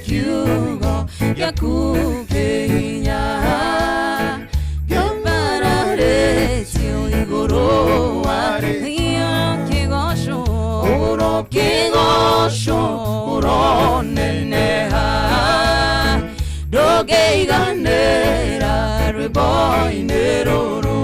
kiugo gĩa kũkĩhinya kĩambararĩtio igũrũ wa rĩthia kĩgoco ũroneneha ndũngĩiganĩra rwĩmbo-inĩ rũrũ.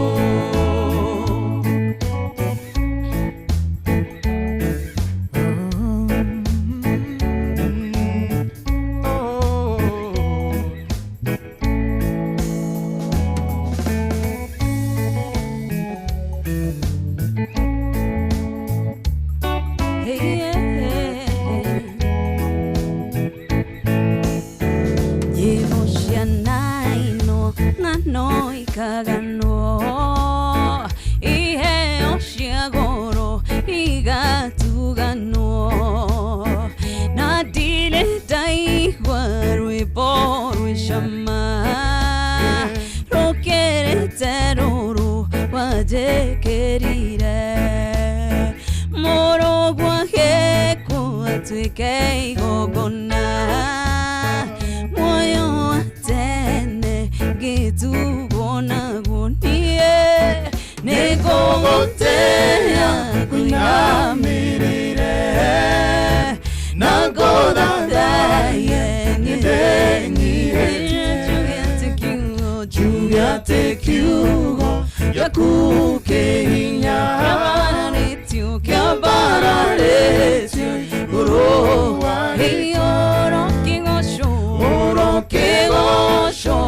Kagano iheo cia goro igatugano na ndire ndaigua rwĩmbo rwĩ cama rũkĩrĩte rũrũ wanjĩkĩrire mũrũguo agĩkwo atuĩke igongona muoyo wa tene gĩtugwo nĩngũgũtĩĩa kũinamĩrĩre na ngũthathaiye njuge atĩ kiugo gĩaku kĩhinya kĩambararĩtio igũrũ wa rĩthia ũrokĩgoco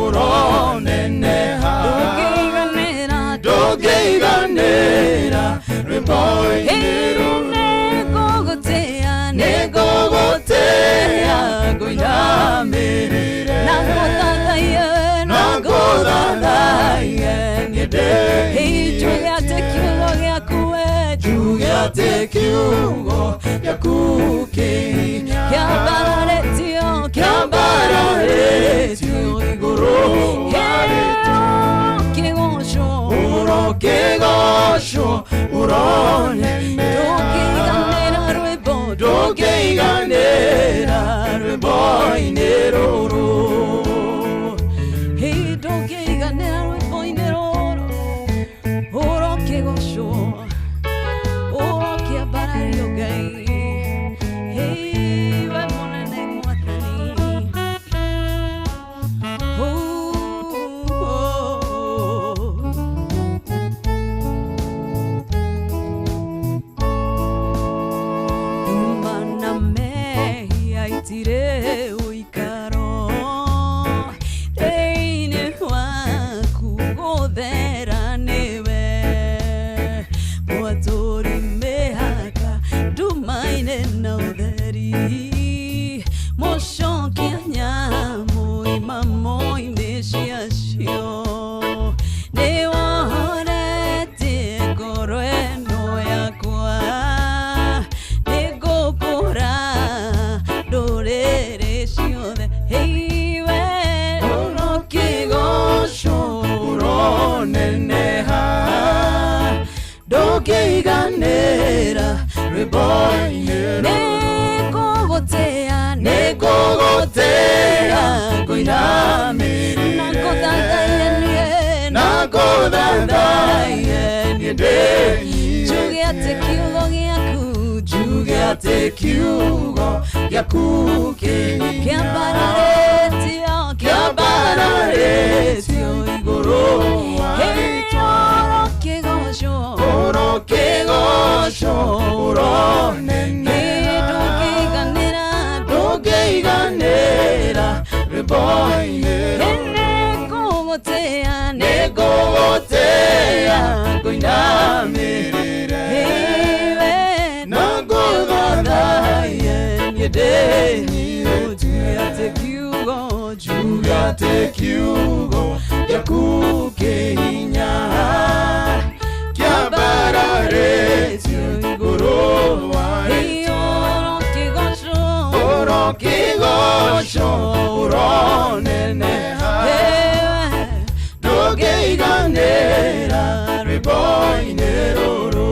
ũroneneha ndũngĩiganĩra rwĩmbo-inĩ rũrũ. Nĩngũgũtĩĩa ngũinamĩrĩre na ngũthathaiye njuge atĩ kiugo gĩaku njuge atĩ kiugo gĩaku kĩhinya kĩambararĩtio igũrũ wa rĩthia ũrokĩgoco ũroneneha ndũngĩiganĩra rwĩmbo-inĩ rũrũ. Ndũngĩiganĩra rwĩmbo-inĩ rũrũ ũrokĩgoco ũrokĩambarario Ngai. We mũnene Mwathani tire ũikaro thĩinĩ waku gũthera nĩwe mwatũri mĩhaka nduma-inĩ na ũtheri mũcokia nyamũ imamo-inĩ ciacio nĩwohoretie ngoro ĩno yakwa nĩngũkũra ndũrĩrĩ ciothe we ũrokĩgoco ũroneneha ndũngĩiganĩra rwĩmbo-inĩ nĩngũgũtĩĩa ngũinamĩrĩre na ngũthathaiye njuge atĩ kiugo gĩaku njuge atĩ kiugo gĩaku kĩambararĩtio igũrũ wa rĩthia ũrokĩgoco ũroneneha ndũngĩiganĩra rwĩmbo-inĩ nĩngũgũtĩĩa ngũinamĩrĩre na ngũthathaiye njuge atĩ kiugo gĩaku kĩhinya kĩambararĩtio igũrũ wa rĩthia ũrokĩgoco ũroneneha ndũngĩiganĩra rwĩmbo-inĩ rũrũ.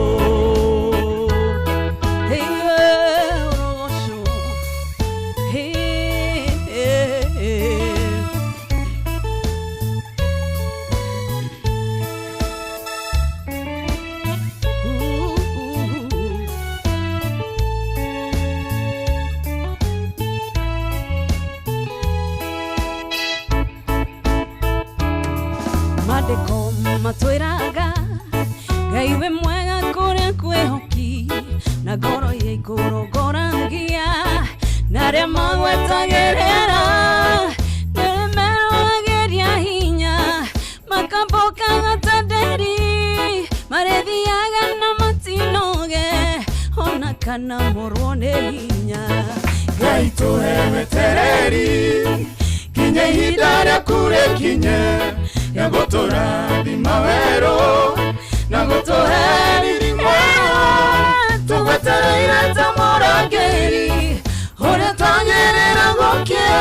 Mandiko matwiraga Ngai we mwega kuria kwehoki na ngoro ye ikorogorangia na ria magwetagerera neremerwageria hinya makamboka gatanderi marethiaga na matinoge ona kana morwo ne hinya Ngai tuhewe tereri Kinya ihinda ria kure kinye ya gũtũrathima werũ na gũtũhe riri mwega tũgwetereire ta mũrangĩri ũrĩa twagĩrĩra gũkĩa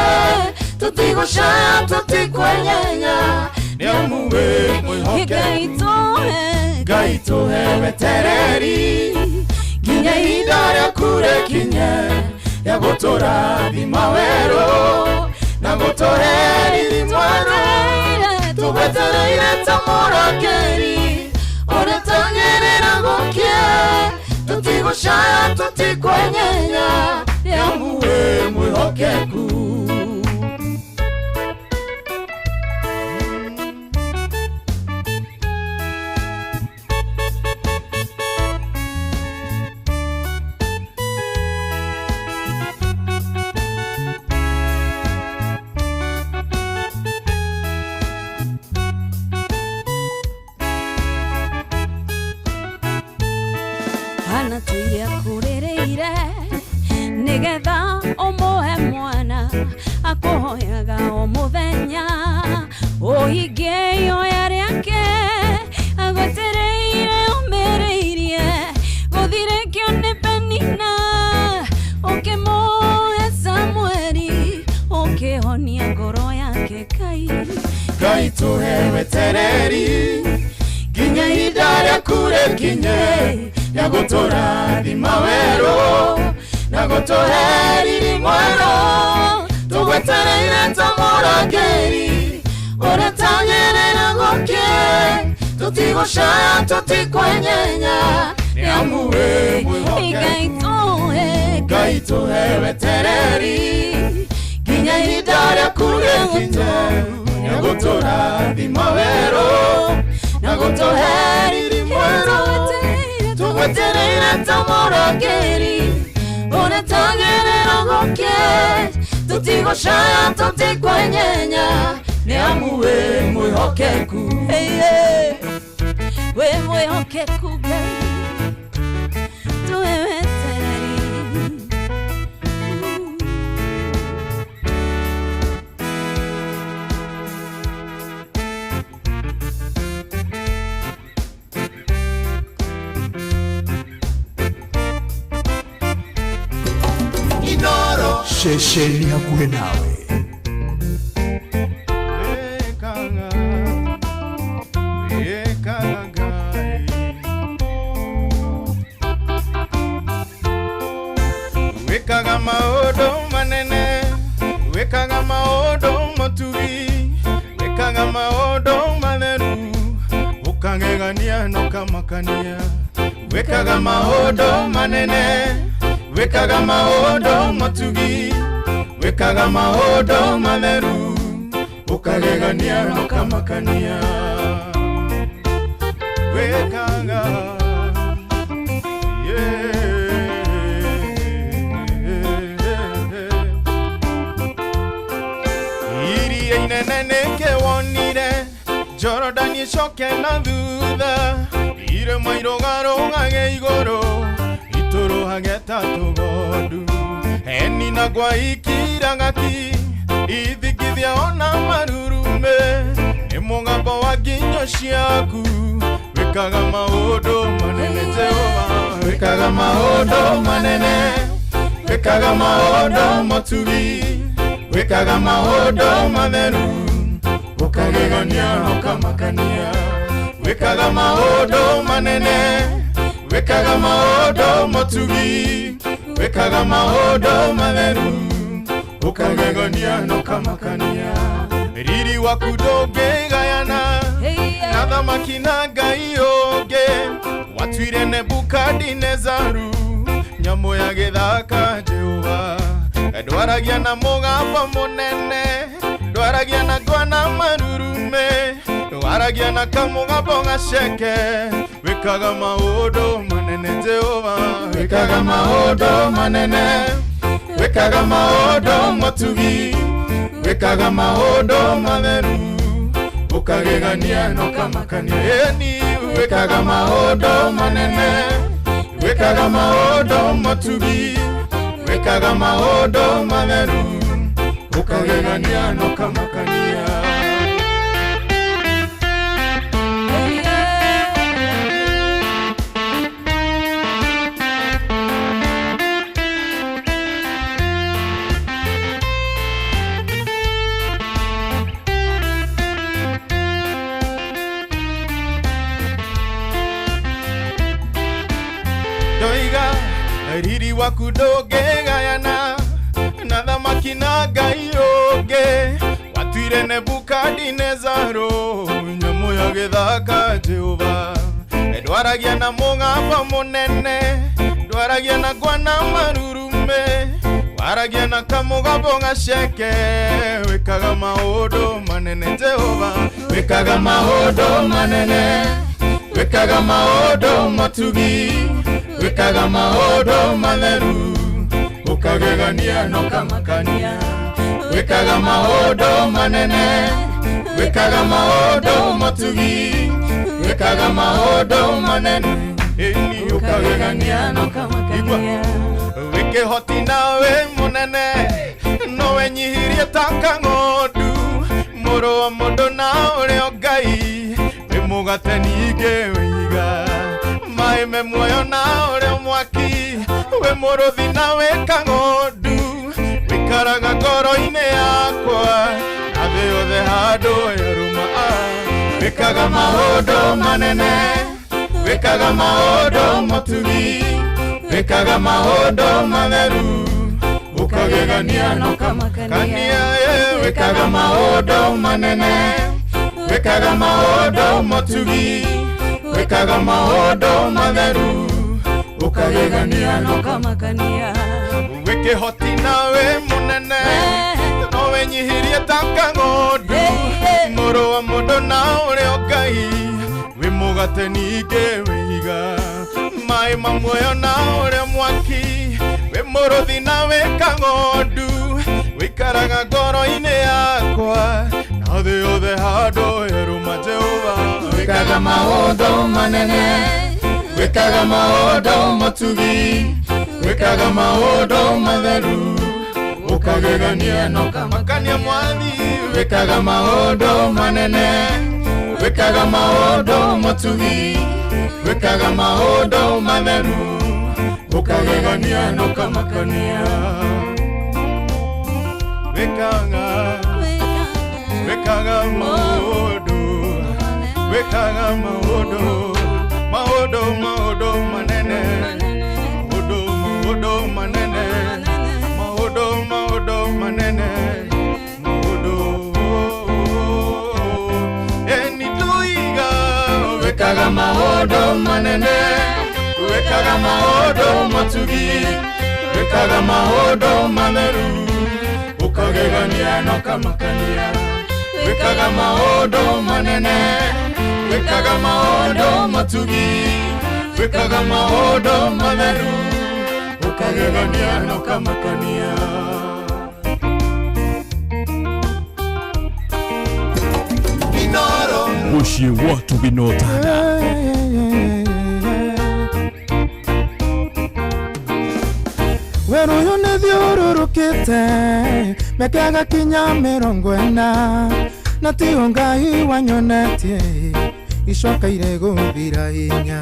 tũtigũcaya tũtikwenyenya nĩamu wĩ mwĩhokeku Ngai tũhe wetereri nginya ihinda ria kure kinye ya gũtũrathima werũ na gũtũhe riri mwega tũgwetereire ta mũrangĩri ũrĩa twagĩrĩra gũkĩa tũtigũcaya tũtikwenyenya nĩamu wĩ mwĩhokeku Anatuia kurereire nigetha omohe mwana akuhoyaga o muthenya uhingie ihoya riake agwetereire umereirie guthirikio ni Penina ukimuhe Samueli ukihonia ngoro yake Ngai tuhe wetereri nginya ihinda ria kure kinye ya gũtũrathima werũ na gũtũhe riri mwega tũgwetereire ta mũrangĩri ũrĩa twagĩrĩra gũkĩa tũtigũcaya tũtikwenyenya nĩamu wĩ mwĩhokeku Ngai tũhe wetereri nginya ihinda ria kure kinye ya gũtũrathima werũ na gũtũhe riri mwega tũgwetereire ta mũrangĩri ũrĩa twagĩrĩra gũkĩa tũtigũcaya tũtikwenyenya nĩamu wĩ mwĩhokeku wĩ mwĩhokeku Ngai tũhe wetereri Shesheni hakuhe nawe wekaga maũndũ manene wekaga maũndũ matugi wekaga maũndũ matheru ũkang'egania na ũkamakania wekaga maũndũ manene wekaga maũndũ matugi wekaga maũndũ matheru ũkagegania na ũkamakania wekaga iria inene nĩkĩwonire Jorodani icoke na thutha irĩma irũgarũgage igũrũ itũrũhage ta tũgondu heni na gwaikiraga ki ithikithia ona marurume nĩ mũgambo wa nginyo ciaku wekaga maũndũ manene Jehova wekaga maũndũ manene wekaga maũndũ matugi wekaga maũndũ matheru ũkagegania na ũkamakania wekaga maũndũ manene wekaga maũndũ matugi wekaga maũndũ matheru ũkagegania na ũkamakania riri waku ndũngĩgayana na thamaki na Ngai ũngĩ watuire Nebukadinezaru nyamũ ya gĩthaka Jehova ndwaragia na mũgambo mũnene ndwaragia na ngwa na marurume waragia na kamũgambo gaceke wĩkaga maũndũ manene Jehova wĩkaga maũndũ manene wĩkaga maũndũ matugi wĩkaga maũndũ matheru ũkagegania na ũkamakania eni wĩkaga maũndũ manene wĩkaga maũndũ matugi wĩkaga maũndũ matheru ũkagegania na ũkamakania Doiga riri waku ndũngĩgayana na thamaki na Ngai ũngĩ watuire Nebukadinezaru nyamũ ya gĩthaka Jehova ndwaragia na mũgambo mũnene ndwaragia na ngwana marurume waragia na kamũgambo gaceke wĩkaga maũndũ manene Jehova wĩkaga maũndũ manene wĩkaga maũndũ matugi wĩkaga maũndũ matheru ũkagegania na ũkamakania wĩkaga maũndũ manene wĩkaga maũndũ matugi wĩkaga maũndũ manene eni ũkagegania na ũkamakania wĩkĩhoti nawe mũnene nowe nyihirie ta kang'ondu mũrũ wa mũndũ na ũrĩa Ngai wĩ mũgate ningĩ wĩiga maĩ me muoyo na ũrĩa mwaki wĩ mũrũthi na wĩ kang'ondu wĩikaraga ngoro-inĩ yakwa na thĩ yothe handũ yarũma wĩkaga maũndũ manene wĩkaga maũndũ matugi wĩkaga maũndũ matheru ũkagegania na ũkamakania wĩkaga maũndũ manene wĩkaga maũndũ matugi wĩkaga maũndũ matheru ũkagegania na ũkamakania wĩkĩhoti nawe mũnene nowe nyihirie ta kang'ondu mũrũ wa mũndũ na ũrĩa Ngai wĩ mũgate ningĩ wĩiga maĩ ma muoyo na ũrĩa mwaki wĩ mũrũthi na wĩ kang'ondu wĩikaraga ngoro-inĩ yakwa na thĩ yothe handũ yarũma Jehova wĩkaga maũndũ manene wĩkaga maũndũ matugi wĩkaga maũndũ matheru ũkagegania na ũkamakania mwathi wĩkaga maũndũ manene wĩkaga maũndũ matugi wĩkaga maũndũ matheru ũkagegania na ũkamakania wĩkaga maũndũ wĩkaga maũndũ maũndũ manene maũndũ manene maũndũ manene maũndũ eni tuiga wĩkaga maũndũ manene wĩkaga maũndũ matugi wĩkaga maũndũ matheru ũkagegania na ũkamakania wĩkaga maũndũ manene wĩkaga maũndũ matugi wĩkaga maũndũ matheru ũkagegania na ũkamakania Muciĩ gwatu Binotana werũ ũyũ nĩ thiũrũrũkĩte mĩaka kinya 40 na tiyo Ngai wanyonetie icokaire gũthira hinya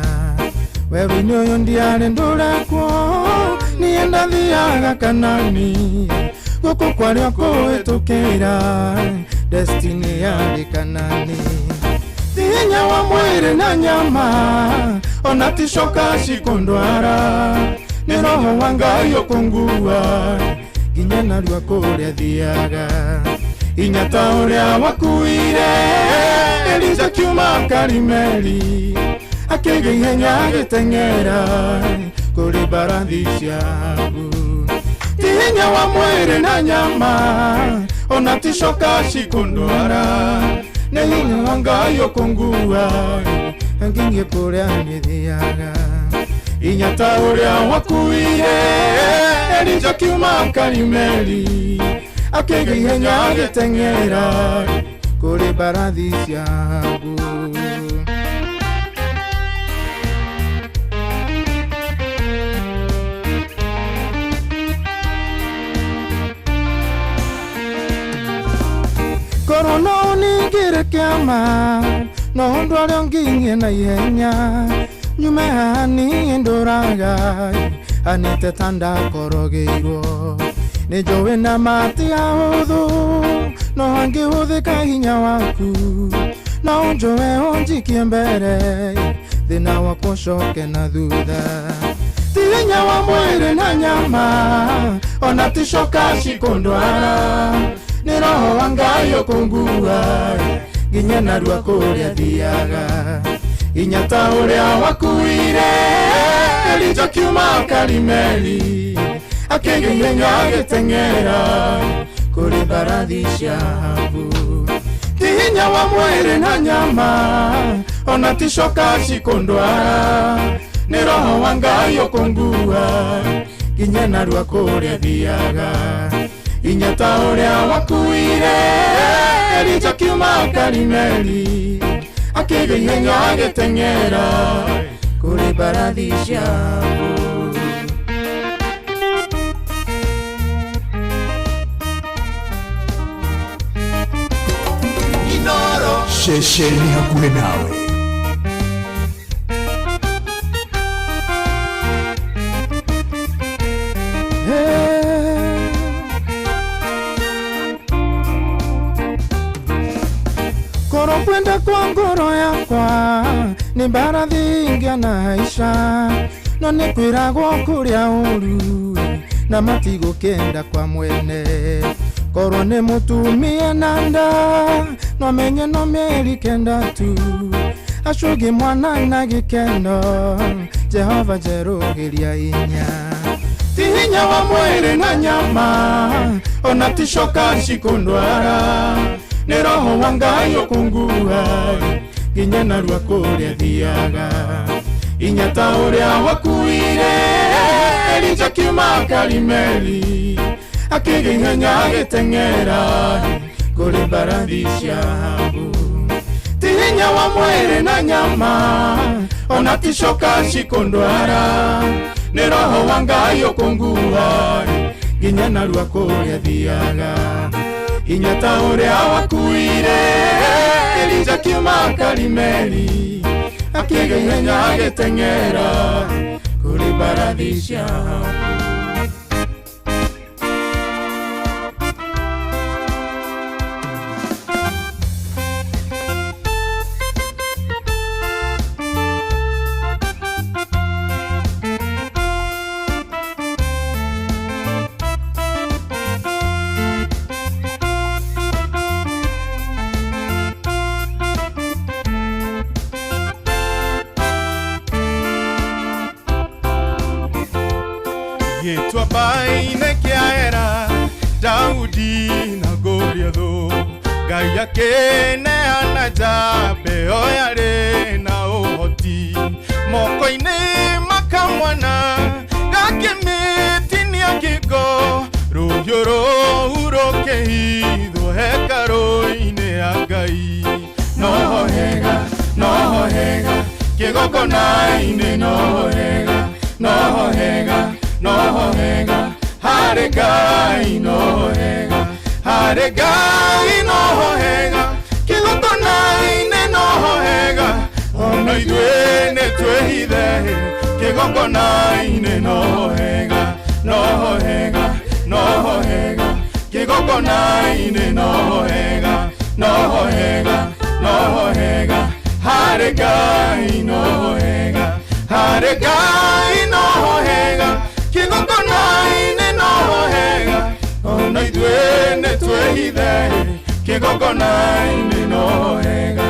werũ-inĩ ũyũ ndiarĩ ndũrekwo niĩ ndathiaga Kanani gũkũ kwarĩa kũhĩtũkĩra destiny yarĩ Kanani hinya wa mwĩrĩ na nyama ona ticoka cikũndwara nĩ roho wa Ngai ũkũngua nginya narua kũrĩa thiaga inya ta ũrĩa wakuire Elija kiuma Karimeli akĩgĩa ihenya agĩteng'era kũrĩ mbarathi ciaku ti hinya wa mwĩrĩ na nyama ona ticoka cikũndwara Nehini wangayo kungua Ngingie kurea nithiaga Inyata uria wakuire Elija kiuma Karimeli Akigihenya agiteng'era Kuri barathi ciagu Korono ningire kiama No ndware ngingie na ihenya Nyume hani nduraga Anite tanda korogeirwo Nijowe na mati ahuthu No hangi huthika hinya waku Na unjowe unjikie mbere Thina wakwa ucoke na thutha Ti hinya wa mwiri na nyama Ona ti coka cikundwara Ni roho wa Ngai ukungua Nginya narua kuria thiaga Inyata uria wakuire Elija kiuma Karimeli Akigihenya agiteng'era Kuri barathi ciagu Ti hinya wa mwiri na nyama Ona ti coka cikundwara Ni roho wa Ngai ukungua Nginya narua kuria thiaga Inyata uria wakuire Elija kiuma Karimeli Akigihenya agiteng'era Kuri barathi ciagu Shesheni hakuhe nawe Koro kwenda kwa ngoro yakwa Ni barathi ingia na haisha No ni kwiragwo kuria uru Na matigo kenda kwa mwene Koro ni mutumie nanda No menye no mieri kenda tu Acugi mwana na gikeno Jehova jerugiria inya Ti hinya wa mwiri na nyama Ona ti coka cikundwara Ni roho wa Ngai ukungua Nginya narua kuria thiaga Inyata uria wakuire Elija kiuma Karimeli Akigihenya agiteng'era Kuri barathi ciagu Ti hinya wa mwiri na nyama Ona ti coka cikundwara Ni roho wa Ngai ukungua Nginya narua kuria thiaga Inyata uria wakuire Elija kiuma Karimeli Akigihenya agiteng'era Kuri barathi ciagu Gitwa baine kiaera Daudi na Goliathu Ngai akeneana Jabe oyare na uhoti Moko-ini makamwana Gakimitinia kigo Ruhio rohu rukihithwo hekaru-ini ya Ngai Nohohega, nohohega Kigongona-ini nohohega Nohohega, nohohega Hare Ngai nohohega Hare Ngai nohohega Kigongona-ini nohohega Ona ithuĩ nĩtwĩhithe Kigongona-ini nohohega Nohohega, nohohega Kigongona-ini nohohega Nohohega, nohohega Hare Ngai nohohega Hare Ngai nohohega Kigongona-ini nohohega Ona ithuĩ nĩtwĩhithe Kigongona-ini nohohega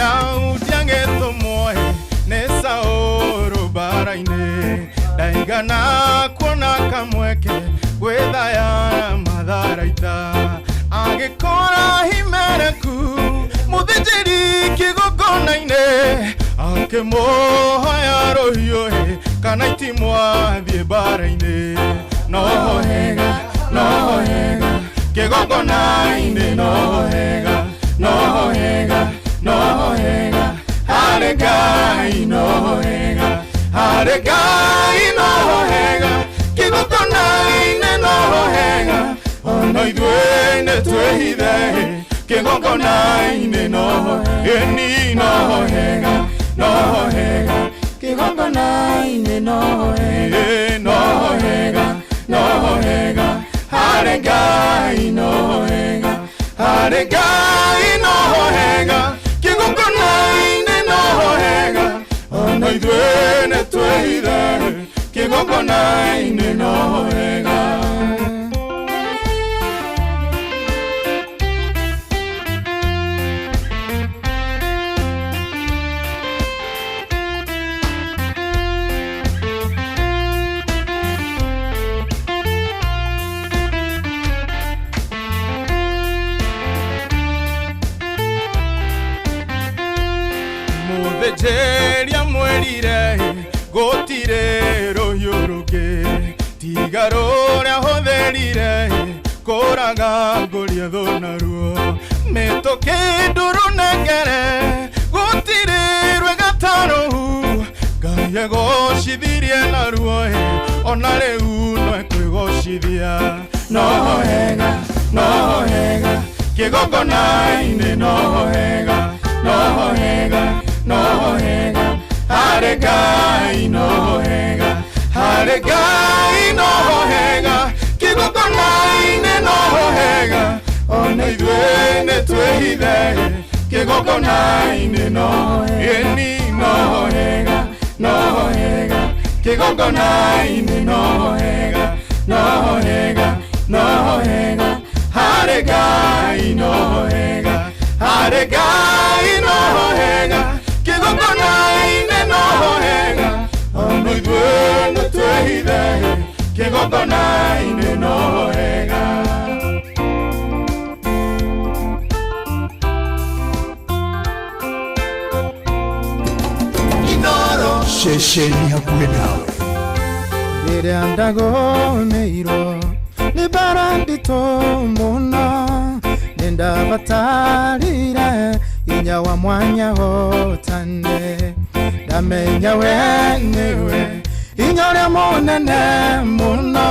Daudi angetumwoe nesa oro baraine daigana kuona kamweke gwethaya matharaita agikora himereku muthijiri kigogona-ine akimohoya rohioe kana itimwa thie baraine nohega kigogona-ine nohega hare Ngai nohega kigogona-ine nohega ono ithuĩ nĩtwĩhithe kigogona-ine nohega kigogona-ine nohega hare Ngai nohega kigogona-ine nohega ono ithuĩ nĩtwĩhithe kigogona-ine nohega Muthejeria mwerire gotire rohio ruke tiga roria hotherire koraga ngoria thonaruo metoke nduru negere gotire rwegatarohu Ngai egocithirie naruo ona riu no ekwigocithia nohega kigogona-ine nohega hare Ngai nohega kigogona-ine nohega ona ithuĩ nĩtwĩhithe kigogona-ine nohega kigogona-ine nohega hare Ngai nohega kigogona-ine nohega ono ithuĩ nĩtwĩhithe kigogona-ine nohega Shesheni hakuhe nawe rĩrĩa ndagomeirwo nĩ mbara nditũ mũno nĩndabatarire hinya wa mwanya hotane ndamenya we nĩwe hinya ũrĩa mũnene mũno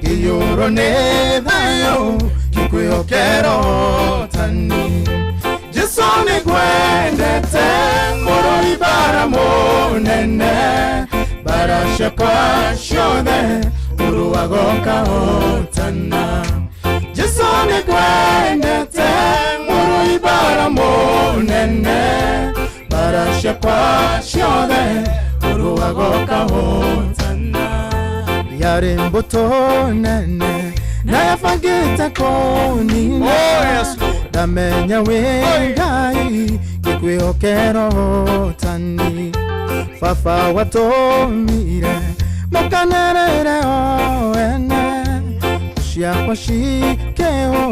ngĩiyũrwo nĩ thayũ ngĩkwĩhokera hotani Jesu nĩngwendete mũrũi mbara mũnene mbara ciakwa ciothe ũrũagoka hotana Jesu nĩngwendete mũrũi mbara mũnene mbara ciakwa ciothe ũrũagoka hotana yarĩ mbũtũ nene na yabangĩte kũnina ndamenya wĩ Ngai ngĩkwĩhokera hotani baba watũmire mũkanerere o ene ciakwa cikeo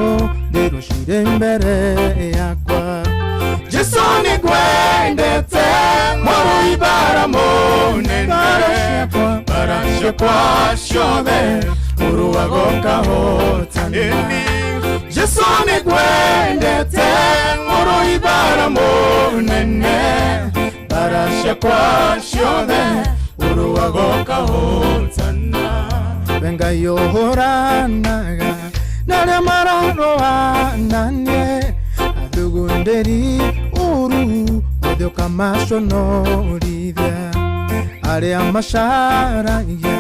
ndĩrwo cirĩ mbere yakwa Jesu nĩngwendete mũrũi mbara mũnene mbara ciakwa ciothe ũrũagoka hotani Jesu nĩngwendete mũrũi mbara mũnene mbara ciakwa ciothe ũrũagoka hotana we Ngai ũhũranaga na arĩa mararũananie athugundĩri uru othe ũkamaconorithia arĩa macaragia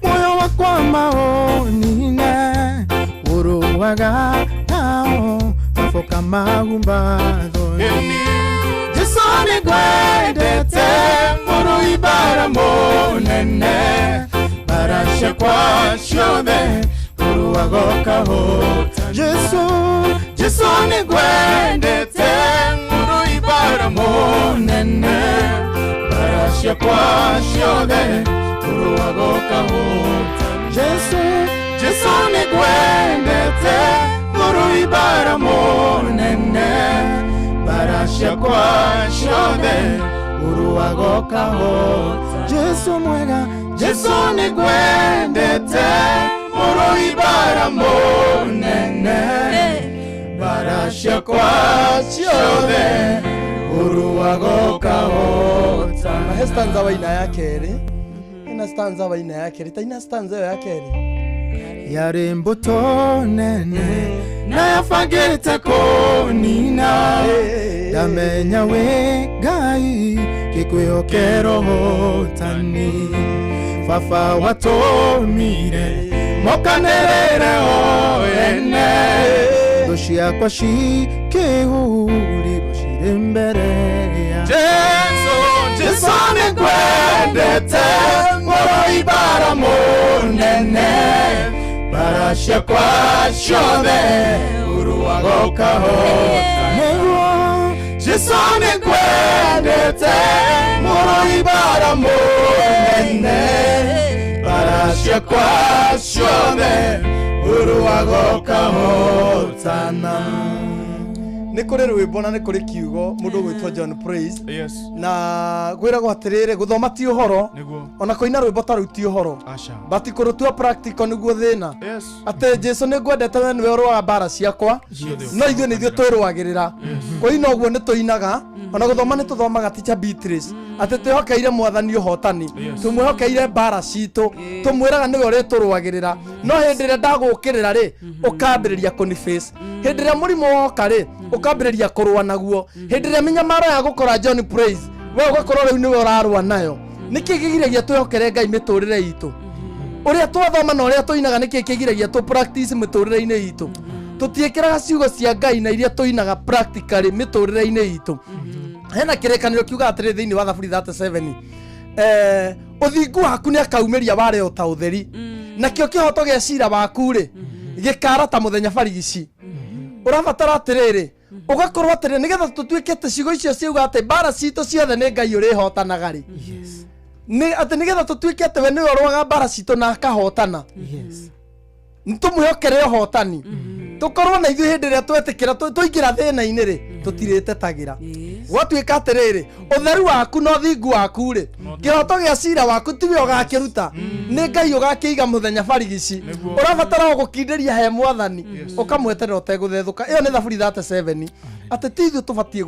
muoyo wakwa maũnine ũrũaga nao maboka magumbathoni Jesu nĩngwendete mũrũi mbara mũnene mbara ciakwa ciothe ũrũagoka hotani Jesu nĩngwendete mũrũi mbara monene Barasya kwa ciothe Uruagoka hotani Jesu nĩkwendete Ngoro ibara monene Barasya kwa ciothe Uruagoka hotani Jesu mwega Jesu nĩkwendete Ngoro ibara monene Barasya kwa ciothe Uruagoka hotani. He stanza wa ina ya keri. Ina stanza wa ina ya keri. Ta ina stanza ya keri. Yari mbuto nene Na yafagĩte kũnina Ndamenya we Ngai Gĩkwĩhokero hotani Baba watũmire mokanĩrĩre o ene Thũ ciakwa cikĩhũrĩrwo cirĩ mbere ya Jesu nĩkwendete Ngoro ibara mũnene Barasya kwa ciothe Uruagoka hotani Jesu nĩkwendete Ngoro ibara mũnene Barasya kwa ciothe Uruagoka hotana. Nĩ kũrĩ rwĩmbo na nĩ kũrĩ kiugo mũndũ gwĩtwo John Praise Yes. na gwĩragwo atĩrĩrĩ gũthoma ti ũhoro Nĩguo. ona kũina rwĩmbo ta rũu ti ũhoro Acha. bati kũrũtua practical nĩguo thĩna Yes. atĩ Jesu nĩngwendete we nĩwe ũrũaga mbara ciakwa no ithuĩ nĩ ithuĩ twĩrũagĩrĩra kũina ũguo nĩ tũinaga ona gũthoma nĩ tũthomaga Teacher Beatrice atĩ twĩhokeire mwathani ũhotani tũmwĩhokeire mbara citũ tũmwĩraga nĩwe ũrĩtũrũagĩrĩra no hĩndĩ ĩrĩa ndagũkĩrĩra rĩ ũkambĩrĩria kũniface hĩndĩ ĩrĩa mũrimũ woka rĩ ũkambĩrĩria kũrũa naguo hĩndĩ ĩrĩa mĩnyamaro ya gũkora John Praise we ũgakorwo rĩu nĩwe ũrarũa nayo nĩkĩ kĩgiragia twĩhokere Ngai mĩtũrĩre itũ ũrĩa twathoma na ũrĩa tũinaga nĩkĩ kĩgiragia tũ practice mĩtũrĩre-inĩ itũ tũtiĩkĩraga ciugo cia Ngai na iria tũinaga practically mĩtũrĩre-inĩ itũ hena kĩrĩkanĩro kiuga atĩrĩ thĩinĩ wa Thaburi 37 ũthingu waku nĩ akaumĩria ware o ta ũtheri nakĩo kĩhoto gĩa cira waku rĩ gĩkara ta mũthenya barigici ũrabatara atĩrĩrĩ ũgakorwo atĩrĩrĩ nĩgetha tũtuĩkĩte ciugo icio ciuga atĩ mbara citũ ciothe nĩ Ngai ũrĩhotanaga rĩ atĩ nĩgetha tũtuĩke atĩ we nĩwe ũrũaga mbara citũ na akahotana nĩtũmwĩhokere ũhotani tũkorwo na ithuĩ hĩndĩ ĩrĩa twetĩkĩra tũingĩra thĩna-inĩ rĩ tũtirĩtetagĩra gwatuĩka atĩrĩrĩ ũtheru waku na ũthingu waku rĩ kĩhoto gĩa cira waku tiwe ũgakĩruta nĩ Ngai ũgakĩiga mũthenya barigici ũrabatara gũkindĩria he mwathani ũkamweterera ũtegũthethũka ĩyo nĩ Thaburi 37 atĩ ti ithuĩ tũbatiĩ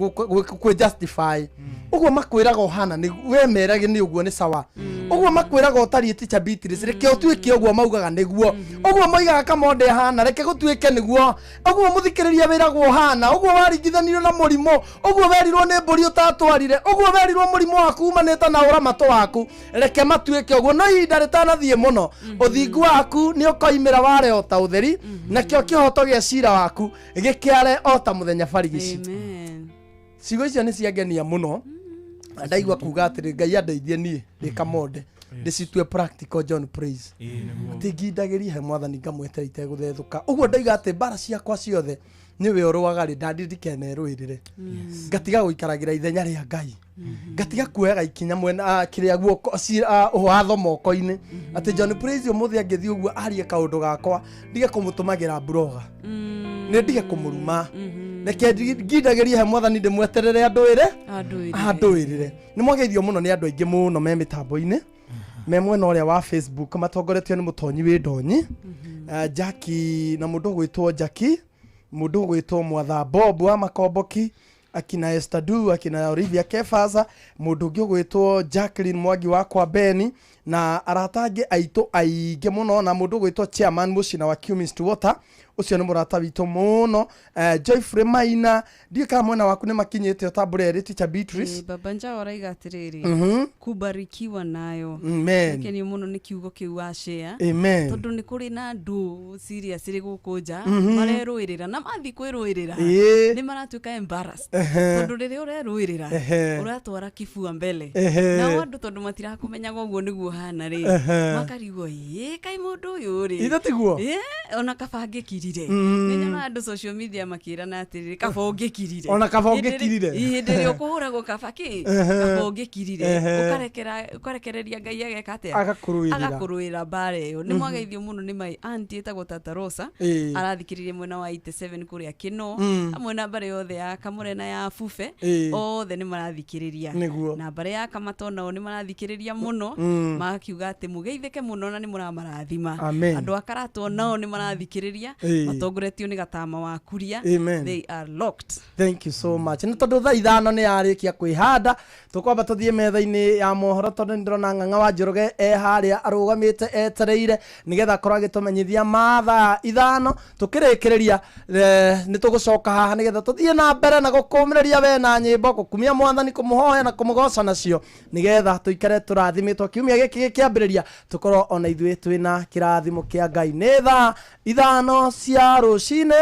kwĩjustify ũguo makwĩraga ũhana we merage nĩ ũguo nĩ sawa ũguo makwĩraga ũtariĩ Teacher Beatrice reke ũtuĩke ũguo maugaga nĩguo ũguo moigaga kamonde hana reke gũtuĩke nĩguo ũguo mũthikĩrĩria wĩragwo hana ũguo waringithanio na mũrimũ ũguo werirwo nĩ mbũri ũtatwarire ũguo werirwo mũrimũ waku umanĩte na ũramatũ waku reke matuĩke ũguo no ihinda rĩtanathiĩ mũno ũthingu waku nĩ ũkoimĩra ware o ta ũtheri nakĩo kĩhoto gĩa cira waku gĩkĩare o ta mũthenya barigici ciugo icio nĩ ciangenia mũno ndaigua kuga atĩrĩ Ngai andeithie niĩ ndĩ kamonde ndĩcitue practical John Praise atĩ ngindagĩria he mwathani ngamwetera itegũthethũka ũguo ndaiga atĩ mbara ciakwa ciothe nĩwe ũrũaga rĩ ndandikenerũĩrĩre ngatiga gũikaragĩra ithenya rĩa Ngai ngatiga kuoyaga ikinya mwena kĩrĩa guoko watho moko-inĩ atĩ John Praise ũmũthĩ angĩthiĩ ũguo arie kaũndũ gakwa ndige kũmũtũmagĩra blogger nĩ ndige kũmũruma reke ngindagĩria he mwathani ndĩmweterere andũĩrĩre nĩ mwageithio mũno nĩ andũ aingĩ mũno me mĩtambo-inĩ me mwena ũrĩa wa Facebook matongoretio nĩ mũtonyi wĩ ndonyi Jackie na mũndũ gwĩtwo Jackie mũndũ gwĩtwo Mwatha Bob wa Makomboki akina Esther Du akina Olivia Kefaza mũndũ ũngĩ gwĩtwo Jacqueline Mwangi wa kwa Beni na aratange aitũ aingĩ mũno na mũndũ gwĩtwo Chairman Mucina wa Cummins Water ucio nĩ mũrata witũ mũno Joyfrey Maina ndika mwena waku nĩ makinyĩte ũtambũrere Teacher Beatrice baba njao raiga atĩrĩrĩ kubarikiwa nayo keni mũno nĩ kiugo kĩu wa share tondũ nĩ kũrĩ na andũ serious rĩ gũkũ nja marerũĩrĩra na mathi kwĩrũĩrĩra nĩ maratuĩka embarrassed tondũ rĩrĩa ũrerũĩrĩra ũratwara kifua mbele na andũ tondũ matirakũmenyaga ũguo nĩguo hana rĩ makarigwo kaĩ mũndũ ũyũ rĩ ithatiguo ona kabange kiri kirire nenya andu social media makira na atiri kabonge kirire ona kabonge kirire hindire ukuhura go kabaki kabonge kirire ukarekereria ngai agekate agakuruira bare yo ni mwageithio muno ni mai anti etagwo Tata Rosa arathikiririe mwena wa 87 kuria kino amwe na bare yothe ya kamurena ya fufe othe ni marathikiriria na bare ya kamatona ni marathikiriria muno makiuga ati mugeithike muno na ni muramarathima andu akarato nao ni marathikiriria matongoretio ni gatama wa kuria they are locked. Thank you so much. Ni tondu thaa ithano ni yarikia kwihanda tukwamba tuthie metha-ini ya mohoro tondu ndirona Ng'ang'a wa Njoroge haria arugamite etereire nigetha korwo agitumenyithia mathaa ithano tukirikiriria ni tugucoka haha nigetha tuthie na mbere na gukumireria we na nyimbo gukumia mwathani kumuhoya na kumugoca nacio nigetha tuikare turathimitwo kiumia giki kiambiriria tukorwo ona ithuĩ twina kirathimo kia Ngai. Ni thaa ithano cia rucine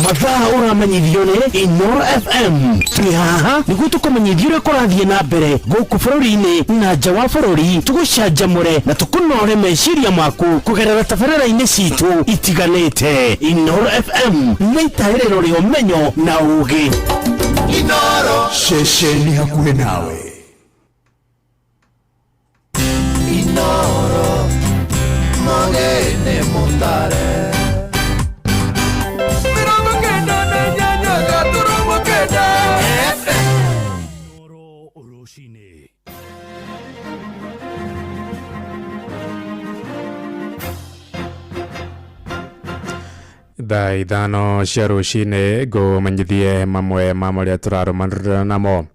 mathaa uramenyithio ni Inooro FM twi haha niguo tukumenyithia uria kurathie na mbere guku bururi-ini na nja wa bururi tugucanjamure na tukunore meciria maku kugerera tabarĩra-inĩ citu itiganĩte. Inooro FM nĩ itaĩrĩro rĩa ũmenyo na ũũgĩ. Inooro ceceni hakuhĩ nawe. Inooro Mogene Mutare thaa ithano cia rucine ngumenyithie mamwe ma maria turarumanĩrĩra namo.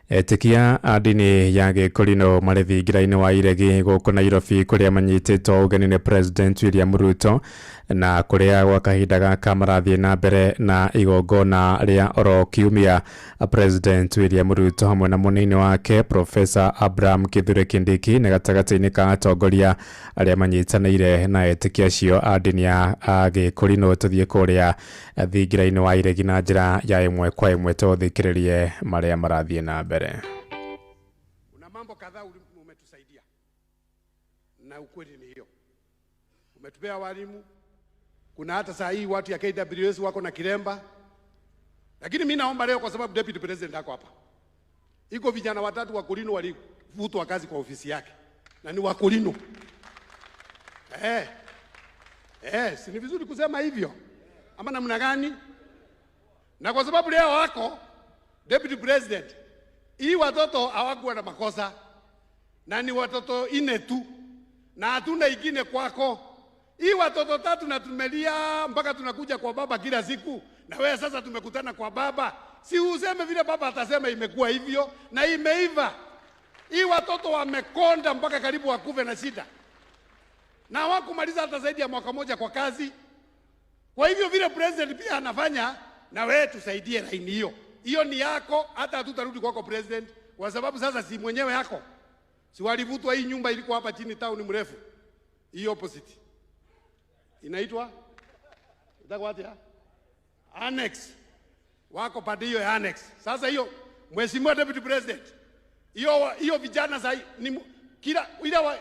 Etikia adini ya Gĩkũrinũ marĩ thingira-inĩ wa iregi gũkũ Nairobi kũrĩa manyitĩtwo ũgeni nĩ President William Ruto na kũrĩa gwa kahinda gaka marathiĩ na mbere na igongona rĩa oro kiumia. President William Ruto hamwe na mũnini wake Professor Abraham Kithure Kindiki nĩ gatagatĩ-inĩ ka atongoria arĩa manyitanĩire na etikia acio a dini ya Gĩkũrinũ. Tũthiĩ kũrĩa thingira-inĩ wa iregi na njĩra ya ĩmwe kwa ĩmwe tũthikĩrĩrie marĩa marathiĩ na mbere. Kuna mambo kadhaa umetusaidia na ukweli ni hiyo. Umetupea walimu, kuna hata saa hii watu ya KWS wako na kiremba. Lakini mimi naomba leo kwa sababu Deputy President ako hapa. Iko vijana watatu wa Kulino walivutwa kazi kwa ofisi yake. Na ni wa Kulino. Si ni vizuri kusema hivyo. Ama namna gani? Na kwa sababu leo wako Deputy President, hii watoto hawakuwa na makosa na ni watoto 4 tu na hatuna ingine kwako. Hii watoto 3 na tumelia mpaka tunakuja kwa baba kila siku, na wewe sasa tumekutana kwa baba. Si useme vile baba atasema imekuwa hivyo na imeiva. Hii watoto wamekonda mpaka karibu wakufe na shida, na hawakumaliza hata zaidi ya mwaka moja kwa kazi. Kwa hivyo vile president pia anafanya, na wewe tusaidie laini hiyo. Hiyo ni yako, hata hatutarudi kwako president, kwa sababu sasa si mwenyewe yako. Si walivutwa hii nyumba ilikuwa hapa chini town mrefu. Hii opposite. Inaitwa? Itakuwa wapi? Annex. Wako pande hiyo ya annex. Sasa hiyo Mheshimiwa Deputy President, hiyo vijana sasa ni kila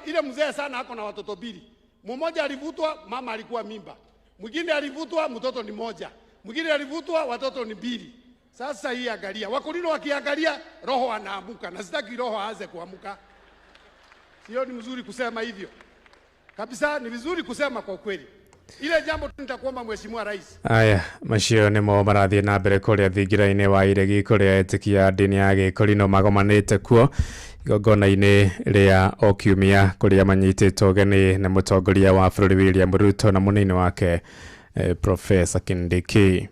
ile mzee sana hako na watoto 2. Mmoja alivutwa, mama alikuwa mimba. Mwingine alivutwa, mtoto ni moja. Mwingine alivutwa, watoto ni 2. Sasa hii angalia, Wakulino wakiangalia roho anaamuka, na sitaki roho aanze kuamuka. Sio ni mzuri kusema hivyo. Kabisa ni vizuri kusema kwa ukweli. Ile jambo nitakuomba Mheshimiwa Rais. Aya, macio nimo marathie na mbere kuria thingira-ini wa iregi kuria etikia dini ya Gĩkũrinũ magomanĩte kuo igongona-inĩ rĩa o kiumia kuria manyitĩtwo ũgeni na mũtongoria wa bũrũri William Ruto na mũnini wake Professor Kindiki.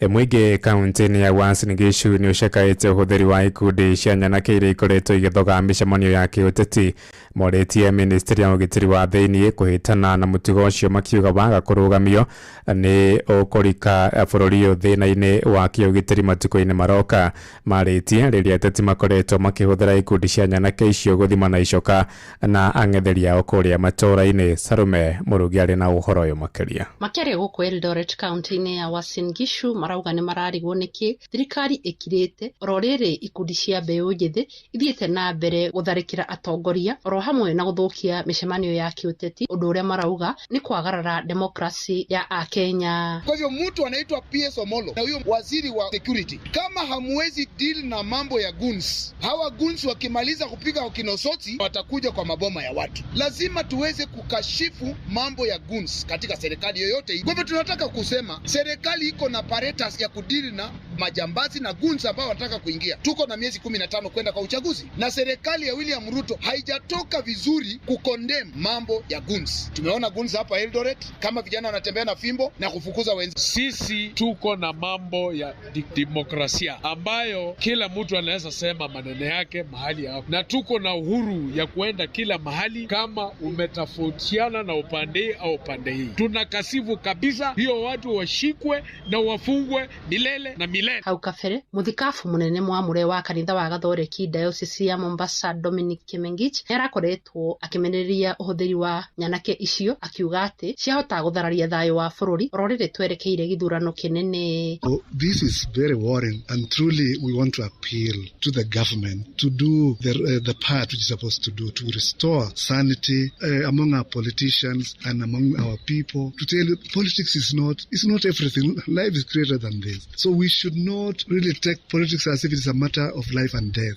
Mwĩingĩ kaunti-inĩ ya Uasin Gishu nĩ ũcakaĩte ũhũthĩri wa ikundi cia nyanake iria ikoretwo igĩthoga mĩcemanio ya kĩũteti. Morĩtie ministry ya ũgitĩri wa thĩinĩ kũhĩtana na mũtugo ũcio makiuga waga kũrũgamio nĩ ũkũrika bũrũri ũyũ thĩna-inĩ wa kĩũgitĩri matukũ-inĩ maroka. Marĩtie rĩrĩa ateti makoretwo makĩhũthĩra ikundi cia nyanake icio gũthima na icoka na ang'etheri ao kũrĩa matũũra-inĩ. Sarume Mũrugi arĩ na ũhoro ũyũ makĩria. Makĩaria gũkũ Eldoret kaunti-inĩ ya Uasin Gishu marauga nĩ mararigwo nĩkĩ thirikari ĩkirĩte oro rĩrĩ ikundi cia mbeũ njĩthĩ ithiĩte na mbere gũtharĩkĩra atongoria oro hamwe na gũthũkia mĩcemanio ya kiũteti, ũndũ ũrĩa marauga ni kwagarara demokrasi ya Akenya. Kwa hivyo mtu anaitwa PS Omolo na huyo waziri wa security, kama hamwezi deal na mambo ya guns, hawa guns wakimaliza kupiga kinosoti watakuja kwa maboma ya watu. Lazima tuweze kukashifu mambo ya guns katika serikali yoyote. Kwa hivyo tunataka kusema serikali iko na apparatus ya kudili na majambazi na guns ambao wanataka kuingia. Tuko na miezi 15 kwenda kwa uchaguzi na serikali ya William Ruto haijatoka vizuri kukondem mambo ya guns. Tumeona guns hapa Eldoret kama vijana wanatembea na fimbo na kufukuza wenzi. Sisi tuko na mambo ya demokrasia ambayo kila mtu anaweza sema maneno yake mahali hapo, na tuko na uhuru ya kuenda kila mahali kama umetofautiana na upande au upande hii. Tunakasifu kabisa hiyo, watu washikwe na wafungwe milele na milele. Hau kabere muthikafu munene mwamure wa kanitha wa Gathoreki Diocese ya Mombasa Dominic Kimengich nĩarakoretwo akimenereria ũhũthĩri wa nyanake icio akiuga atĩ ciahota gũthararia thayũ wa bũrũri oro rĩrĩ twerekeire gĩthurano kĩnene. This is very worrying and truly we want to appeal to the government to do the part which is supposed to do to restore sanity among our politicians and among our people, to tell you politics is not everything. Life is greater than this. So we should not really take politics as if it is a matter of life and death,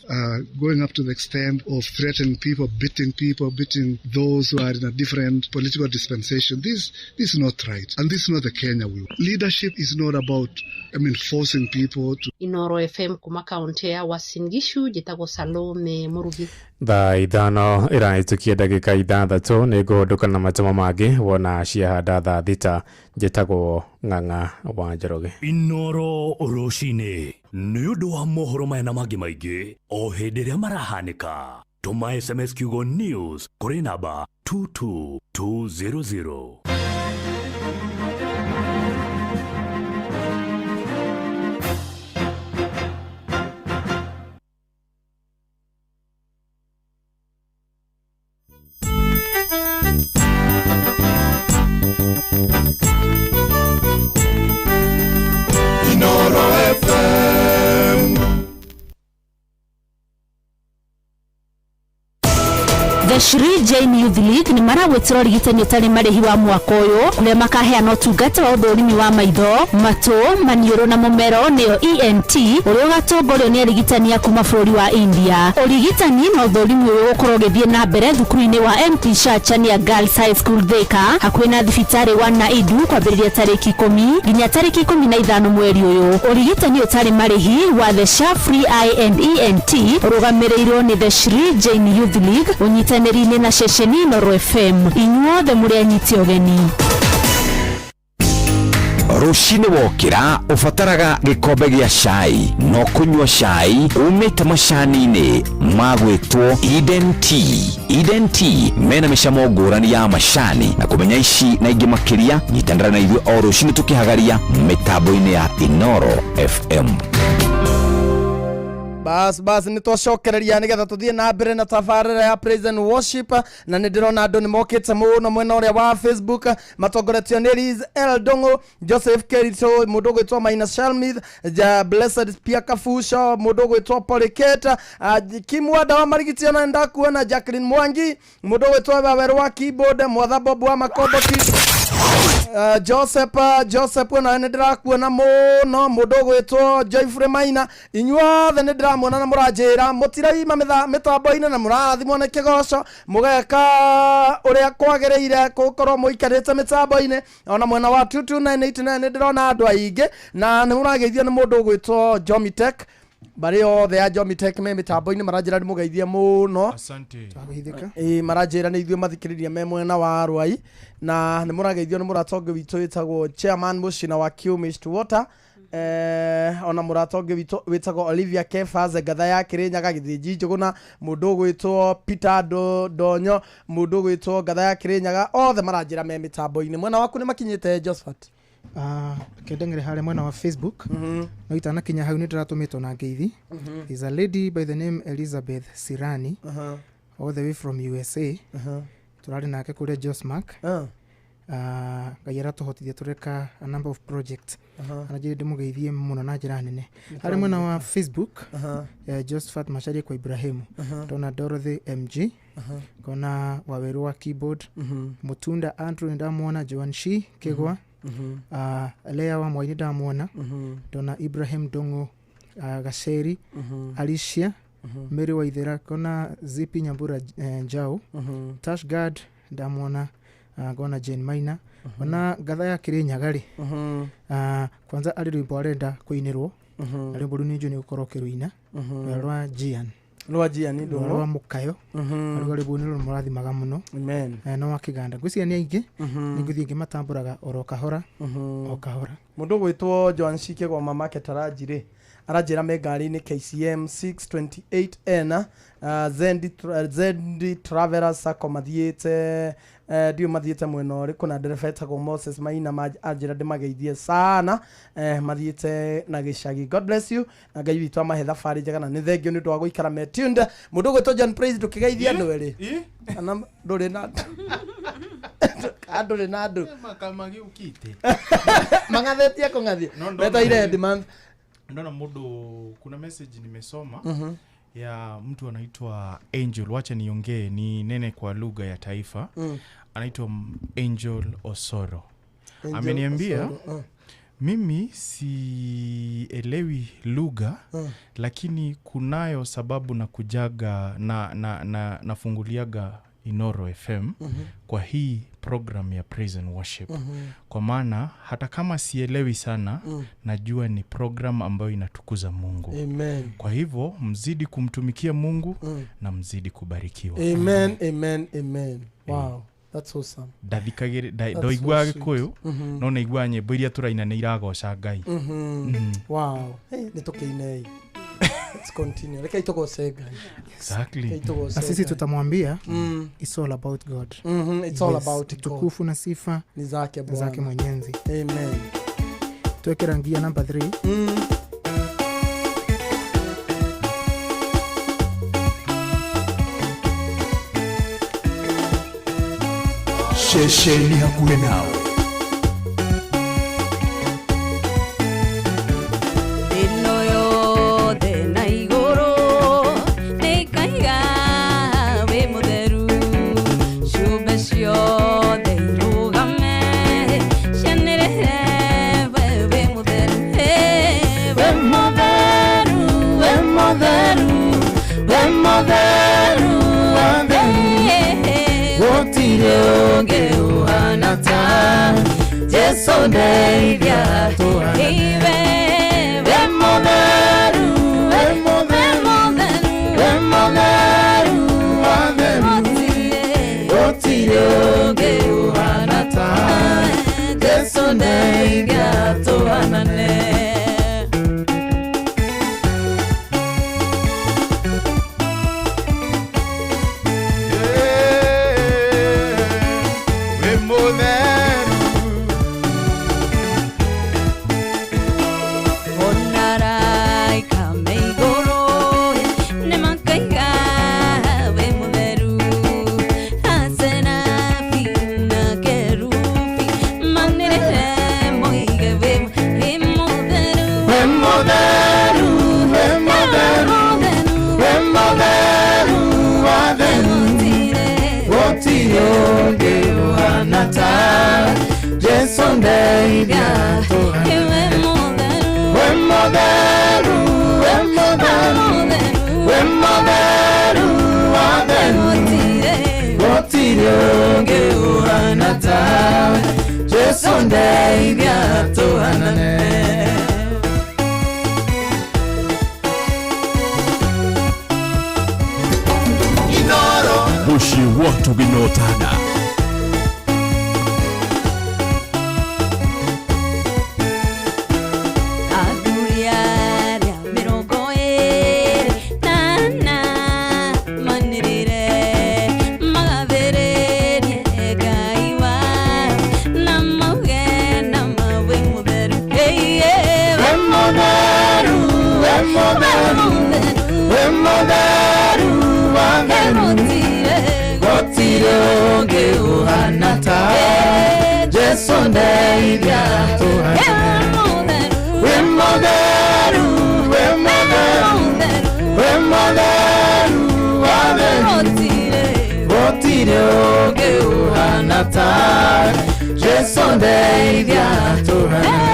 going up to the extent of threatening people, beating those who are in a different political dispensation. This is not right, and this is not the Kenya we want. Leadership is not about forcing people to. Inoro FM kuma kaunti ya Uasin Gishu, jitagwo Salome Murugi. Thaa ithano iraitukia ndagika 6 nĩ ngũhũndũka na matemo mangĩ wona ciahanda thaa 6 njĩtagwo Ng'ang'a wa Njoroge. Inoro rũcinĩ nĩ ũndũ wa mohoro maya na mangĩ maingĩ o hĩndĩ ĩrĩa marahanĩka. Tuma SMS kiugo news kũrĩ namba 22200. Inoro FM. The Shri Jain Youth League ni maragwetera rigitani tari marihi wa mwaka uyu kuria makaheana utungata wa uthurimi wa maitho, matu, manioro na mumero nio ENT uria ugatongorio ni arigitani a kuma bũrũri wa India. Urigitani na uthurimi uyu ukorwo githie na mbere thukuru-ini wa MP Shachania Girls High School Thika hakuhi na thibitari wa Naidu kwambĩrĩria tariki 10 nginya tariki 15 mweri uyu. Urigitani utari marihi wa the SHA Free Eye and ENT urugamĩrĩirwo ni the Shri Jain Youth League unyitanĩri-inĩ na ceceni Inoro FM. Inyuothe mũrĩ anyiti ũgeni. Rũcinĩ wokĩra ũbataraga gĩkombe gĩa cai, no kũnyua cai umĩte macani-inĩ magwĩtwo Eden Tea. Eden Tea mena mĩcamo ngũrani ya macani na kũmenya ici na ingĩ makĩria, nyitanĩra na ithuĩ o rũcinĩ tũkĩhagaria mĩtambo-inĩ ya Inoro FM. Bas nitwacokereria nigetha tuthie na mbere na tabarĩra ya praise and worship, na ndirona andu ni mokite muno mwena uria wa Facebook matongoretio ni Liz Eldongo, Joseph Kerito, mundu gwitwa Maina Shalmith, ja Blessed Pia Kafusha, mundu gwitwa Poliketa, Kimwada wa Marigitio na ndakuona Jacqueline Mwangi, mundu gwitwa Baweru wa keyboard, Mwatha Bob wa Makombo Joseph na ndirakuona muno mundu gwitwa Joyfrey Maina. Inyuothe ndiramwona na muranjira mutiraima mitambo-ini na murathimwo ni kigoco mugeka uria kwagereire gukorwo muikarite mitambo-ini. Ona mwena wa 22989 ndirona andu aingi na ni murageithio ni mundu gwitwa Jomitech. Bari othe a Jomitech me mitambo-ini maranjira ni mugeithie muno. Asante. Maranjira ni ithuĩ mathikiriria me mwena wa Arwai na ni murageithio ni muratonge witu witagwo Chairman Mushina wa Q-Mist Water. Ona muratonge witagwo Olivia Kefaze gatha ya Kirinyaga githiji njuguna, mundu gwitwo Peter Donyo, mundu gwitwo gatha ya Kirinyaga, othe maranjira me mitambo-ini. Mwena waku ni makinyite Josephat? Kedengere hale mwena wa Facebook. No itana kinya hau ni ndiratumĩtwo na ngeithi. Is a lady by the name Elizabeth Sirani, all the way from USA. Turari nake kule Josmark. gayera tuhotithia tureka a number of projects anajiri ndimugeithie muno na njira nene ari mwena wa Facebook Josephat Macharia kwa Ibrahimu tona Dorothy MG kona Waweru wa keyboard Mutunda Andrew ndamwona Joan Shi Kegwa Lea wa Mwaini ndamwona tona Ibrahim Dongo Gasheri Alicia Mary Waithera kona Zipi Nyambura Njau Tashgard ndamwona gona Jane Maina ona gathaya kiri nyagari kwanza ari rwimbo arenda kuinirwo ari mburu ninjo ni ukorokeruina rwa Gian rwa mukayo ari gari buniro murathimaga muno amen no wakiganda gwisia ni aingi ninguthie ngimatamburaga orokahora okahora mundu gwitwo Joan Shike kwa mamake Tarajire arajira megari ni KCM 628N Zendi Travelers sako mathiete dio mathiete mweno ri kuna derefeta ko Moses Maina ajira ndemageithie sana mathiete na gicagi. God bless you na ngai witu amahe thabari njega na ni thengio ni ndwa guikara metunda mundu gwitwo John Praise tukigeithia andu eri ana nduri na anduri na andu makamagi ukite mangathetia kungathia beta ile demand ndona mundu kuna message nimesoma ya mtu anaitwa Angel, wacha niongee ni nene kwa lugha ya taifa. Anaitwa Angel Osoro. Ameniambia mimi sielewi lugha lakini kunayo sababu na kujaga na nafunguliaga Inoro FM kwa hii program ya Praise and Worship. Kwa maana hata kama sielewi sana najua ni program ambayo inatukuza Mungu. Amen. Kwa hivyo mzidi kumtumikia Mungu na mzidi kubarikiwa. Amen, amen, amen. Wow. That's awesome. Dathikagire doigwa gikuyu no na igwa nyimbo iria turaina ni iragoca Ngai. Wow. Hey, nitokeine. Let's continue. Like itoko sega. Exactly. Na sisi tutamwambia it's all about God. It's all about God. Tukufu na sifa ni zake Bwana. Zake mwenyenzi. Amen. Tuweke rangia number 3. Shesheni hakuwe nawe Sunday dia to ibe vemodaru otire ge uhanata de Sunday dia to anane Sunday dia to Sunday dia to anane Inoro Mushi watu binotana ndeithia we motheru gotire ũngĩ ũhana tawe Jesu ndeithia tũhanane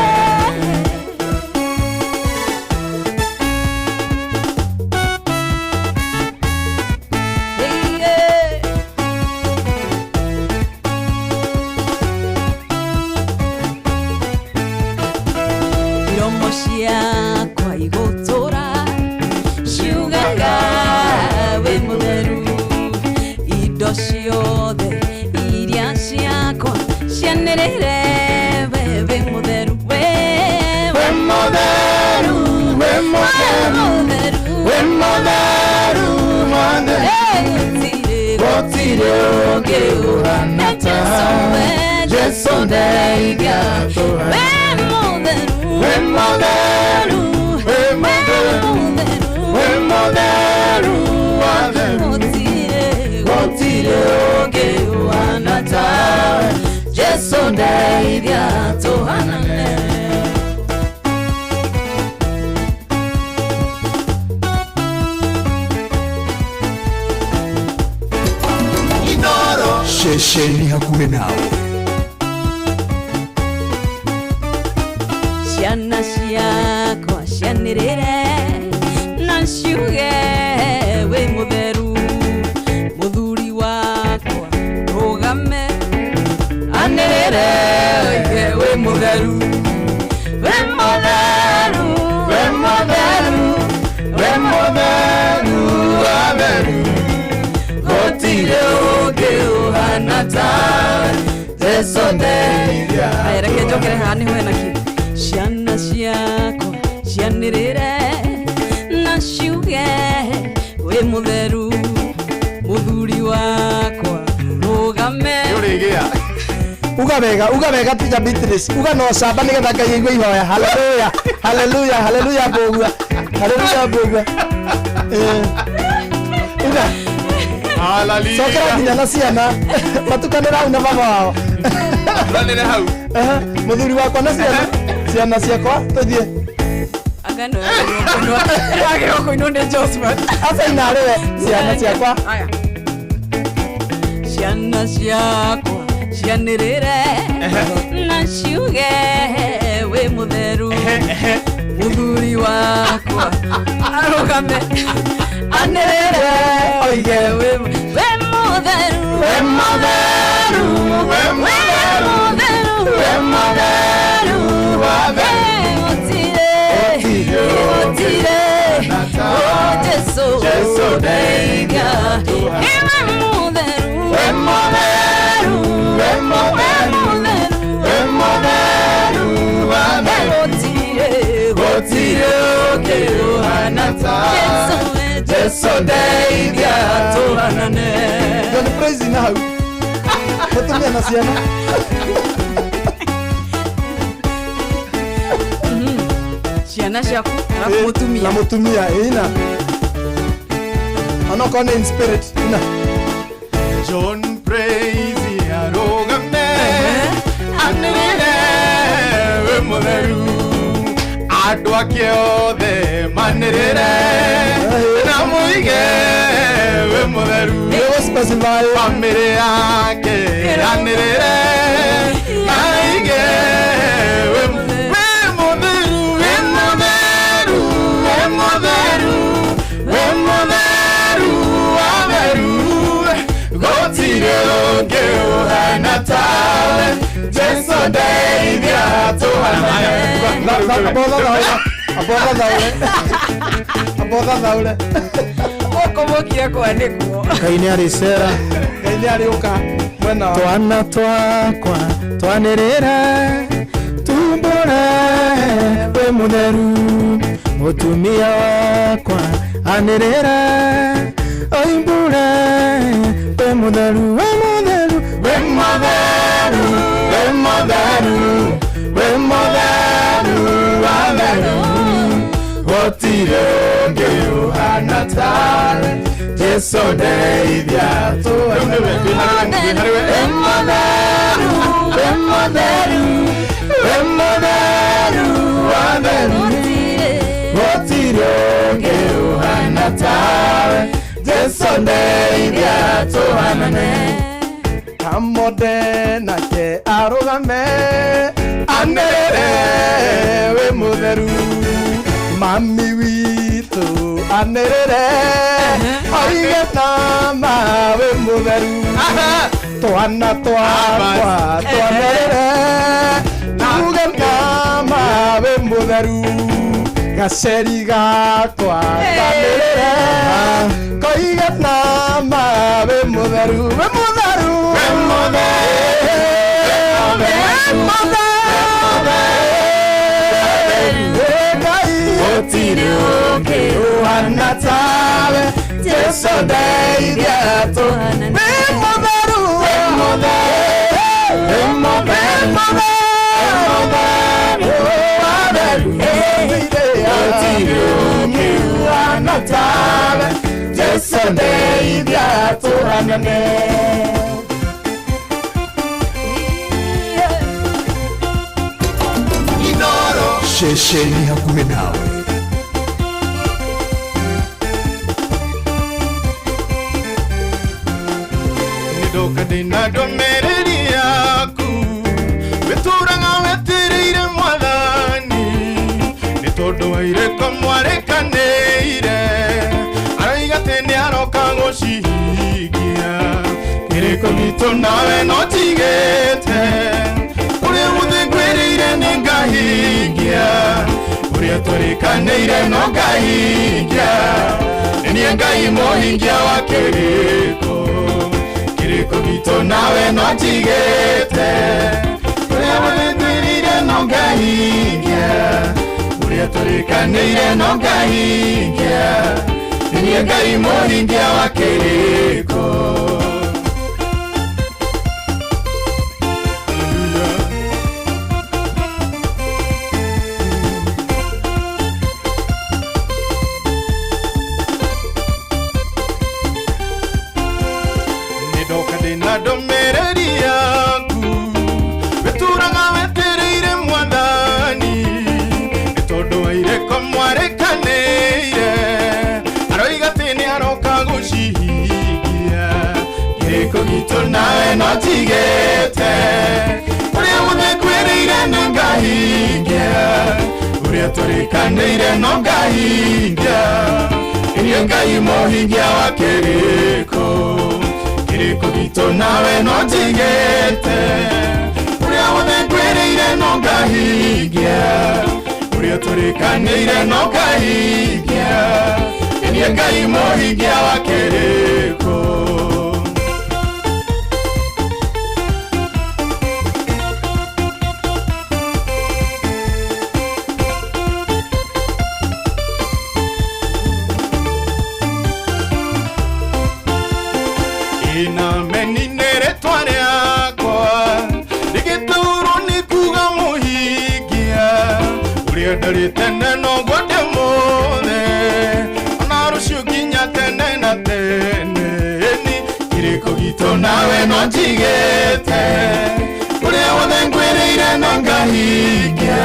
ciakwa igũtũra ciugaga wĩ mũtheru indo ciothe iria ciakwa cianĩrĩire we wĩ mũtheru we mũtheru we mũtheru we mũtheru gũtirĩ ũngĩ ũhana tawe Jesu ndeithia tũhanane When motheru, gotire ũngĩ ũhana tawe Jesu ndeithia tũhanane Inoro ceceni hakuhĩ nawe ciana ciakwa cianĩrĩre na ciuge wĩ mũtheru mũthuri wakwa rũgame anĩrĩre oige wĩ mũtheru wĩ mũtheru wĩ mũtheru wĩ mũtheru atheru gũtirĩ ũngĩ ũhana tawe Jesu ndeithia reke njokere haha nĩho hena kĩndũ ciana ciakwa cianĩrĩre na ciuge wĩ mũtheru mũthuri wakwa rũgame uga wega tija Beatrice uga no camba nĩgetha Ngai aigue ihoya haleluya haleluya haleluya mbũgua haleluya mbũgua uga haleluya sokera nginya na ciana matukanĩra hau na baba wao ranĩre hau mũthuri wakwa na ciana ciakwa tũthiĩ agano koino nĩ Josephat asa inarĩwe ciana ciakwa ciana ciakwa cianĩrĩre na ciuge wĩ mũtheru mũthuri wakwa arũgame anĩrĩre oige wĩ mũtheru wĩ mũtheru wĩ mũtheru wĩ mũtheru Jesu ndeithia iwe mũtheru we mũtheru we mũtheru we mũtheru gũtirĩ ũngĩ ũhana tawe Jesu ndeithia tũhanane John praise na hau mũtumia na ciana ciana ciaku na mutumia na mutumia ina anoko in spirit ina John praise arogame anire we mũtheru andũ ake othe manĩrĩre na mũige we mũtheru bamĩrĩ yake anĩrĩre maige we mũtheru we mũtheru we mũtheru we mũtheru atheru gũtirĩ ũngĩ ũhana tawe Jesu ndeithia tũhanane abotha thaure okomokire kwanĩkwo Ngai nĩ arĩ cera Ngai nĩ arĩ ũka mwena twana twakwa twanĩrĩre tumbũre wĩ mũtheru mũtumia wakwa anĩrĩre oimbũre wĩ mũtheru wĩ mũtheru wĩ mũtheru wĩ mũtheru wĩ mũtheru atheru gũtirĩ ũngĩ ũhana tawe Jesu ndeithia tũhanane wĩ mũtheru wĩ motheru wa theru gutire ungi uhana tawe Jesu ndeithia tuhanane amode nake arugame andere we mutheru mami witu andere oige nama we mutheru twana twakwa twanere tuge nama we mutheru gaceri gakwa kanere koige nama we mutheru we mutheru we mutheru gutire ungi uhana tawe Jesu ndeithia tuhanane we mutheru we mutheru we mutheru gutire ungi uhana tawe Jesu ndeithia tuhanane Shesheni hakuhe nawe nidoka dina domereri yaku weturanga wetirire mwathani nitondo waire komwarekanire araiga tene aroka gushihingia kiriko gitu nawe notigete uri muthingwirire ningahingia uria turikanire no ngahingia nie ngai muhingia wa kiriko gitu nawe notigete uria muthingwirire no ngahingia uria turikanire no ngahingia nie ngai muhingia wa kiriko domereri yaku weturanga wetirire mwathani itondo waire komwarekanire aroiga tene aroka gushihingia kiriko gitu nawe notigete uria muthingwirire ningahingia uria turikanire no ngahingia irie ngai muhingia wa kiriko kiriko gitu nawe notigete uria muthingwirire no ngahingia uria turikanire no ngahingia irie ngai muhingia wa kiriko ina meninere tware akwa digituru ni kuga muhigia uria ndari tene no gode mone anarushio ginya tene na tene ni kiriko gitu nawe no jigete uria muthingwirire no ngahingia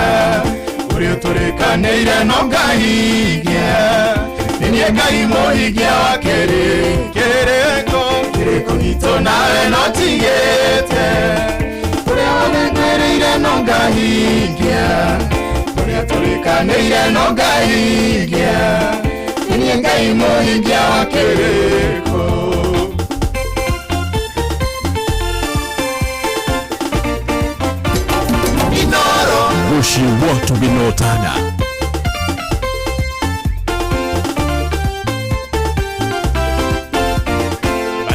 uria turikanire no ngahingia ninie ngai muhingia wa kiriko kiriko gitu nawe notigete uria muthingwirire no ngahingia uria turikanire no ngahingia ninie ngai muhingia wa kiriko idoro gushi watu binotana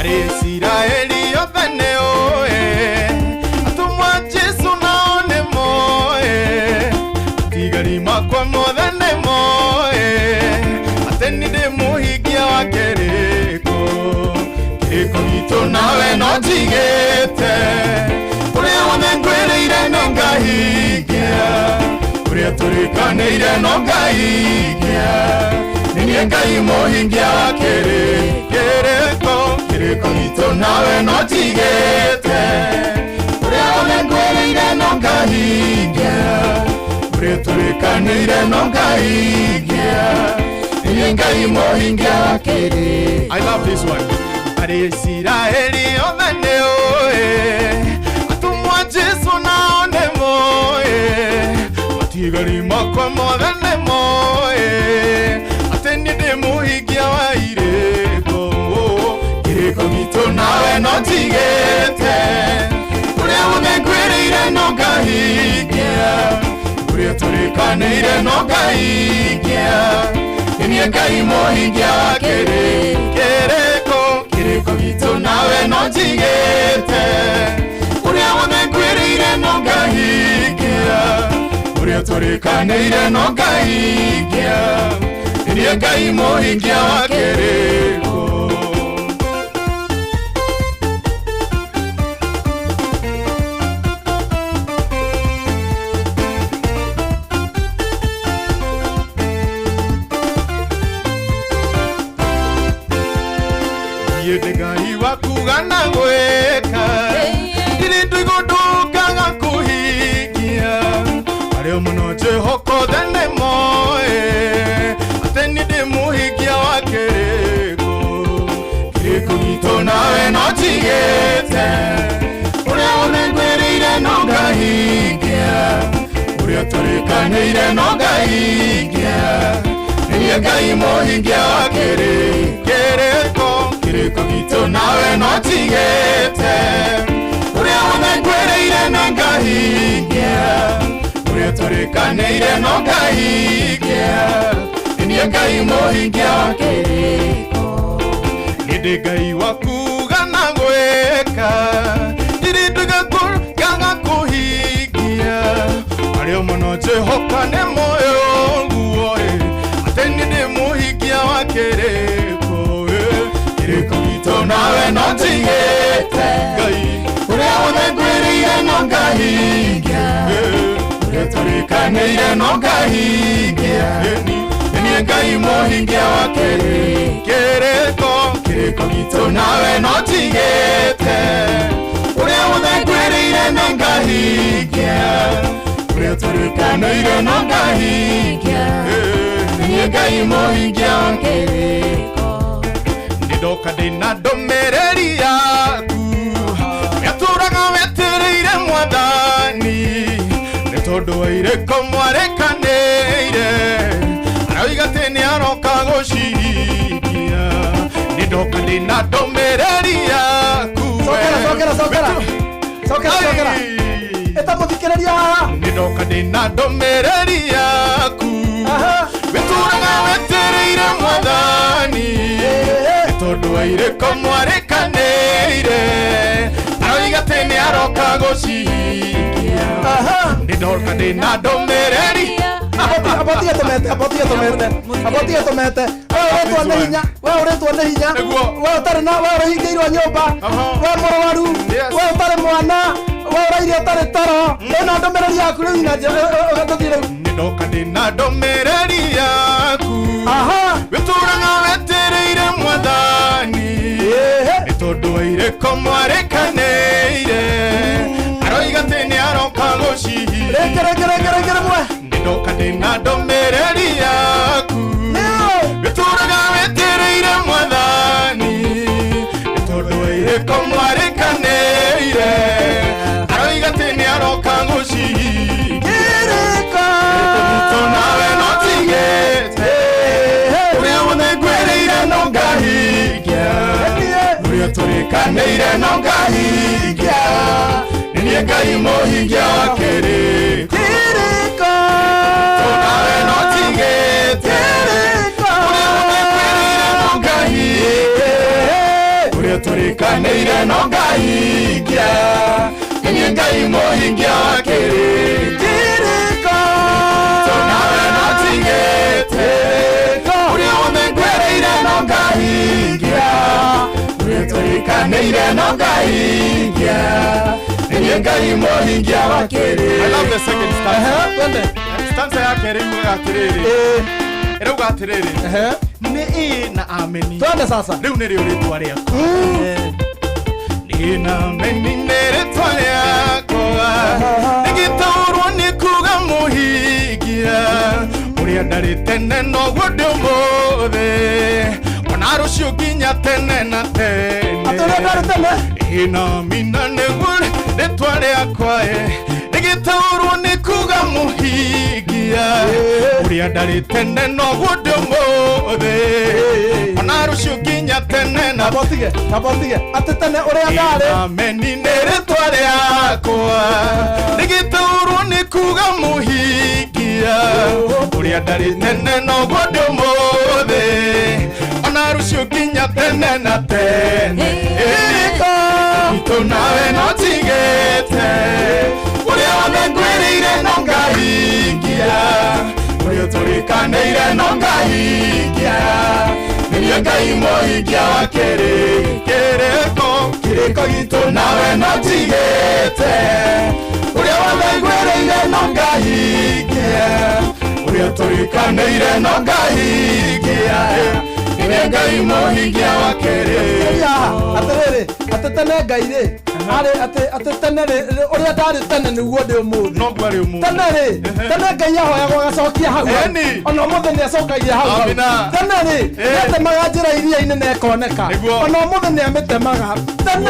Israeli yobene oe atumwa Jesu naone moe tigari makwa mothene moe atenide muhigia wa kiriko gitu nawe notigete uria muthingwirire no ngahingia uria turikanire no ngahingia ninie ngai muhingia wa kiriko gitu nawe notigete uria muthingwirire no ngahingia uria turikanire no ngahingia ni ngai mohingia wa kiri. I love this one. Ari Israeli onane oe atumwa Jesu na onemoe matigari makwa mothane moe atenide muhigia wa ireko ireko gitu nawe no tigete uria unegwirire no ngahingia uria turikanire no ngahingia ni ngai mohingia wa kiri kireko gitu nawe no tigete uria unegwirire no ngahingia uria turikanire no ngahingia ni ngai mohingia wa kiriko. Ngai wakugana gweka iri tuiguduka gakuhikia ario muno Jehoko thene moe ateni ndi muhikia wa kiriko gitu nawe no tigete uria unegwirire no ngahingia uria turikanire no ngahingia ni ngai mohingia wa kiriko gitu nawe no tigete uria unegwirire no ngahingia uria turikanire no ngahingia ni ngai mohingia wa kiriko. Ndi ngai wakugana gweka iri tugakuruka gakuhigia ario muno Jehova ne moyo guoe ateni ndi muhigia wa kiriko kiriko gitu nawe no tigete ngai uria unegwirire no ngahingia uria turikanire no ngahingia ni ngai mohingia wa kiriko gitu nawe no tigete uria unegwirire no ngahingia uria turikanire no ngahingia ni ngai mohingia wa kiriko. Ndoka ndina ndomereri yaku yaturaga wetereire mwathani ni tondu wa ireko mwarekanire aroiga ati ni aroka guciria. Ndoka ndina ndomereri yaku sokera eta muthikiriria haha. Ndoka ndina ndomereri yaku weturaga wetereire mwathani tondu wa ireko mwarekanire aroiga ati ni aroka guciria. Ndoka ndina ndomereri abotia tumete we uretwo nĩ hinya we ũtarĩ na we ũrahingĩirwo nyũmba we mũrwaru we ũtarĩ mwana we ũraire ũtarĩ toro ĩno ndũmĩrĩri yaku rĩu ina ũgatũthiĩ rĩu. Ndoka ndĩna ndũmĩrĩri yaku wĩtũraga wetereire mwathani nĩ tondũ wa ireko mwarekanĩire aroiga atĩ nĩ aroka gũcihiria. Ndoka ndĩna ndũmĩrĩri yaku wĩtũraga wetereire mwathani nĩ tondũ wa ireko mwarekanĩire aroiga atĩ nĩ aroka gũcihiria. Nawe no tigete uria unegwirire no ngahingia uria turikanire no ngahingia ni ngai mohingia wa kiriko. Nawe no tigete uria unegwirire no ngahingia uria turikanire no ngahingia ni ngai mohingia wa kiriko. Turikanire no ngahingia ni ngai mohingia wa kiriko. I love the second stanza. Stanza ya kiriko atiriri irauga atiriri ni na ameni. Twende sasa riu ni ritwa riako ni na ameni ni ritwa riako uria ndari tene no gudu mothe ona rucio nginya tene na tene aturia ndari tene ina mina negure netware akwae nigitaurwo ni kuga muhingia uria ndari tene no gudu mothe ona rucio nginya tene na tabotige atetene uria ndari ameni neretware akwa nigitaurwo ni kuga muhingia uria ndari tene no gudu mothe ona rucio nginya tene na tene ito nawe no tigete uria wamengwirire no ngahingia uria turikanire no ngahingia niria ngai mohingia wa kiriko gitu nawe no tigete uria wamengwirire no ngahingia uria turikanire no ngahingia niria ngai mohingia wa kiriko aterere atetene ngaire atetene uria ndari tene niguo ndi umuthi no gwari umuthi tene ngai ahoya gwagacokia hau ona umuthi ni acokagia hau tene nĩatemaga njĩra iria-inĩ na ĩkoneka ona umuthi nĩ amitemaga tene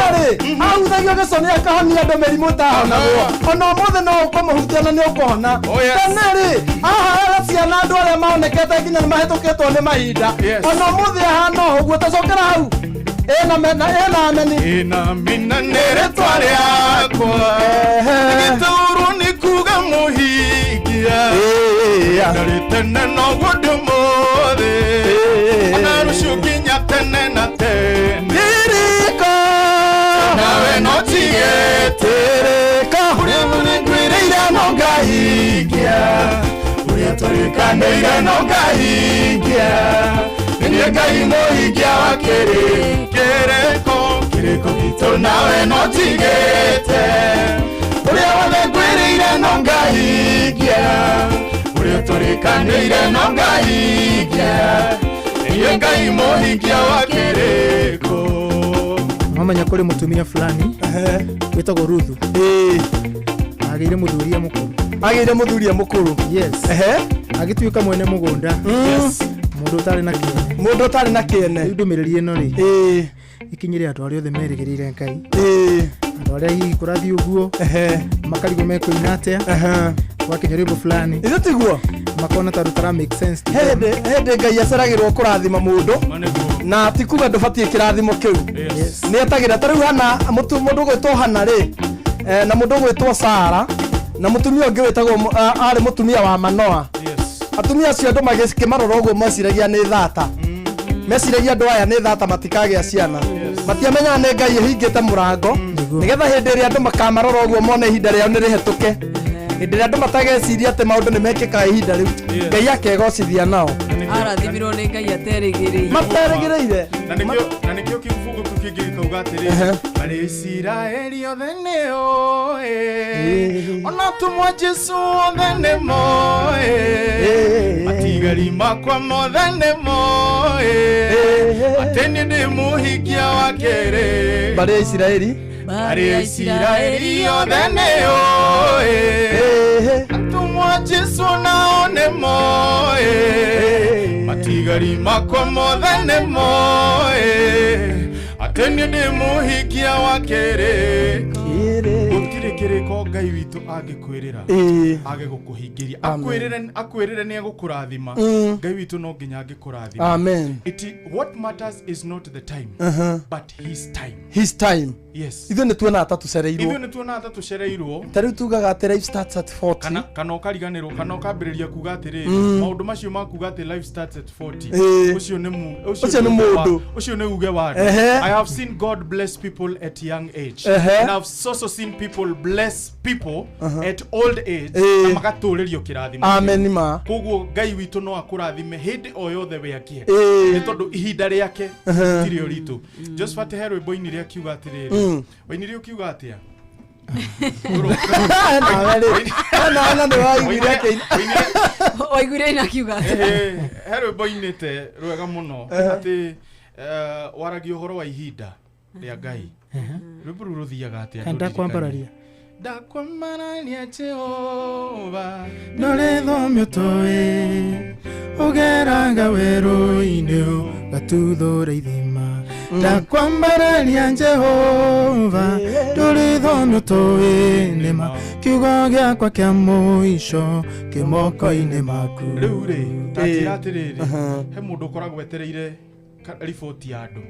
ahuthagia gĩconi akahonia andũ mĩrimũ ĩtahonagwo ona umuthi no ũkũmũhutia na nĩ ũkũhona tene ahaega ciana andũ arĩa mahonekete nginya nĩ mahĩtũkĩtwo nĩ mahinda ona umuthi ahana ũguo tacokera hau ena mina neretware akwa nigitaurwo ni kuga muhingia ndari tene no gudu mothe ona rucio nginya tene na tene nawe no tigetereka uria munengwirire no ngahingia uria turikanire no ngahingia niria ngai mohingia wa kiriko gitu nawe no tigete uria wamengwirire no ngahingia uria turikanire no ngahingia niria ngai mohingia wa kiriko mamanya kuri mutumia fulani witagwo Ruthu agire muthuria mukuru yes agituika mwene mugunda yes mundu utari na kiene ndumiriri ino ri ikinyire andu aria othe merigirire ngai andu aria hihi kurathi uguo makarigo mekuina atia wakinya rwimbo fulani ithu tiguo makona taru tara make sense hende ngai aceragirwo kurathima mundu na tikuga ndubatie kirathimo kiu ni etagira tariu hana mundu gwitwo hana ri na mundu gwitwo Sara na mutumia ungi witagwo ari mutumia wa Manoa atumia acio andu magikimarora uguo meciragia ni thata meciragia andu aya ni thata matikagĩa ciana matiamenya nĩ ngai hingĩte mũrango nigetha hĩndĩ ĩrĩa andu makamarora uguo mone ihinda rĩao nĩ rĩhetũke hĩndĩ ĩrĩa andu matageciria atĩ maũndũ nĩ mekĩkaga ihinda rĩu ngai akegocithia nao arathimirwo nĩ ngai aterĩgĩrĩire na nĩkĩo kifungo kĩngĩ gĩkauga atĩrĩ arĩ Isiraeli othe nĩoĩ ona tumwa Jesu othe nĩmoĩ matigari makwa mothe nĩmoĩ atĩ nĩ ndĩ mũhingia wa kĩrĩko barĩ Isiraeli othe nĩoĩ atumwa Jesu nao nĩmoĩ matigari makwa mothe nĩmoĩ atĩ nĩ ndĩ mũhingia wa kĩrĩko gũtirĩ kĩrĩko ngai witũ angĩkwĩrĩra age gũkũhingĩria akwĩrĩre nĩ egũkũrathima ngai witũ no nginya angĩkũrathima amen what matters is not the time but his time yes ithuĩ nĩ tuonaga ta tũcereirwo ta rĩu tugaga atĩ life starts at 40 kana ũkariganĩrwo kana ũkambĩrĩria kuga atĩrĩ maũndũ macio ma kuga atĩ life starts at 40 ũcio nĩ mũndũ ũcio nĩ uge wa I have seen God bless people at young age and I've also seen people bless people at old age na magatũrĩrio kĩrathimo amen ma koguo ngai witũ no akũrathime hĩndĩ o yothe we akie nĩ tondũ ihinda rĩake tirĩ ũritũ Josephat he rwĩmbo-inĩ rĩa kiuga atĩrĩrĩ wainire ukiuga atia waiguire ina kiuga he rwĩmbo-inĩ te rwega mũno atĩ waragia ũhoro wa ihinda rĩa ngai rwĩmbo rũu rũthiaga atĩa enda kwambararia ndakwambarania Jehova ndore thomio toe ugeraga werũ-inĩ ũgatuthuura ithima ndakwambarania Jehova ndore thomio toe nĩma kiugo gĩakwa kĩa mũico kĩ moko-inĩ maku rĩu rĩ tanjĩra atĩrĩrĩ he mũndũ ũkoragwo etereire riboti ya andũ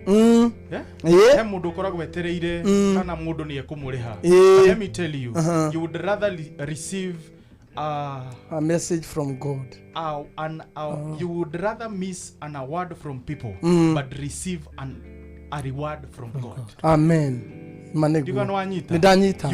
he mũndũ ũkoragwo etereire kana mũndũ nĩ ekũmũrĩha. Let me tell you, you would rather receive a message from God. You would rather miss an award from people but receive a reward from God. Amen. You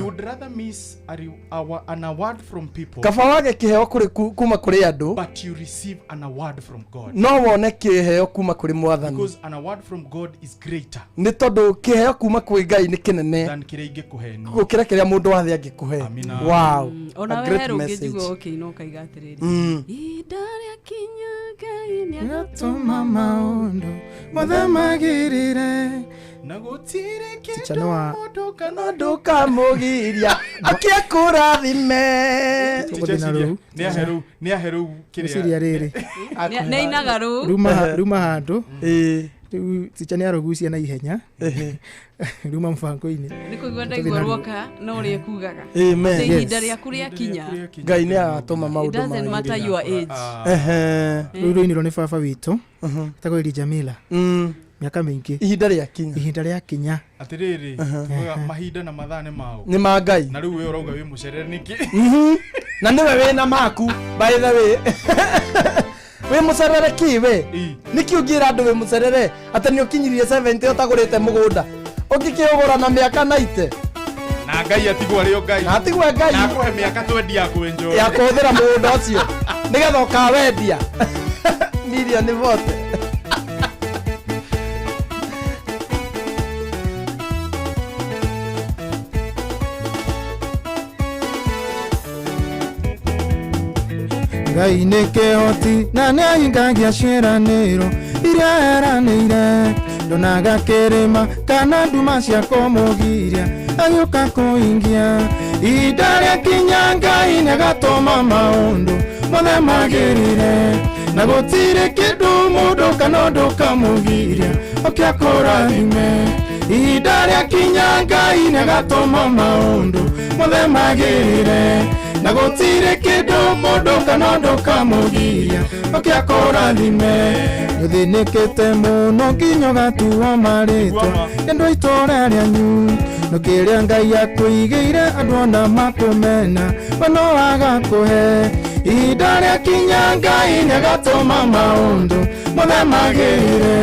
would rather miss an award from people kaba wage kiheo kuma kuri andu but you receive an award from God. No wone kiheo kuma kuri mwathani Because an award from God is greater ni tondu kiheo kuma kuri Ngai ni kinene than kiria ingikuheni gukira kiria mundu wathe angikuhe. Wow. Ona weheru ngijugo okay no kaiga atiriri idaria kinya Ngai ni agatuma maundu mothe magirire na gutire Ticha Noah mundu kamugiria akikurathime ni aheru kiria riri ne inagaru ruma handu riu Ticha ni arogucia na ihenya ruma mfango-ini nikuigua ndaigua ruoka no ri kugaga amen. Ihinda rĩa kuria kinya Ngai ni agatuma maundu ma it doesn't matter your age. Ruru ni roni baba witu tago iri Jamila miaka mingi ihinda rĩa kinya atiriri mahinda na mathane mao ni ma Ngai na riu we urauga wi mucerere niki na niwe wina maku by the way we mucerere kiwe niki ungira andu we mucerere ati ni ukinyirie 70 utagurite mugunda ugikiugura na miaka 90 na Ngai atigwa rio Ngai na atigwa Ngai na akuhe miaka 20 ya kuenjoy ya kuthira mugunda ucio nigetha ukawendia milioni vote. Ngai nĩ kĩhoti na nĩ ahingagia ciĩranĩro iria eranĩire ndonaga kĩrĩma kana nduma cia kũmũgiria agĩũka kũhingia ihinda rĩakinya Ngai nĩagatũma maũndũ mothe magĩrĩre na gũtirĩ kĩndũ mũndũ kana ũndũ kamũgiria oke akũrathime ihinda rĩakinya Ngai nĩagatũma maũndũ mothe magĩrĩre na gũtirĩ kĩndũ mũndũ kana ũndũ kamũgiria oke akũrathime ũthĩnĩkĩte mũno nginya ũgatua marĩtwa kĩndũ itũũra rĩanyu no kĩrĩa Ngai akũigĩire andũ ona makũmena we no waga kũhe ihinda rĩakinya Ngai nĩagatũma maũndũ mothe magĩrĩre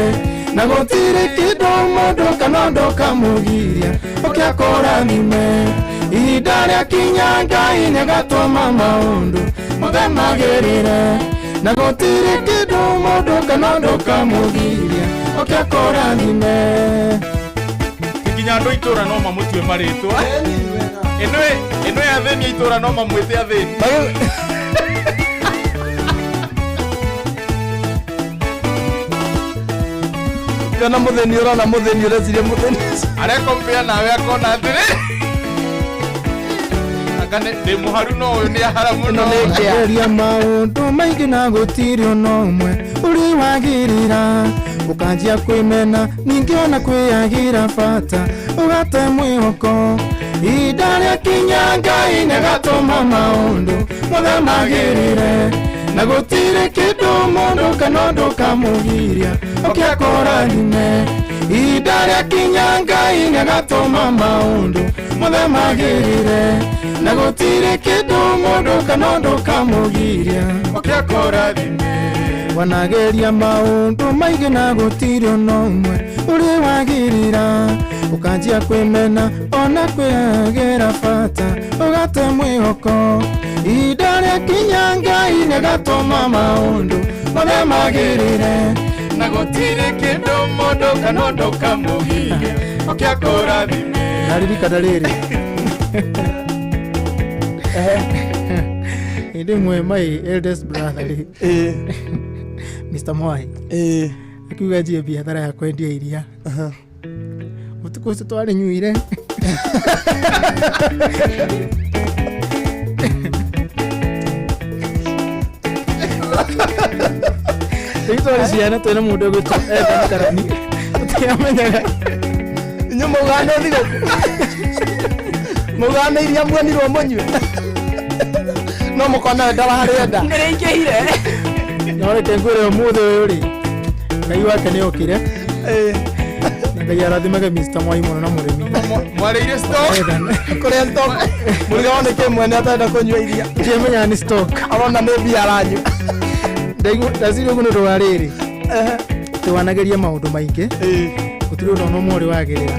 na gũtirĩ kĩndũ mũndũ kana ũndũ kamũgiria oke akũrathime ihinda rĩakinya Ngai nĩagatũma maũndũ mothe magĩrĩre na gũtirĩ kĩndũ mũndũ kana ũndũ kamũgiria oke akũrathime kinya andũ itũũra no mamũtue marĩtwa ĩno ya thĩni ya itũũra no mamwĩte athĩni kana mũtheni ũrona mũtheni ũreciria mũtheni arekompea nawe akona atĩrĩ akane ndĩ mũharu no ũyũ nĩ ahara mũno nĩkĩaria maũndũ maingĩ na gũtirĩ ona ũmwe ũrĩ wagĩrĩra ũkanjia kwĩmena ningĩ ona kwĩagĩra bata ũgate mwĩhoko ihinda rĩakinya Ngai nĩagatũma maũndũ mothe magĩrĩre na gũtirĩ kĩndũ mũndũ kana ũndũ kamũgiria oke akũrathime ihinda rĩakinya Ngai nĩagatũma maũndũ mothe magĩrĩre na gũtirĩ kĩndũ mũndũ kana ũndũ kamũgiria oke akũrathime wanageria maũndũ maingĩ na gũtirĩ ona ũmwe ũrĩ wagĩrĩra ũkanjia kwĩmena ona kwĩagĩra bata ũgate mwĩhoko ihinda rĩakinya Ngai nĩagatũma maũndũ mothe magĩrĩre na gũtirĩ kĩndũ mũndũ kana ũndũ kamũgiria oke akũrathime naririkana rĩrĩ hĩndĩ ĩmwe my eldest brother Mr. Mwai akiuga njie biathara ya kwendia iria ũtukũ ũcio twarĩ nyuire Victoria siana tena mudo go karani. Tiamenyaga. Nyuma ugane thigo. Mugane iria mwanirwo munywe. No mukona ndara harenda. Ndirengehire. No tengure muthe uri. Ngai wake ni okire. Ngai arathimaga Mr. Mwaimu na murimi. Mwareire stock. Kore stock. Mugone ke mwene atenda kunywa iria. Tiamenya ni stock. Arona ne bia aranyu. Ndazire kuno rwariri. Twanageria maundu maingi. Gutiri no mwori wagirira.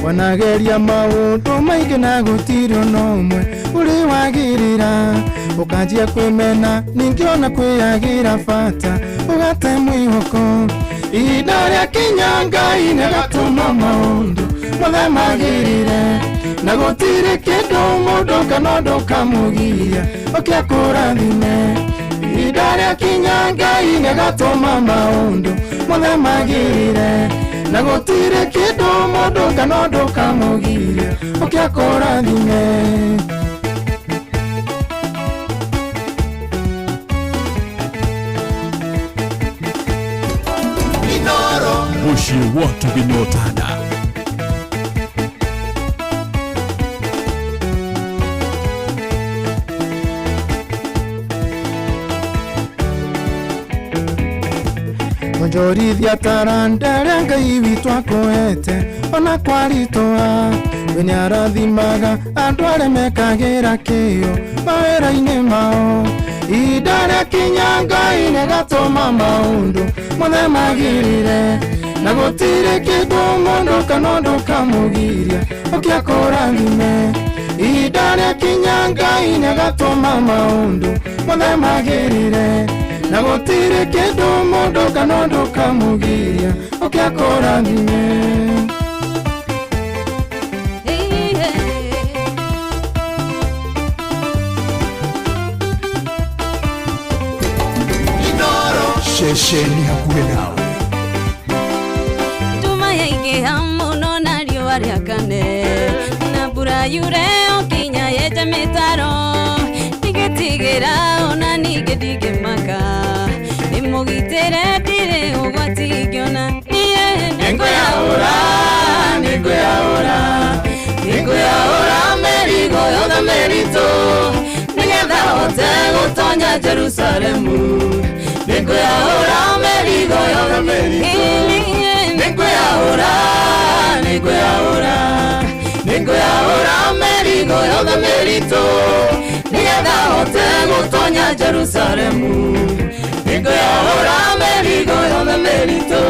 Wanageria maundu maingi na gutiri no mwe uri wagirira. Ukanjia kwimena ningiona kwiyagira bata ugate mwihoko. Ida rĩa kinyanga ine gatuma maundu mothe magirire. Na gutiri kindu mundu kana ndukamugiria ukiakurathime. Ida rĩa kinyanga ine gatuma maundu mothe magirire. Na gutiri kindu mundu kana ndukamugiria ukiakurathime. Mushi watu binotana. Onjorithia tarandere Ngai witũ akoete ona kwaritũha. We nĩarathimaga andũ arĩa mekagĩra kĩo mawĩra-inĩ mao. Ida rĩa kinya Ngai nĩgatũma maũndũ mothe magirire. Na gũtirĩ kĩndũ mũndũ kana ndũkamũgiria ũkĩakũrathime. Ida rĩa kinya Ngai nĩgatũma maũndũ mothe magirire. Na gũtirĩ kĩndũ mũndũ kana ndũkamũgiria ũkĩakũrathime. Shesheni hakuwe nawe. Tuma yaingĩha mũno na riũa rĩakane. Na mbura yure okinya yenje mĩtaro. Ndigĩtigĩra ona ningĩ ndingĩmaka. Nĩmũgitĩre ndirĩ ũgwati ingĩona. Nĩngũyaũra, nĩngũyaũra. Nĩngũyaũra mĩrigo yothe mĩritũ. Nĩgetha hote gũtonya Jerusalemu. Nĩngũyaũra mĩrigo yothe mĩritũ. Nĩngũyaũra, nĩngũyaũra. Nĩngũyaũra mĩrigo yothe mĩritũ. Nĩgetha hote gũtonya Jerusalemu. Nĩngũyaũra mĩrigo yothe mĩritũ.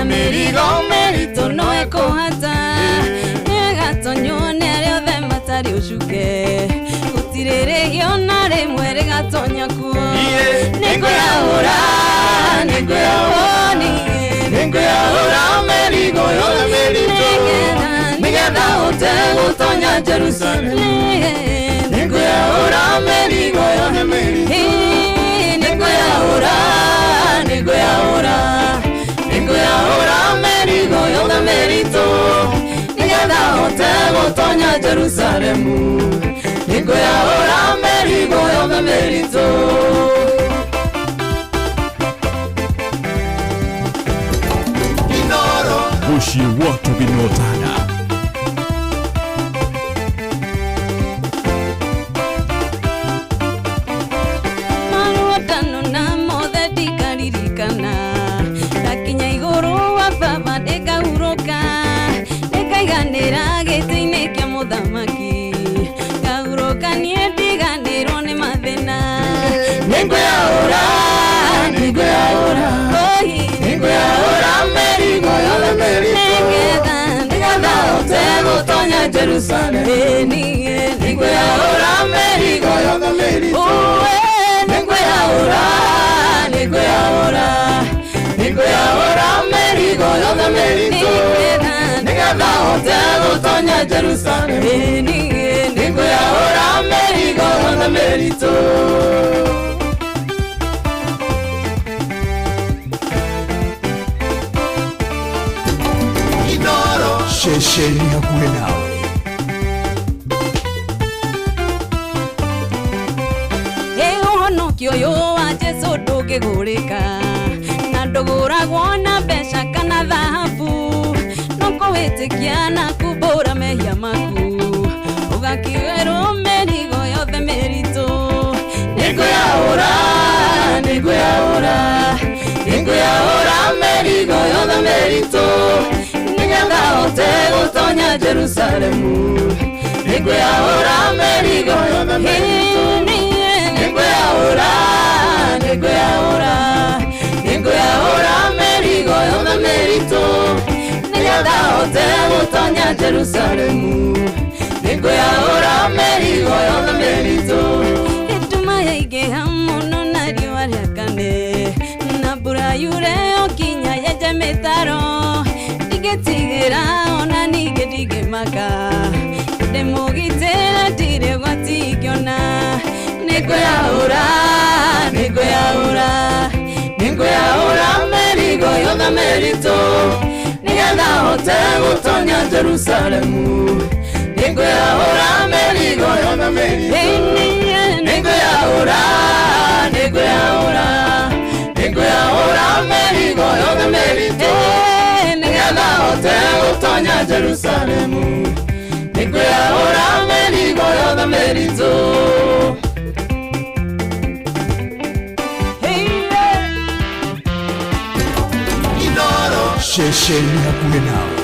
Mĩrigo mĩritũ no ĩkũhata. Ĩgatonyo nĩ arĩa othe matarĩ ũcuke. Gũtirĩ rĩgĩo na rĩmwe rĩgatonya kuo. Nĩngũyaũra, nĩngũyaũra. Nĩngũyaũra mĩrigo yothe mĩritũ. Nĩgetha hote gũtonya Jerusalemu. Nĩngũyaũra mĩrigo yothe mĩritũ. Nĩngũyaũra, nĩngũyaũra. Nĩngũyaũra mĩrigo yothe mĩritũ. Nĩgetha hote gũtonya Jerusalemu. Nĩngũyaũra mĩrigo yothe mĩritũ. Mushi watu binotana. Maruatano na mothe ndikaririkana. Ndakinya igũrũ wa baba ndĩkahurũka. Ndĩkaiganĩra gĩtĩ-inĩ kĩa mũthamaki. Ngahurũka niĩ ndiganĩrwo nĩ mathĩna. Nĩngũyaũra, nĩngũyaũra. Nĩngũyaũra mĩrigo yothe mĩritũ. Nĩgetha hote gũtonya Jerusalemu. Nĩngũyaũra mĩrigo yothe mĩritũ. Nĩngũyaũra, nĩngũyaũra. Nĩngũyaũra mĩrigo nigetha hote gutonya Jerusalem ninguyahura merigo yothe meritu Inoro Shesheni hakuwe nawe ũhonokio ũyũ wa Jesu ndũngĩgũrĩka na ndũgũragwo na mbeca kana thahabu no kũwĩtĩkia na kumbũra mehia maku ũgakĩwerwo mĩrigo yothe mĩritũ nĩngũyahũra mĩrigo yothe mĩritũ nĩgetha hote gũtonya Jerusalemu nĩngũyahũra mĩrigo yothe mĩritũ ninguyahura merigo yothe meritu nigetha hote gutonya Jerusalemu ninguyahura merigo yothe meritu ituma yaingĩha mũno na riũa rĩakane na mbura yure okinya yenje mĩtaro ndingĩtigĩra ona ningĩ ndingĩmaka ndĩmũgitĩra ndirĩ gwatingĩona ninguyahura merigo yothe meritu nigetha hote gutonya Jerusalemu ninguyahura merigo yothe meritu ninguyahura merigo yothe meritu nigetha hote gutonya Jerusalemu ninguyahura merigo yothe meritu Shesheni hakuwe nawe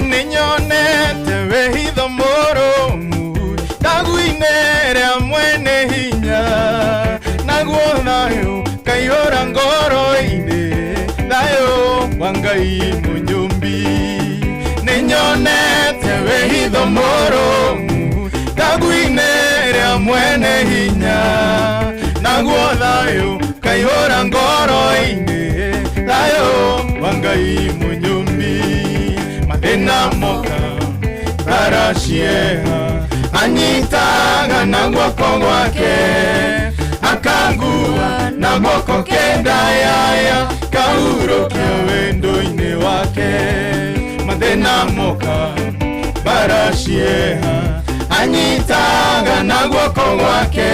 ninyonete wehitho mũrũmu ndagu-inĩ rĩa mwene hinya naguo thayũ kaihũra ngoro-inĩ thayũ wa Ngai Mũnyũmbi ninyonete wehitho mũrũmu ndagu-inĩ rĩa mwene hinya naguo thayũ kaihũra ngoro-inĩ thayũ wa Ngai Mũnyũmbi mathĩna moka baracieha anyitaga na guoko gwake akangua na guoko kendayaya kahurũkia wendo-inĩ wake mathĩna moka baracieha anyitaga na guoko gwake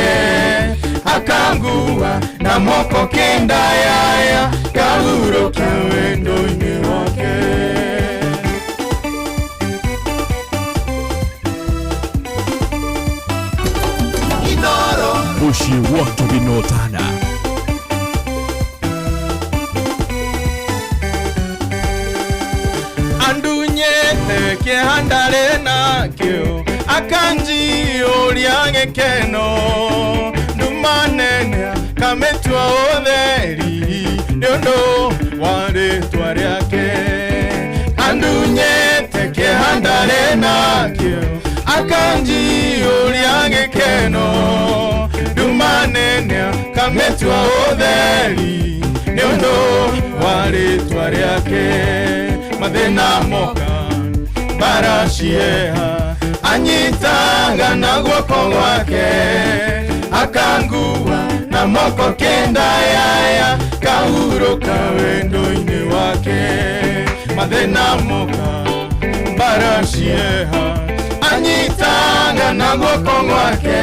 akangua na moko kendayaya kahurũkia wendo-inĩ wake Muciĩ gwake Binotana andunyete kĩhandare nakĩo akanjiyũria gĩkeno ndumanene kamĩtua ũtheri nĩũndũ wa rĩtwa rĩake andunyete kĩhandare nakĩo akanjiyũria gĩkeno ndumanene kamĩtua ũtheri nĩũndũ wa rĩtwa rĩake mathĩna moka baracieha anyitaga na guoko gwake akangua na moko kendayaya kahurũka wendo-inĩ wake mathĩna moka baracieha anyitaga na guoko gwake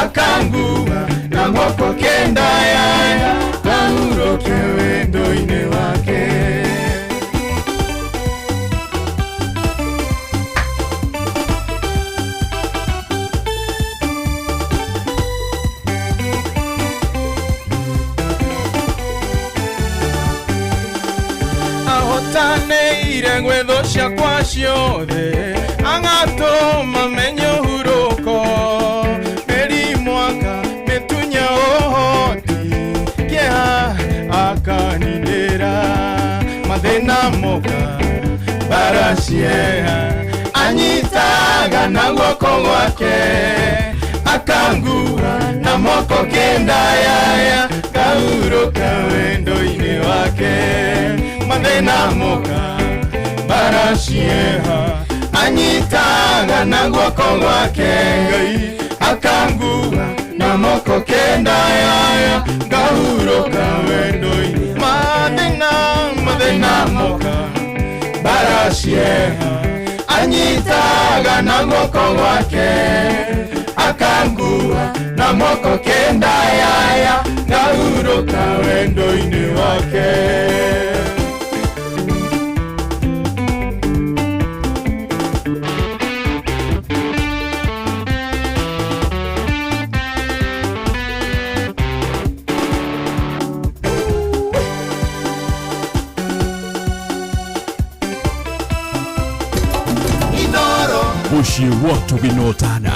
akangua na moko kendayaya kahurũka wendo-inĩ wake ahotanĩire gwetho ciakwa ciothe agatũma menye ũhurũko mĩrimwaka mĩtunya ũhoti kĩeha akaninĩra mathĩna moka baracieha anyitaga na guoko gwake akangua na moko kenda yaya ngahurũka wendo-inĩ wake mathĩna moka baracieha anyitaga na guoko gwake Ngai akangua na moko kenda yaya ngahurũka wendo-inĩ mathĩna moka baracieha anyitaga na guoko gwake akangua na moko kenda yaya ngahurũka wendo-inĩ wake Muciĩ gwatu Binotana.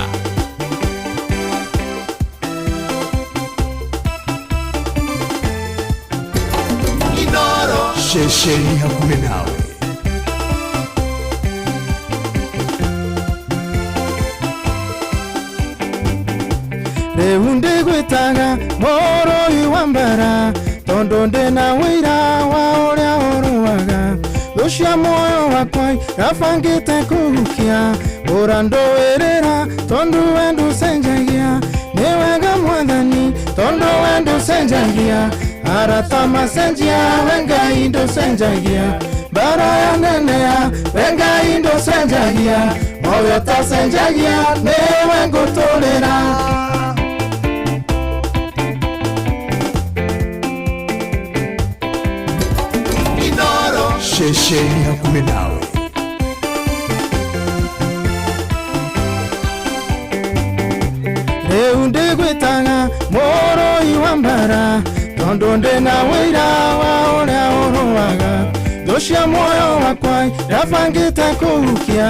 Ceceni hakuhĩ nawe. Rĩu ndĩgwĩtaga Mũrũi wa mbara tondũ ndĩna wĩira wa ũrĩa ũrũaga Thũcia muoyo wakwa gabangĩte kũhukia ũrandũĩrĩra tondũ we ndũcenjagia nĩ wega Mwathani tondũ we ndũcenjagia arata macenjia we Ngai ndũcenjagia mbara yaneneha we Ngai ndũcenjagia moyo tacenjagia nĩwe ngũtũũrĩra Ceceni hakuhĩ nawe. Rĩu ndĩgwĩtaga Mũrũi wa mbara tondũ ndĩna wĩira wa ũrĩa ũrũaga Thũcia muoyo wakwa gabangĩte kũhukia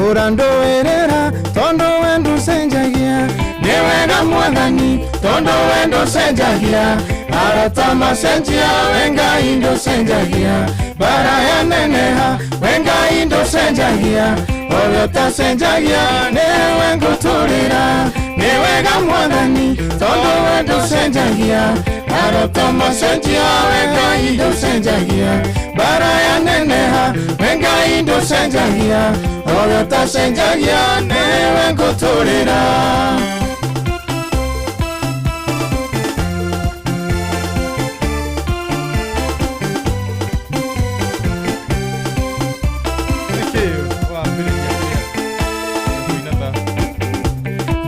ũrandũĩrĩra tondũ we ndũcenjagia nĩ wega Mwathani tondũ we ndũcenjagia arata macenjia we Ngai ndũcenjagia mbara yaneneha we Ngai ndũcenjagia ũrĩa tacenjagia nĩwe ngũtũũrĩra nĩ wega Mwathani tondũ we ndũcenjagia arata macenjia we Ngai ndũcenjagia mbara yaneneha we Ngai ndũcenjagia ũrĩa tacenjagia nĩwe ngũtũũrĩra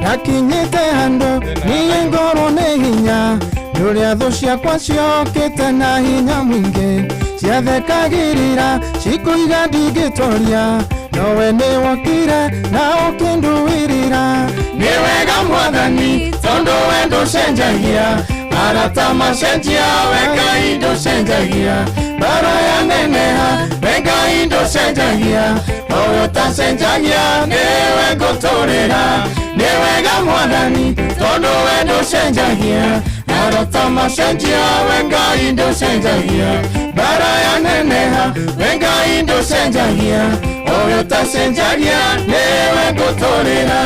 Nakinyĩte handũ niĩ ngorwo nĩ hinya rũrĩa thũ ciakwa ciokĩte na hinya mũingĩ ciathekagĩrĩra cikũiga ndingĩtoria nowe nĩ wokire na ũkĩnduĩrĩra nĩ wega Mwathani tondũ we ndũcenjagia arata macenjia we Ngai ndũcenjagia mbara yaneneha we Ngai ndũcenjagia ũyũ tacenjagia nĩwe ngũtũũrĩra nĩ wega Mwathani tondũ we ndũcenjagia arata macenjia we Ngai ndũcenjagia mbara yaneneha we Ngai ndũcenjagia ũyũ tacenjagia nĩwe ngũtũũrĩra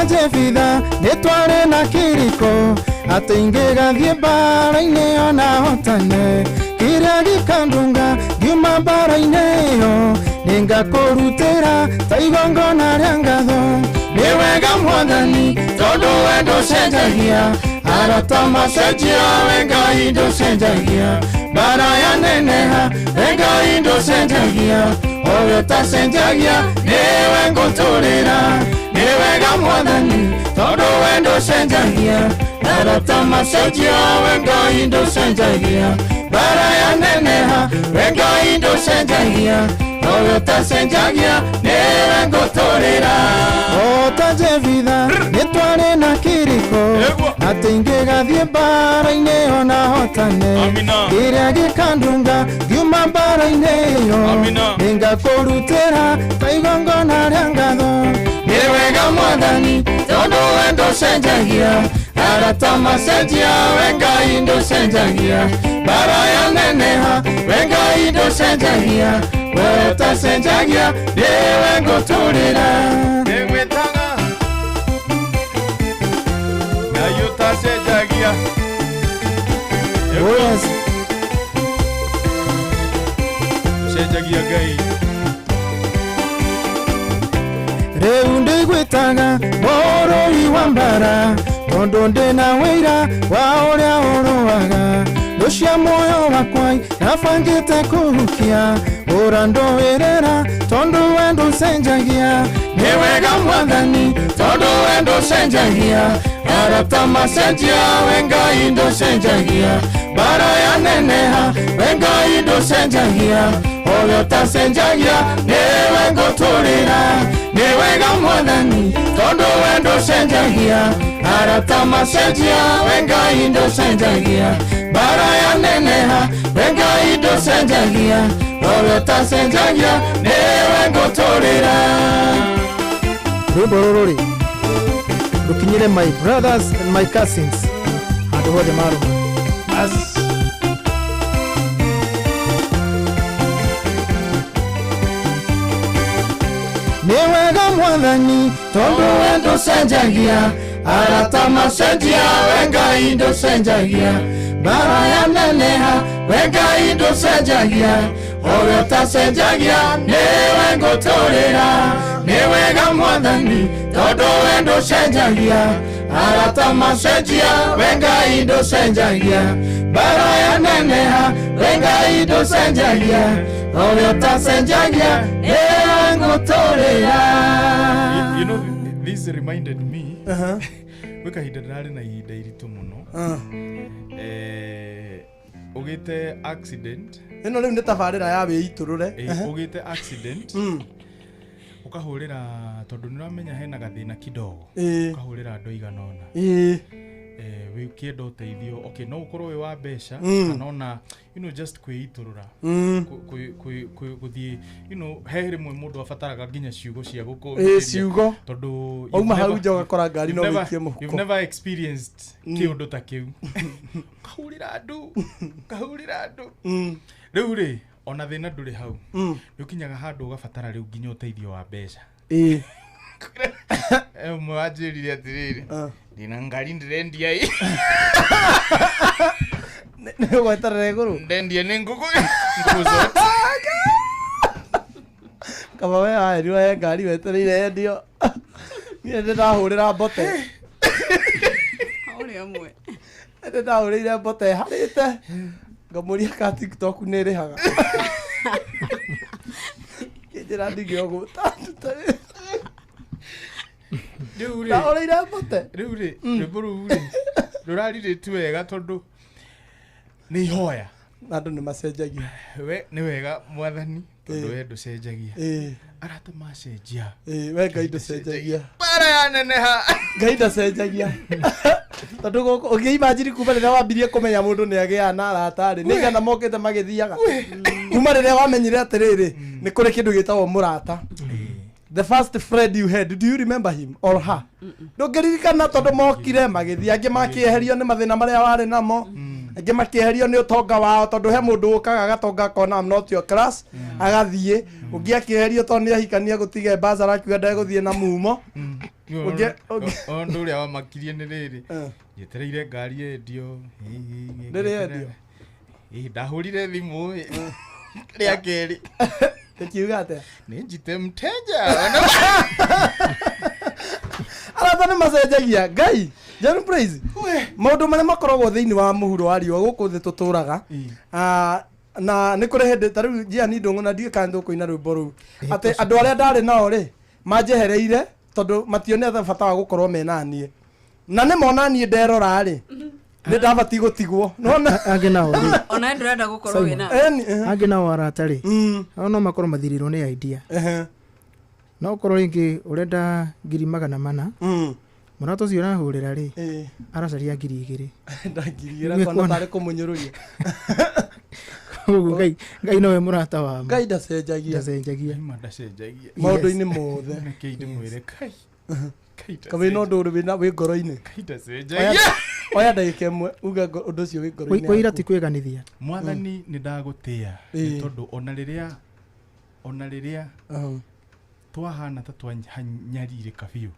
Jefitha nĩtwarĩ na kĩrĩko atĩ ingĩgathiĩ mbara-inĩ ona hotane kĩrĩa gĩkandunga ngiuma mbara-inĩ ĩyo nĩngakũrutĩra ta igongona rĩa ngatho nĩ wega Mwathani tondũ we ndũcenjagia arata macenjia we Ngai ndũcenjagia mbara yaneneha we Ngai ndũcenjagia ũyũ tacenjagia nĩwe ngũtũũrĩra nĩ wega Mwathani tondũ we ndũcenjagia arata macenjia we Ngai ndũcenjagia mbara yaneneha we Ngai ndũcenjagia owe utacenjagia niwe ngũtũrĩra otajevitha nĩtwarĩ na kĩrĩko atĩ ingĩgathiĩ mbara-inĩ ona hotane kĩrĩa gĩkandunga ngiuma mbara-inĩ ĩyo nĩngakũrutĩra ta igongona rĩa ngatho nĩ wega mwathani tondũ we ndũcenjagia arata macenjia we Ngai ndũcenjagia mbara yaneneha we Ngai ndũcenjagia we utacenjagia niwe ngũtũrĩra nĩgwĩtaga Ngai utacenjagia cenjagia Ngai rĩu ndĩgwĩtaga mũrũi wa mbara tondũ ndĩna wĩira wa ũrĩa ũrũaga rũcia muoyo wakwa nabangĩte kũhukia ũrandũĩrĩra tondũ we ndũcenjagia nĩ wega mwathani tondũ we ndũcenjagia arata macenjia we Ngai ndũcenjagia mbara yaneneha we Ngai ndũcenjagia owe utacenjagia niwe ngũtũrĩra nĩ wega mwathani tondũ we ndũcenjagia arata macenjia we Ngai ndũcenjagia mbara yaneneha we Ngai ndũcenjagia owe utacenjagia niwe ngũtũrĩra rwĩmbo rũrũ rũkinyĩre my brothers and my cousins handũ hothe marũma nĩ wega mwathani tondũ we ndũcenjagia arata macenjia we Ngai ndũcenjagia mbara yaneneha we Ngai ndũcenjagia owe utacenjagia niwe ngũtũrĩra nĩ wega mwathani tondũ we ndũcenjagia arata macenjia we Ngai ndũcenjagia mbara yaneneha we Ngai ndũcenjagia owe utacenjagia niwe ngũtũrĩra. You know, this reminded me weka hinda ndĩrarĩ na ihinda iritũ mũno ũgĩte accident ĩno rĩu nĩ tabarĩra ya wĩitũrũre ũgĩte accident ũkahũrĩra tondũ nĩũramenya hena gathĩna kidogo ũkahũrĩra andũ igana ũna wĩkĩenda ũteithio okay no ũkorwo wĩ wa mbeca kana ona you know just kwĩitũrũra gũthiĩ you know he rĩmwe mũndũ abataraga nginya ciugo cia gũkũũria ciugo tondũ auma hau nja ũgakora ngari no wĩkie mũhuko you've never experienced kĩũndũ ta kĩu kahũrĩra andũ rĩu rĩ ona thĩna ndũrĩ hau nĩũkinyaga handũ ũgabatara rĩu nginya ũteithio wa mbeca ũmwe wanjĩrire atĩrĩrĩ ndĩna ngari ndĩrendia ĩ nĩũgweterera igũrũ ndendia nĩ ngũkũ zote kaba we aherirwo he ngari wetereire endio niĩ ndĩrahũrĩra mbote ũrĩa ũmwe ndĩrahũrĩire mbote harĩte ngamũria ka TikTok nĩ ĩrĩhaga kĩnjĩra ndingĩogũta rĩu rĩ rwĩmbo rũu rĩ rũrarirĩtu wega tondũ nĩ ihoya andũ nĩ macenjagia we nĩ wega mwathani tondũ we ndũcenjagia arata macenjia we Ngai ndũcenjagia mbara yaneneha Ngai ndacenjagia tondũ gũkũ ũngĩimagine kuma rĩrĩa wambirie kũmenya mũndũ nĩ agĩaga na arata rĩ nĩigana mokĩte magĩthiaga kuma rĩrĩa wamenyire atĩrĩrĩ nĩ kũrĩ kĩndũ gĩtagwo mũrata. The first friend you had, do you remember him or her? Ndũngĩririkana tondũ mokire magĩthiĩ angĩ makĩeherio nĩ mathĩna marĩa warĩ namo angĩ makĩeherio nĩ ũtonga wao tondũ he mũndũ ũkaga agatonga akona I'm not your class agathiĩ ũngĩ akĩeherio tondũ nĩ ahikania gũtige bazara akiuga ndegũthiĩ na mumo ũndũ ũrĩa wamakirie nĩ rĩrĩ njetereire ngari endio ndĩrĩ endio ndahũrire thimũ rĩa kerĩ kiuga atĩa nĩ njite mteja arata nĩ macenjagia Ngai John Praise maũndũ marĩa makoragwo thĩinĩ wa mũhuro wa riũa gũkũ thĩ tũtũraga na nĩ kũrĩ hĩndĩ ta rĩu Jiani Ndung'u na ndiĩ kana ndũkũina rwĩmbo rũu atĩ andũ arĩa ndarĩ nao rĩ manjehereire tondũ mationete bata wa gũkorwo mena niĩ na nĩ mona niĩ nderora rĩ nä ndabati gå tigwo angä nao ona ndärenda gå korwo wä na angä nao aratarä no makorwo mathirirwo nä idea no korwo rĩngĩ ũrenda 400 mũrato ũcio ũrahũrĩra rĩ aracaria 2,000 ndangirira kwana tarĩ kũmũnyũrũria ngai nowe mũrata wa ngai ndacenjagia maũndũ-inĩ mothe kamĩ no ndũrĩ wĩ ngoro-inĩ oya ndagĩka ĩmwe uga ũndũ ũcio wĩ ngoro-inĩ wĩira ti kwĩganithia mwathani nĩ ndagũtĩĩa tondũ ona rĩrĩa twahana ta twanyarire kabiũ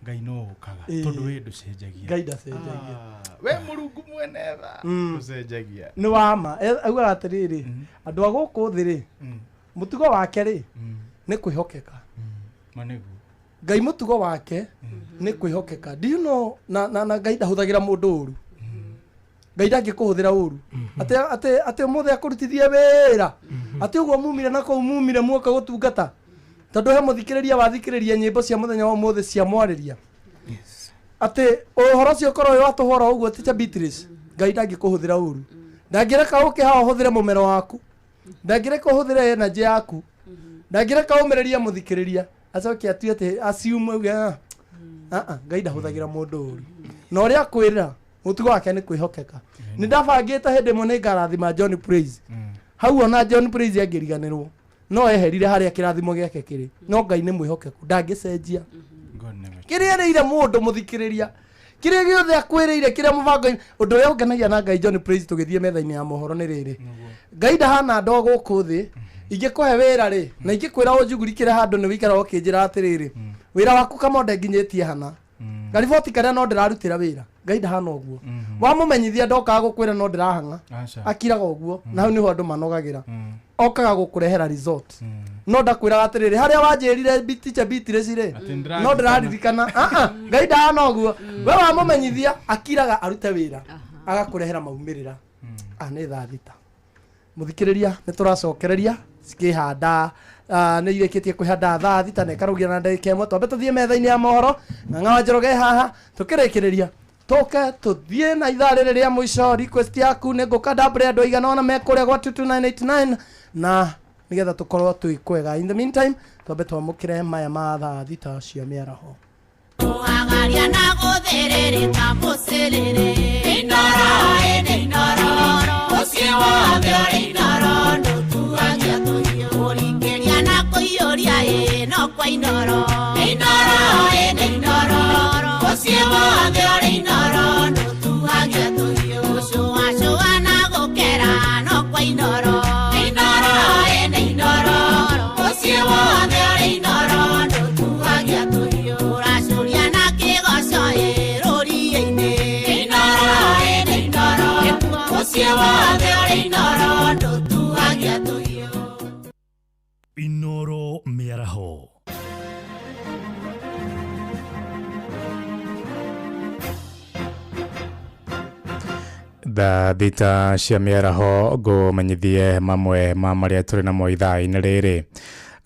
ngai no ũkaga tondũ wĩ ndũcenjagia ngai ndacenjagia we mũrungu mwene tha ndũcenjagia nĩ wama augaga atĩrĩrĩ andũ a gũkũ thĩ rĩ mũtugo wake rĩ nĩ kwĩhokeka ngai mũtugo wake nĩ kwĩhokeka do you know na ngai ndahũthagĩra mũndũ ũru ngai ndangĩkũhũthĩra ũru atĩ mũthĩ akũrutithie wĩra atĩ ũguo mumire na kũu mumire muoka gũtungata tondũ he mũthikĩrĩria wathikĩrĩria nyĩmbo cia mũthenya wa ũmũthĩ cia mwarĩria atĩ ũhoro ũcio korwo wĩ watũhora ũguo Teacher Beatrice ngai ndangĩkũhũthĩra ũru ndangĩreka ũkĩhaha ũhũthĩre mũmero waku ndangĩreka ũhũthĩre energy yaku ndangĩreka ũmĩrĩrie mũthikĩrĩria acoke atue atĩ assume uge ngai ndahũthagĩra mũndũ ũru na ũrĩa kwĩra mũtugo wake nĩ kwĩhokeka nĩ ndabangĩte hĩndĩ ĩmwe nĩ ngarathima John Praise hau ona John Praise angĩriganĩrwo no eherire harĩa kĩrathimo gĩake kĩrĩ no ngai nĩ mwĩhokeku ndangĩcenjia kĩrĩa erĩire mũndũ mũthikĩrĩria kĩrĩa gĩothe akwĩrĩire kĩrĩa mũbango ũndũ ũrĩa ũngenagia na ngai John Praise tũgĩthiĩ metha-inĩ ya mohoro nĩ rĩrĩ ngai ndahana ndo gũkũ thĩ ingĩkũhe wĩra rĩ na ingĩkwĩra ũnjugurikĩre handũ nĩ wĩikara ũkĩnjĩra atĩrĩrĩ wĩra waku kamonde nginyĩtie hana gariboti karĩa no ndĩrarutĩra wĩra ngai ndahana ũguo wamũmenyithia ndokaga gũkwĩra no ndĩrahanga akiraga ũguo na hau nĩho andũ manogagĩra okaga gũkũrehera resort no ndakwĩraga atĩrĩrĩ harĩa wanjĩrire Teacher Beatrice rĩ no ndĩraririkana ngai ndahana ũguo we wamũmenyithia akiraga arute wĩra agakũrehera maumĩrĩra nĩ thaa thita mũthikĩrĩria nĩ tũracokereria cikĩhanda nĩ irĩkĩtie kwĩhanda thaa thita na ĩkarũgia na ndagĩka ĩmwe twambe tũthiĩ metha-inĩ ya mohoro Ng'ang'a wa Njoroge haha tũkĩrĩkĩrĩria tũke tũthiĩ na ithaa rĩrĩ rĩa mũico request yaku nĩ ngũka ndambũre andũ aigana ona mekũrĩa gwa 22989 na nĩgetha tũkorwo twĩ kwega in the meantime twambe twamũkĩre maya ma thaa thita cia mĩaraho Agaria na gũthĩrĩrĩka mũcĩrĩrĩ inoro inoro ũcio wothe ũrĩ inoro ndũtuagia tũhiũ ũringĩria na kũiyũria no kwa inoro inoro ũcio wothe ũrĩ inoro ndũtuagia tũhiũ ũcũacũa na gũkera no kwa inoro inoro ũcio wothe ũrĩ inoro ndũtuagia tũhiũ ũracũria na kĩgoco rũriĩ-inĩ inoro ũcio wothe ũrĩ inoro ndũtuagia tũhiũ Inoro mĩaraho thaa thita cia mĩaraho ngũmenyithie mamwe ma marĩa tũrĩ namo ithaa-inĩ rĩrĩ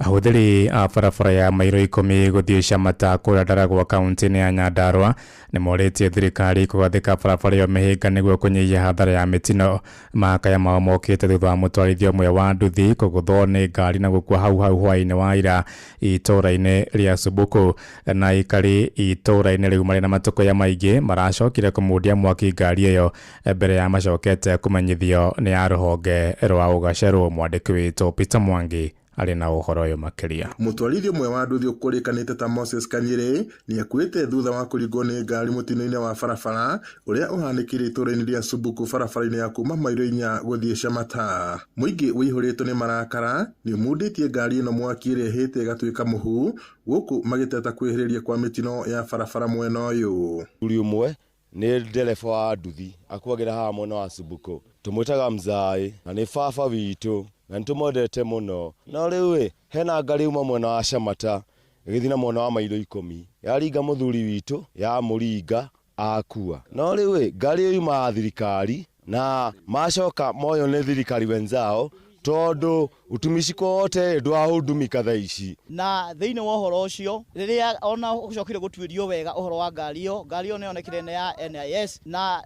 ahũthĩri a barabara ya mairo 10 gũthiĩ Chamata kũrĩa Ndaragwa kaunti-inĩ ya Nyandarua nĩ morĩtie thirikari kũgathĩka barabara ĩyo mĩhĩnga nĩguo kũnyihia hathara ya mĩtino makaya mao mokĩte thutha wa mũtwarithia ũmwe wa nduthi kũgũthwo nĩ ngari na gũkua hau hwaĩ-inĩ wa ira itũũra-inĩ rĩa Subuku na aikari itũũra-inĩ rĩu marĩ na matũkũya maingĩ maracokire kũmundia mwaki ngari ĩyo mbere ya macokete kũmenyithio nĩ ya rũhonge rwa ũgacerũ mwandĩki witũ Peter Mwangi arĩ na ũhoro ũyũ makĩria. Mũtwarithia ũmwe wa nduthi ũkũrĩkanĩte ta Moses Kanyĩrĩ nĩ akuĩte thutha wa kũringwo nĩ ngari mũtino-inĩ wa barabara ũrĩa ũhanĩkire itũũra-inĩ rĩa Subuku barabara-inĩ ya kuma mairo 4 gũthiĩ Chamata. Mũingĩ ũihũrĩtwo nĩ marakara nĩ ũmundĩtie ngari ĩno mwaki ĩrĩa ĩhĩte ĩgatuĩka mũhu gũkũ magĩteta kwĩhĩrĩria kwa mĩtino ya barabara mwena ũyũ. Mũthuri ũmwe nĩ ndereba wa nduthi akuagĩra haha mwena wa Subuku tũmwĩtaga Mzai na nĩ baba witũ na nĩtũmwendete mũno no rĩu hena ngari uma mwena wa Chamata ĩgĩthiĩ na mwena wa mairo 10 yaringa mũthuri witũ ya mũringa akua no rĩu ngari ĩyo yuma thirikari na macoka moyo nĩ thirikari wenzao tondu utumici kote ndwahundumika thaa ici na thiini wa uhoro ucio riria ona ucokire gutuirio wega uhoro wa ngari iyo ne onekire ne ya NIS na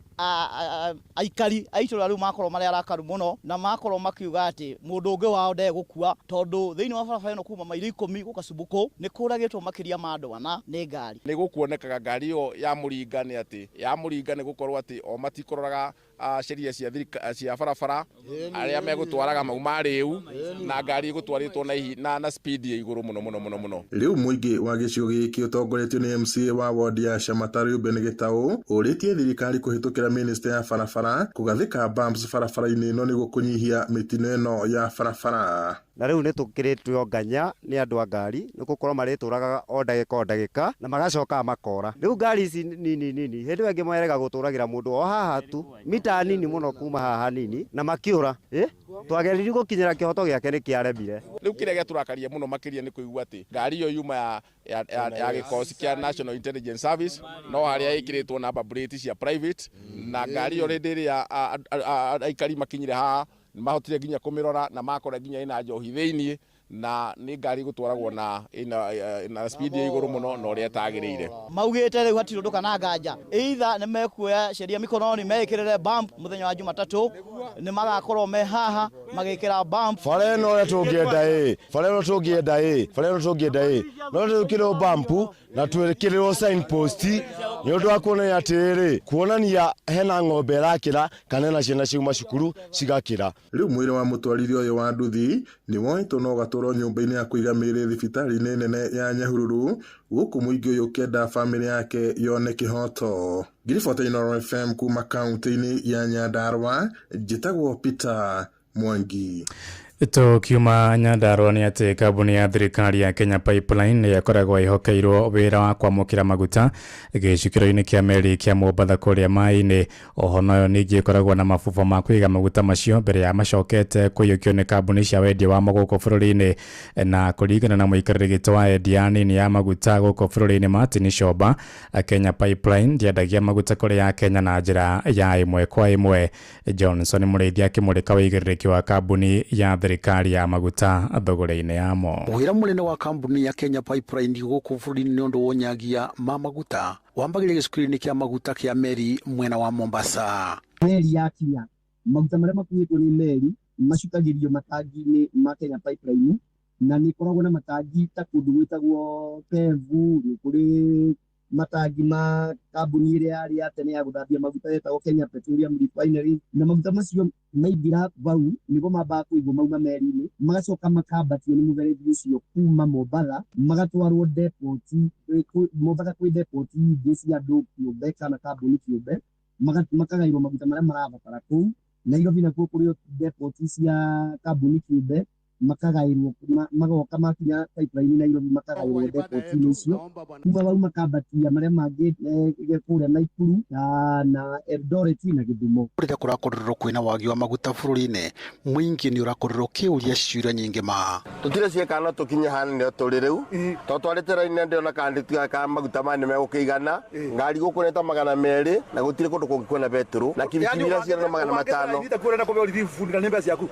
aikari aitura riu makorwo mari arakaru muno na makorwo makiuga ati mundu ungi wao nde gukua tondu thiini wa barabara ino kuma maili 10 guka Subuku ni kuragitwo makiria ma andu ana ni ngari ni gukuonekaga ngari iyo ya muringa ni ati ya muringa ni gukorwo ati o matikororaga sheria cia barabara aria megutwaraga mauma riu na ngari gutwaritwo na speed ya iguru muno riu muingi wa gicigo giki utongoretio ni MCA wa ward ya Shamatari Ruben Gitau uritie thirikari kuhitukira minister ya barabara kugathika bumps barabara-ini no nigo kunyihia mitino ino ya barabara na riu nitukiritwe nganya ni andu a ngari nigukorwo marituraga o ndagika na magacoka makora riu ngari ici nini hindi wengi moerega guturagira mundu o haha tu mita nini muno kuma haha nini na makiura twageririe gukinyira kihoto giake ni kiaremire riu kiria turakaria muno makiria ni kuigua ati ngari iyo yuma ya gikosi kia National Intelligence Service no haria ikiritwo namba plate cia private na ngari iyo rindi ya aikari makinyire haha mahotire ginya kumirora na makora ginya ina njohi thiini na ni ngari gutwaragwo na speed ya iguru muno no ria tagirire maugite riu hatirunduka na nganja either ne mekuoya sheria mikononi mekirire bump muthenya wa Jumatatu ni magakorwo me haha magikira bump fareno ria tungienda no tukiro bump na twekirwo sign post ni undu wa kuonania atiri kuonania hena ng'ombe rakira kana na ciana ciuma cukuru cigakira riu mwire wa mutwarithia uyu wa nduthi ni woitwo no gatoro nyumba-ini ya kuiga miri thibitari-ini nene ya Nyahururu guku muingi uyu kenda family yake yone kihoto. Ngiriboti Inooro FM kuma kaunti-ini ya Nyandarua njitagwo Peter Mwangi. Tukiuma Nyandarua ni ati kambuni ya thirikari ya Kenya Pipeline ni yakoragwo ihokeirwo wira wa kwamukira maguta gicukiro-ini kia meri kia Mombatha kuria mai-ini oho nayo ningi ikoragwo na mabuba ma kwiga maguta macio mbere ya macokete kuyukio ni kambuni cia wendia wa maguko bururi-ini na kuringana na muikariri gito wa endia nini ya maguta guko bururi-ini Martin Shoba Kenya Pipeline ndiendagia maguta kuri ya Kenya na njira ya imwe kwa imwe. Johnson Muriithi akimurika wigiriki wa kambuni ya thirikari ya maguta thogore-ini yamo. Wira munene wa kambuni ya Kenya Pipeline guku bururi-ini ni undu wonyagia ma maguta wambagire gicukiro-ini kia maguta kia meri mwena wa Mombasa. Meri ya Kenya maguta maria makuitwo ni meri macukagirio matangi-ini ma Kenya Pipeline na ni koragwo na matangi ta kundu gwitagwo Pevu kuri matangi ma kambuni iria yari ya tene ya guthambia maguta yetagwo Kenya Petroleum Refinery na maguta macio maithira vau nigo mamba kuigwo mauma meri-ini magacoka makambatio ni muberethi ucio kuma Mombatha magatwarwo depot Mombatha kwi depot ingĩ cia andũ kĩũmbe kana kambuni kĩũmbe makagairwo maguta marĩa marabatara kũu Nairobi nakuo kũrĩ depot cia kambuni kĩũmbe makagairwo magoka makinya pipeline Nairobi makagairwo depot-inĩ icio kuma vau makambatia marĩa mangĩ kũrĩa Naikuru na Eldoret na Githumo. Rĩrĩa kũrakorirwo kwĩna wagi wa maguta bũrũri-inĩ mũingĩ nĩ ũrakorirwo kĩũria ciũria nyingĩ ma tutire cieka no tukinye hana nĩ tũrĩ rĩu to twarĩte raini ndĩona kandĩti ka maguta mani megũkĩigana ngari gũkũreta 200 na gũtirĩ kũndũ kũngĩkwona betũrũ na kibikibira ciana 500 ndita kwenda kũbe ulifundika nĩ mbeca yaku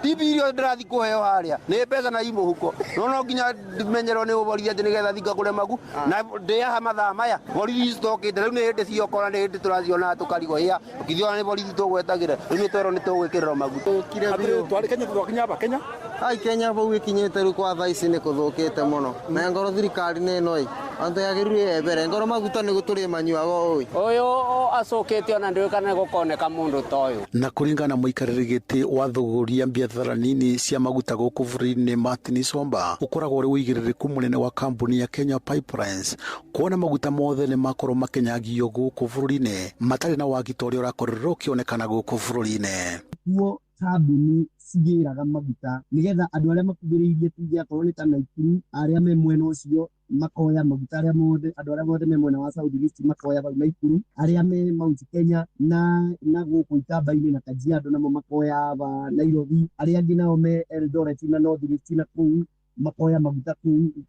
tibi irio ndĩrathi kũheo haria nĩ mbeca na imo huko no nginya menyerwo nĩ ũborithia atĩ nĩgetha thika kũrĩa magu na ndĩaha mathaa maya borithi citokĩte rĩu nĩ hĩndĩ ciokora nĩ hĩndĩ tũraciona tũkarigwo hĩa ũkithiona nĩ borithi tũgwetagĩra rĩu nĩ twerwo nĩ tũgwĩkĩrĩrwo magu twarĩ Kenya tũkinya Kenya ai Kenya bau ikinyĩte rĩu kwa thaa ici nĩ kũthũkĩte mũno na ngoro thirikari nĩ ĩno antu yagĩrĩire mbere ngoro maguta nĩ gũtũrĩ manyuaga ũyũ acokete ona ndĩũĩ kana gũkoneka mũndũ ta ũyũ. Na kũringana na mũikarĩri gĩtĩ wa thũgũria biathara nini cia maguta gũkũ bũrũri-inĩ Martin Somba ũkoragwo ũrĩ ũigĩrĩrĩku mũnene wa kambuni ya Kenya Pipelines kuona maguta mothe nĩ makorwo makenyagio gũkũ bũrũri-inĩ matarĩ na wagi ta ũrĩa ũrakorirwo ũkĩonekana gũkũ bũrũri-inĩ. Kuo kambuni cigĩraga maguta nĩgetha andũ arĩa makuhĩrĩirie tuge akorwo nĩ ta Naikuru arĩa me mwena ũcio makoya maguta arĩa mothe andũ arĩa mothe me mwena wa South East makoya vau Naikuru arĩa me Mount Kenya na gũkũ Ikamba-inĩ na Kajiado namo makoya va Nairobi arĩa angĩ nao me Eldoret na North East na kũu makoya maguta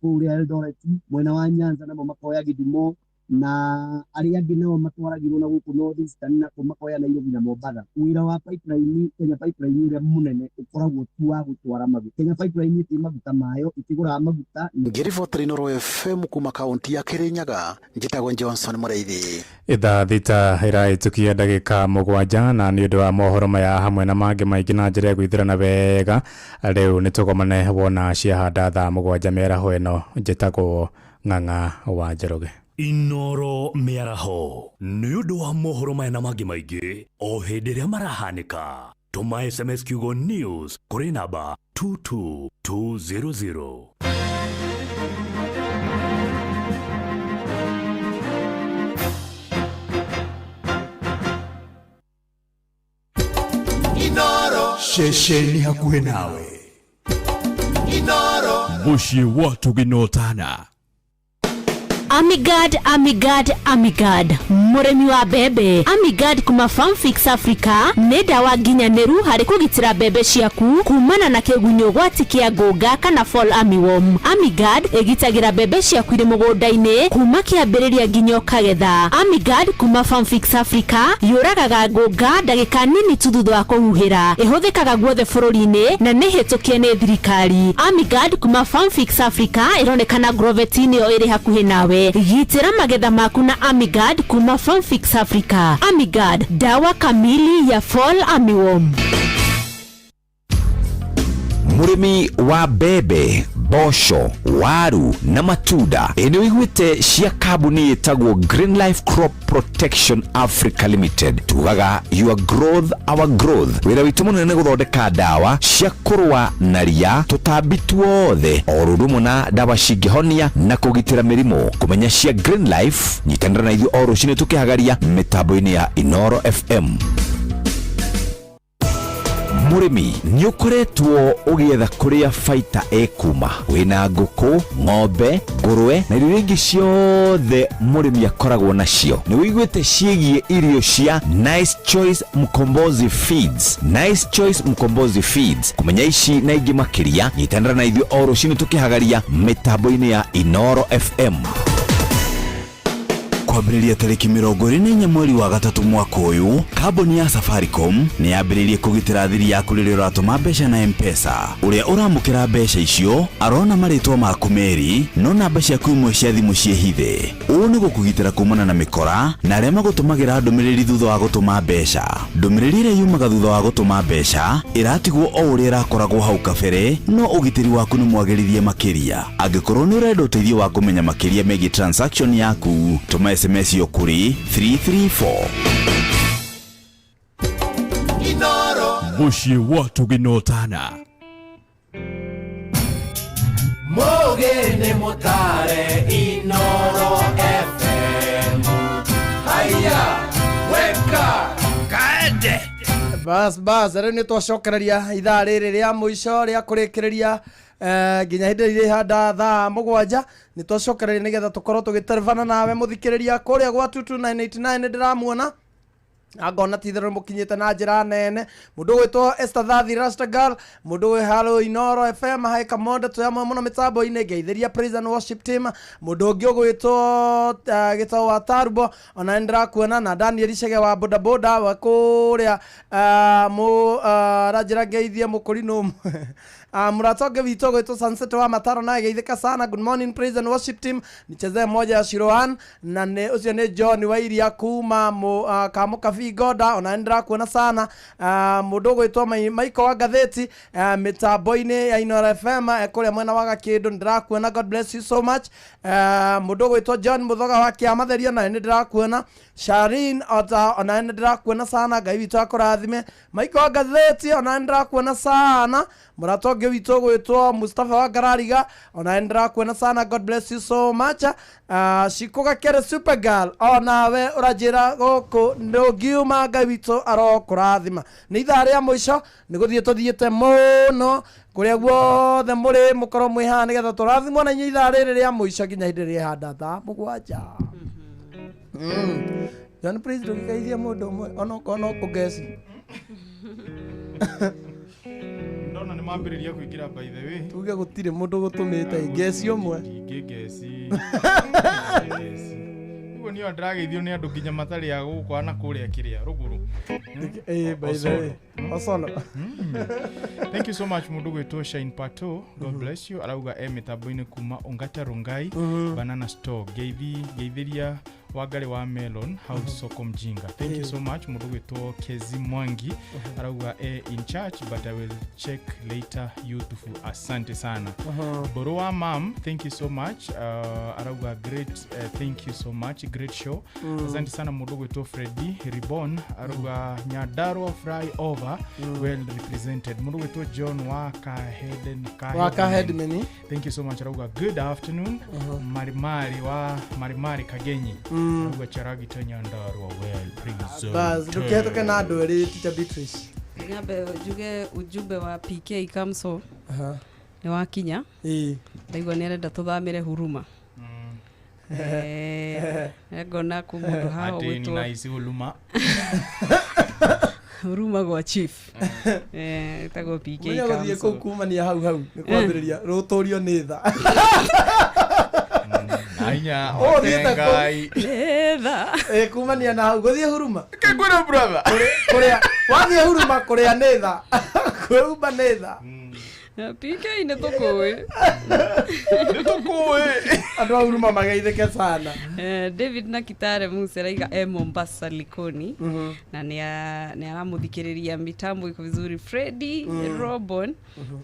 kũrĩa Eldoret mwena wa Nyanza namo makoya Githumo na arĩa angĩ nao matwaragĩrwo na gũkũ North Eastern na makoya Nairobi na Mombasa. Wĩra wa pipeline, Kenya Pipeline ũrĩa mũnene ũkoragwo tu wa gũtwara maguta. Kenya Pipeline ĩtĩ maguta mayo, ĩkĩgũraga maguta. Ngĩribotera Inooro FM kuma kaunti ya Kirinyaga, njĩtagwo Johnson Mũraithi. Ithaa thita ĩrahĩtũkia ndagĩka 7 na nĩ ũndũ wa mohoro maya hamwe na mangĩ maingĩ na njĩra ya gwĩthirana wega. Rĩu nĩ tũgomane wona ciahanda thaa 7 mĩaraho ĩno, njĩtagwo Ng'ang'a wa Njoroge. Inooro mĩaraho nĩ ũndũ wa mohoro maya na mangĩ maingĩ o hĩndĩ ĩrĩa marahanĩka. Tũma SMS kiugo news kũrĩ namba 22200. Inooro shesheni hakuhe nawe. Inooro mushi watu ginotana. Amigad, Amigad, Amigad. Muremi wa bebe. Amigad kuma Farmfix Africa. Neda wa ginyaneru hari kugitira bebe ciaku kumana na kegunyo gwatikia goga kana fall armyworm. Amigad egitagira bebe ciaku iri mugonda-ini kuma kiambiriria ginyo kagetha. Amigad kuma Farmfix Africa yuragaga goga ndagika nini tu thutha wa kuhuhira. Ihuthikaga guothe bururi-ini na ni hitukie ni thirikari. Amigad kuma Farmfix Africa ironekana Grovetini o iri hakuhi nawe. Gitira magetha maku na Amigad kuma Farmfix Africa. Amigad, dawa kamili ya fall armyworm. Murimi wa bebe, bosho, waru na matunda eno igwite cia kabuni yetagwo Green Life Crop Protection Africa Limited. Tugaga your growth our growth. Wira witu munene guthondeka dawa cia kurwa na ria tutambi tuothe orurumo na dawa cingihonia na kugitira mirimo. Kumenya cia Green Life nyitandara na ithu o rucini tukihagaria mitambo-ini ya Inooro FM. Murimi nyukoretwo ugietha kuria faita ekuma wina nguku, ng'ombe, ngurwe na irio ingi ciothe murimi akoragwo nacio. Ni wiguite ciegie irio cia Nice Choice Mkombozi Feeds. Nice Choice Mkombozi Feeds kumenya ici na ingi makiria nyitandara na ithu o rucini tukihagaria mitambo-ini ya Inooro FM. Kwambĩrĩria tarĩki 24 mweri wa gatatu mwaka ũyũ, kambuni ya Safaricom nĩ yambĩrĩirie kũgitĩra thiri yaku rĩrĩa ũratũma mbeca na M-Pesa. Ũrĩa ũramũkĩra mbeca icio arona marĩtwa maku merĩ, no namba ciaku imwe cia thimũ ciĩhithe. Ũũ nĩ gũkũgitĩra kumana na mĩkora na arĩa magũtũmagĩra ndũmĩrĩri thutha wa gũtũma mbeca. Ndũmĩrĩri ĩrĩa yumaga thutha wa gũtũma mbeca ĩratigwo o ũrĩa ĩrakoragwo hau kabere, no ũgitĩri waku nĩ mwagĩrithie makĩria. Angĩkorwo nĩ ũrenda ũteithio wa kũmenya makĩria megiĩ transaction yaku, tũma SMS yo kuri 334. Inooro mushi watu ginotana. Mogene motare Inooro FM. Haya, weka kaende. Bas rero nĩ twacokereria ithaa rĩrĩ rĩa mũico rĩa kũrĩkĩrĩria nginya hĩndĩ ĩrĩa handa thaa 7 nĩ twacokereria nĩgetha tũkorwo tũgĩterevana nawe mũthikĩrĩria kũrĩa gwa 22989 ndĩramuona agona titherũ mũkinyĩte na njĩra nene. Mũndũ gwĩtwo Esther Thathi Rastagal, mũndũ wĩ halo Inooro FM hae kamonde tuyamwe mũno mitambo-inĩ ngeithĩria praise and worship team. Mũndũ ũngĩ gwĩtwo gĩtao wa Tarbo ona ndĩrakuona na Daniel Chege wa boda boda wa kũrĩa ranjĩra ngeithie mũkũrinũ muratonge wito gwĩtwo Sunset wa Mataro na geithĩka sana. Good morning praise and worship team. Nicheze moja ya Shiroan na ucio nĩ John Wairia kuma Kamukabi Goda ona ndĩrakuona sana. Mũndũ gwĩtwo Maiko wa Gatheti mitambo-inĩ ya Inooro FM kũrĩa mwena wa Gakĩndũ ndĩrakuona. God bless you so much. Mũndũ gwĩtwo John Muthoga wa Kĩamatherio na ndĩrakuona. Sharin ona ndĩrakuona sana. Ngai witũ akũrathime. Maiko wa Gatheti ona ndĩrakuona sana. Muratonge witũ gwĩtwo Mustafa wa Garariga ona ndĩrakuona sana. God bless you so much. Shikuga Kere Supergirl onawe ũranjĩra gũkũ ndũngiuma Ngai witũ arokũrathima. Nĩ ithaa rĩa mũico nĩ gũthiĩ tũthiĩte mũno kũrĩa guothe mũrĩ mũkorwo mwĩ haha nĩgetha tũrathimwo na ithaa rĩrĩ rĩa mũico nginya hĩndĩ ĩrĩa handa thaa 7. John please ndũgĩgeithie mũndũ ũmwe ona ũkũgeci. Ndona nĩ mambĩrĩria kũingĩra by the way. Tuge gũtirĩ mũndũ gũtũmĩte ngeci ũmwe. Ngeci. Ugo niyo ndrageithio ni andu nginya matari ya gukwa na kuria kiria ruguru. By the way. Osono. Thank you so much mundu gwitwo Shine Pato. God bless you. Arauga mitambo-ini kuma Ongata Rongai Banana Store. Geithiria Wagari wa Melon House Soko Mjinga. Thank you so much mundu gwitwo Kezi Mwangi. Arauga in church but I will check later YouTube. Asante sana. Borowa Mam, thank you so much. Arauga great, thank you so much, great show. Asante sana mundu gwitwo Freddy Ribbon. Arauga Nyadarwa Fry Over, well represented. Mundu gwitwo John Wakahead. Thank you so much. Arauga good afternoon. Marimari Kagenyi. Arauga Charagita Nyandarwa well presented. Bas, duketo kana ndori Teacher Beatrice. Ngabe ujumbe wa PK Kamso. Ni wakinya. Ndaigwa ni arenda tuthamire Huruma. Ngona ku mundu hao wetu. Ati ni nice Huruma. Huruma gwa chief. Tago PK Kamso. Mwenye gothie ku kumania hau ni kwambiriria rutorio ni tha. Ainya otengai. Netha. Kumania na hau gothie Huruma. Kegura brother. Kuria wathie Huruma kuria netha. Kweuba netha. PK ine tokoe. Andu Huruma magaitheke sana. David na Kitare Museraiga Mombasa Likoni. Na ni aramuthikiriria mitambo iko vizuri. Freddy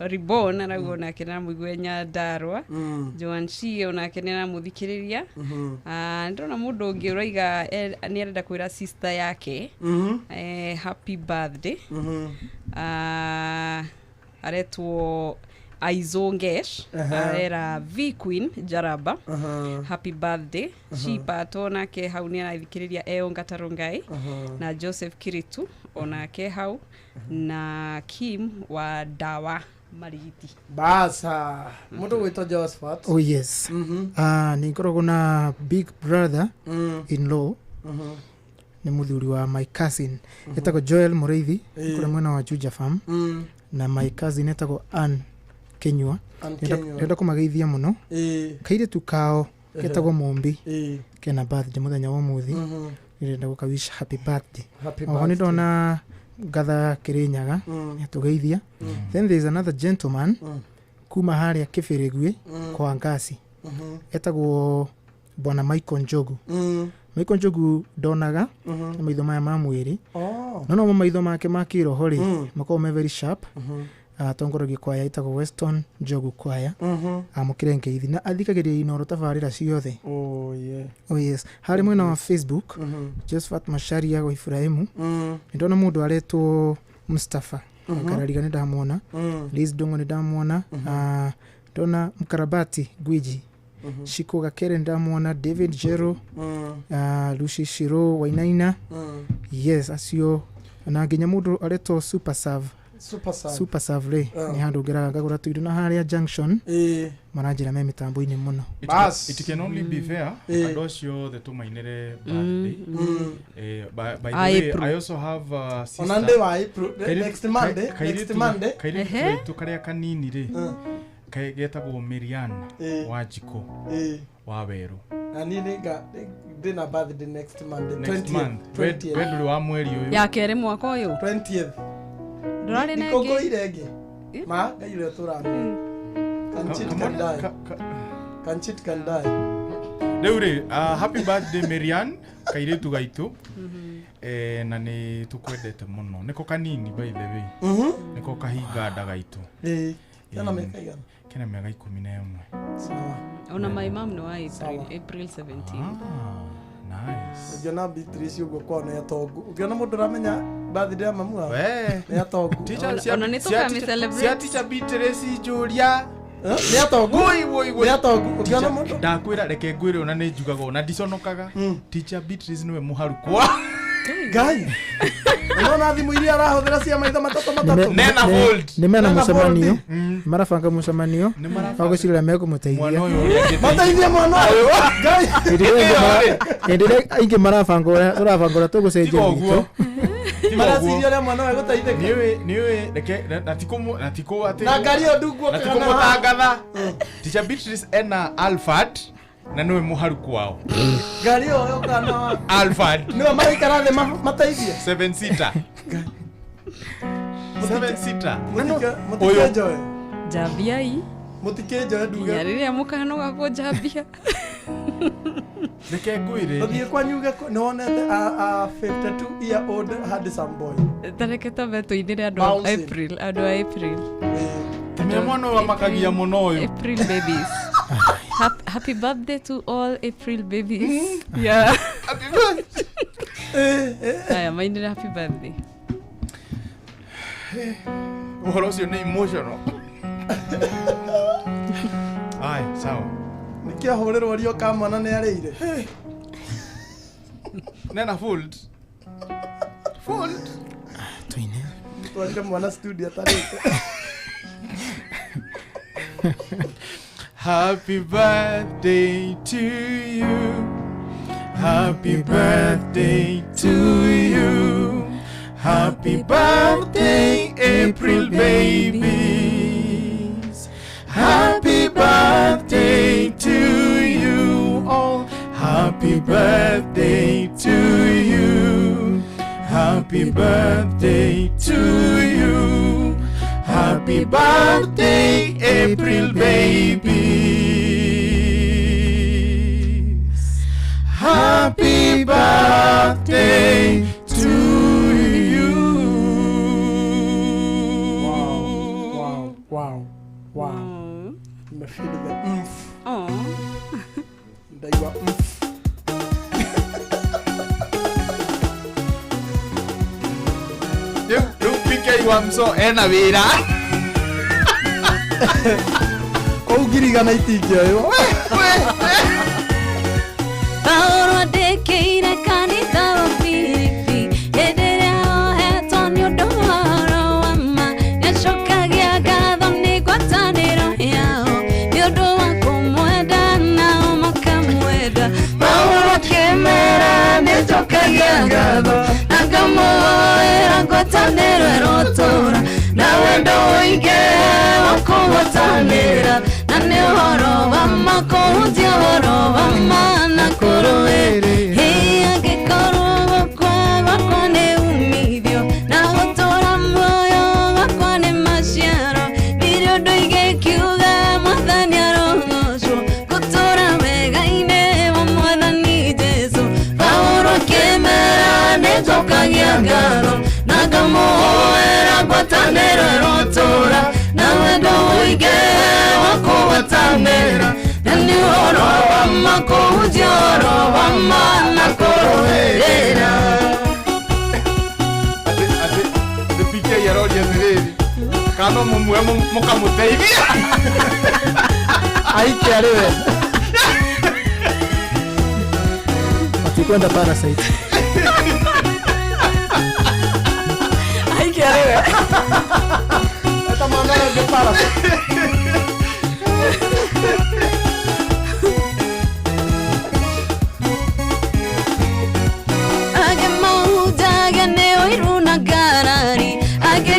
Ribbon aragona kena mugwenya Darwa. Joan Shio na kena muthikiriria. Ndona mundu ungi uraiga ni arenda kwira sister yake. Happy birthday. Aretwo Aizongesh era V Queen Jaraba. Happy birthday. Shipa tona ke hau ni anathikiriria Ongata Rongai na Joseph Kiritu ona ke hau na Kim wa Dawa Mariti. Basa mundu gwitwo Josephat. Oh yes. Ni ngorogo na big brother in law. Ni muthuri wa my cousin etagwo Joel Mureithi kule mwena wa Juja Farm. Na my cousin etagwo Ann Kenywa. Ndenda kumageithia muno. Kaire tukao ketagwo Mombi. Kena birthday muthenya wa muthi. Ndenda gukawish happy birthday. Oni ndona gatha Kirinyaga tugeithia. Then there is another gentleman kuma haria Kibiregwe kwa Ngasi. Etagwo Bwana Michael Njogu. Michael Njogu donaga maitho maya ma mwiri. No maitho make makiroho ri makao me very sharp. Tongorogia kwaya itagwo Weston Njogu kwaya. Amukirengeithi na athikagiria inoro tabarira ciothe. Oh yes. Hari mwena wa Facebook Josephat Mashari yago Ibrahimu. Ndona mundu aretwo Mustafa. Karariga ni ndamuona. Liz Dongo ni ndamuona. Ndona Mkarabati Gwiji. Shiko Gakere ndamuona. David Jero. Lucy Shiro Wainaina. Yes, asio na nginya mundu aretwo Super Save ni handu ngeraga ngagura tuindo na haria junction maranjira me mitambo-ini muno. It can only be fair. Adosio the Tumainere birthday. By the way, I also have sister. Onande wa April next Monday. Kairetu karia kanini re. Getagwo Miriam Wajiko wa Weru. Ani nega dinner birthday next Monday. Next month. Wedru wa mweri uyu. Ya kere mwaka uyu 20th. Ndorari nenge. Koko irege. Ma gaire turame. Kanchit kandai. Deure, happy birthday Miriam, kairetu gaitu. Na ni tukwendete muno. Niko kanini by the way. Niko kahiga ndagaitu. Kana meka igana. Kena mega 11. Sawa. Ona my mom no April 17. Nice. Jana Beatrice ugo kwa na yatongu. Ukiona mundu ramenya birthday ya mamu wao. Ni yatongu. Ona nitoka me celebrate. Sia Teacher Beatrice Julia. Ni yatongu. Woi. Ni yatongu. Ukiona mundu ndakwira reke ngwire ona ne njugaga ona ndiconokaga. Teacher Beatrice niwe muharukwa. Gai. Unaona thimu iria arahuthira cia maitho matatu. Nena hold. Ni mena mucemanio. Marabanga mucemanio. Bagocirira megumuteithia. Mateithia mwana uyu. Gai. Ndire aingi marabanga tugucenjia gito. Marasirio le mwana wa guteithika. Niwe reke natiko ati. Na ngari ndungu kana. Teacher Beatrice ena Alfred na niwe muharu kwao. Gari yo kana Alphard. No maraikara the mataithia 7 seater. 7 seater. Mutikejoe. Jabiai. Mutikejoe duga. Nyariria mukano gako jabia. Reke ngwire. Othie kwanyuge none a 52 year old had some boy. Tareketa beto indire ado April. Tumia mwana wa makagia muno uyu. April babies. Happy birthday to all April babies. Yeah. Happy birthday. Aya, mindire happy birthday. Uhoro ucio ni emotional. Ai, sawa. Nikia horerwo rio kamwana ni areire. Nena fold. Twine. Twalika mwana studio atarete. Happy birthday to you. Happy birthday to you. Happy birthday, April babies. Happy birthday to you all. Happy birthday to you. Happy birthday to you. Happy birthday, April babies. Happy birthday to you. Wow. Me feel the Oh. Ndaiwa PK wa mso ena wira. Kougirigana itingioyo. Paolo dekeire kanitha wa Filipi Ederea ohetwo nĩ ũndũ wahoro wa ma Nĩacokagia ngatho nĩ ngwatanĩro yao nĩ ũndũ wa kũmwenda nao makamwenda Paolo akĩmera nĩnjokagia ngatho na ngamũhoera ngwatanĩro ĩrotũũra na wendo ũingĩ wa kũgwatanĩra na nĩ ũhoro wa ma kũhunjia ũhoro wa ma na kũrũĩrĩra angĩkorwo gwakwa nĩ umithio na gũtũũra muoyo gwakwa nĩ maciaro ndirĩ ũndũ ingĩkiuga mwathani arogocwo gũtũũra wega-inĩ wa mwathani Jesũ Paũlũ akĩmera nĩnjokagia ngatho na ngamũhoera ngwatanĩro ĩrotũũra na wendo ũingĩ wa kũgwatanĩra na nĩ ũhoro wa ma kũhunjia ũhoro wa ma na kũrũĩrĩra. The PK yaroria thiriri kana mumwe mukamũteithia aike ariwe atikwenda Parasite aike ariwe esta manera de Parasite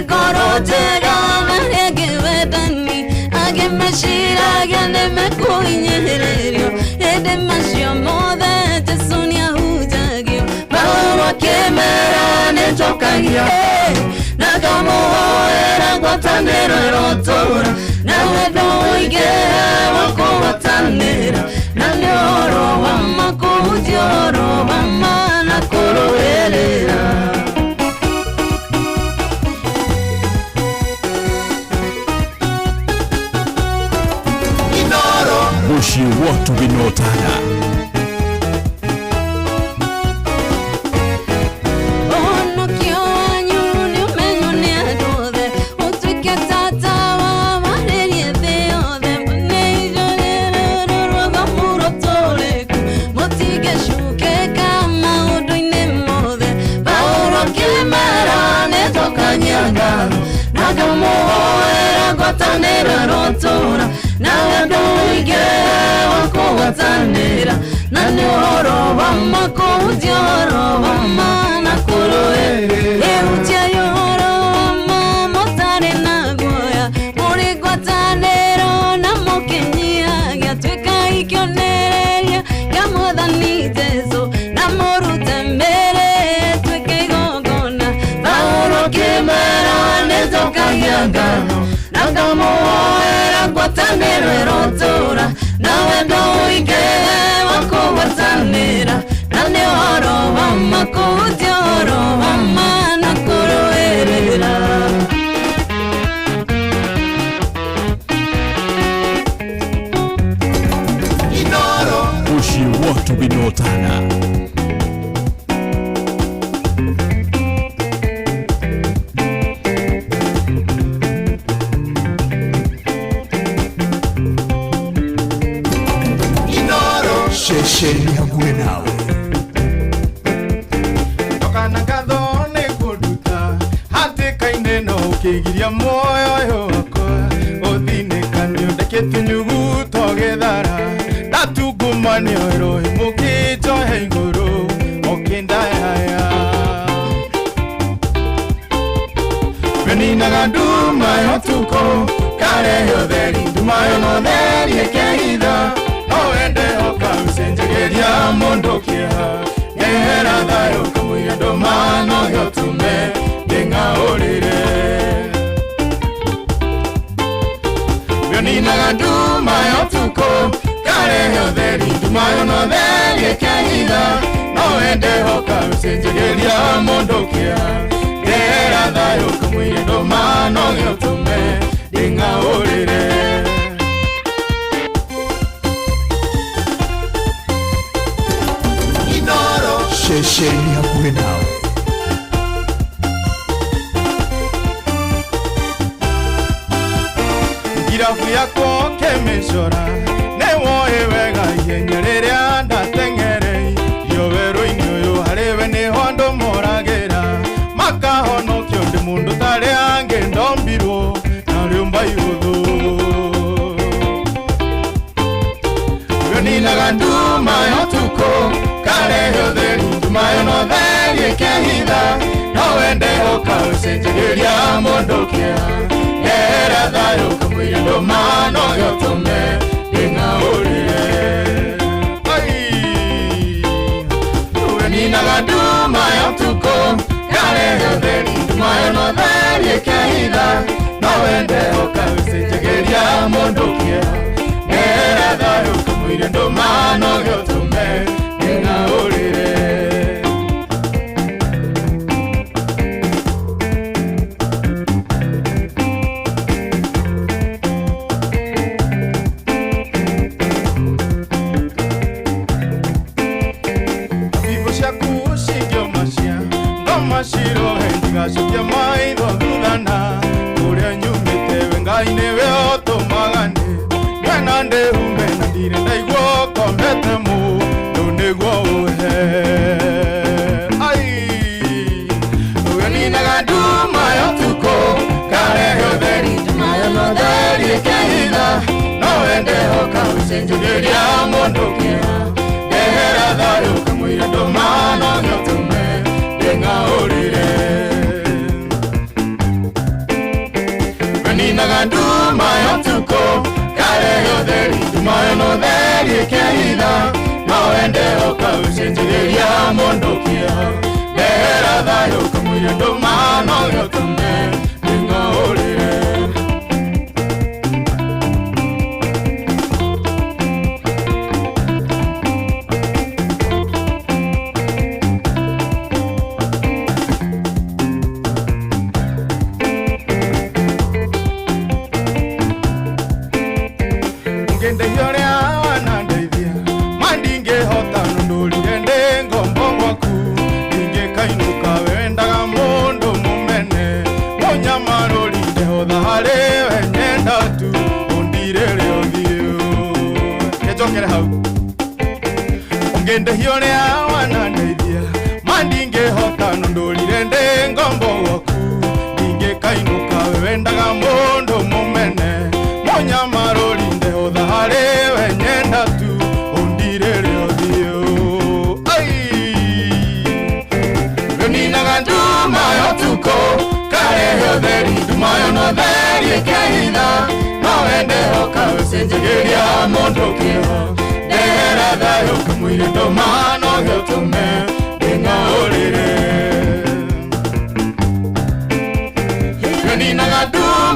Gorojera marege wedani age mashiraga ne makuinyererio ede masio mode tesunia hujagio Paolo akĩmera nĩnjokagia na ngamũhoera ngwatanĩro ĩrotũũra na wendo ũingĩ wa kũgwatanĩra na nĩ ũhoro wa ma kũhunjia ũhoro wa ma na kũrũĩrĩra. Muciĩ watu vinotana Onokio wanyu nĩ ũmenyo nĩ andũ othe ũtuĩke tata wa marĩrie thĩ yothe nĩ ijorĩrĩrwo rwotho mũrotũrĩku mũtingĩcukĩka maũndũ-inĩ mothe Paũlũ akĩmera nĩnjokagia ngatho na ngamũhoera ngwatanĩro ĩrotũũra na wendo ũingĩ wa kũgwatanĩra na nĩ ũhoro wa ma kũhunjia ũhoro wa ma na kũrũĩrĩra ihunjiai ũhoro wa ma mũtarĩ na guoya mũrĩ ngwatanĩro na mũkĩnyihagia tuĩkai kĩonereria ngano na ngamuoera ngwatanĩro ĩrotura na wendo ũingĩ wa kũgwatanĩra na nĩ ũhoro wa ma kũhutia ũhoro wa ma na kũrũĩrĩra Bushi watu binotana. Shesheni hague nawe tokana gathone kuduta hatikaine no ukigiria moyo wakwa uthinekanio ndekete nyugu togethara ndatungumania rohi mukito he iguru okindaya beninaga nduma yotuko karehe utheri nduma yono theri ekehitha Oende hoka usenjegeria mondo kia Ngehera thayo kamuya domano yotume Denga orire Vionina nduma yotuko Kare yotheri nduma yono theri ekehitha Oende hoka usenjegeria mondo kia Ngehera thayo kamuya domano yotume Denga orire Shesheni hague nawe Ngirafu yako kemeshora Newoe wega ihenya rĩrĩa ndateng'erei Iyowerũ-inĩ ũyũ harĩwe nĩho andũ moragĩra Makahonokio ndĩ mũndũ tarĩ angĩ ndombirwo na rĩũmba ihũthũ Vioninaga nduma yotuko Karehe ũtheri nduma yono theri ekehitha No wende hoka ũcenjagĩria mũndũ kĩa Ngehera thayũ kamũira ndũmano gĩotũme ndĩng'aũrĩre Vioninaga nduma yotuko Karehe ũtheri nduma yono theri ekehitha No wende hoka ũcenjagĩria mũndũ kĩa Ngehera thayũ kamũira ndũmano gĩotũme ndĩng'aũrĩre Mashiro hendiga shokia maitho thulana Kuria nyumite wengai newe otomagane Mwena ndehume na ndire ndaigwo komete mu Nunigwo uhe Uyaninaga nduma yotuko Karehe ũtheri nduma yono theri ekehitha No wende hoka ũcenjagĩria mũndũ kĩa Ngehera thayũ kamũira ndũmano gĩotũme ndĩng'aũrĩre Beninaga nduma yotuko Karehe ũtheri nduma yono theri ekehitha No wende hoka ũcenjagĩria mũndũ kĩa Ngehera thayũ kamũira ndũmano gĩotũme ndĩng'aũrĩre Ngende hione awana ndeithia mandinge hota nundulire ngombo waku ninge kainuka wendaga mundu mumene monya marori ndehotha hari wenyenda tu undire rĩothio Ninaga nduma yotuko Karehe ũtheri nduma yono theri ekehitha No wende hoka ũcenjagĩria mũndũ kĩo Ndehera thayũ kamũira ndũmano gĩotũme ndĩng'aũrĩre Ninaga nduma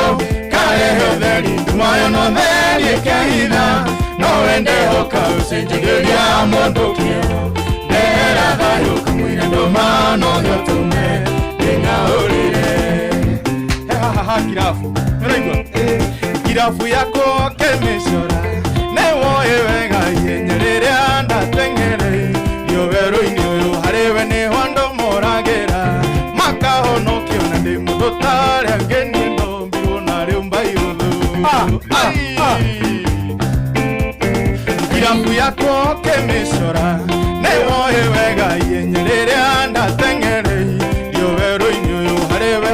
tuko karehe theri tumayo no theri kehitha no wende hoka usenjegeria mundu kio ndera thayo kamwira ndomano gyotume ndingaurire haha kirafu meraigwa kirafu yako kemishora newoye wega yenyereria ndatengere yobero-ini uyu hariwe niho ndomoragera makahonokio na ndi mundu taria ngeni ndombirwo na riu mbairuthu kirafu yako kemishora newoye wega yenyereria ndatengere yobero-ini uyu hariwe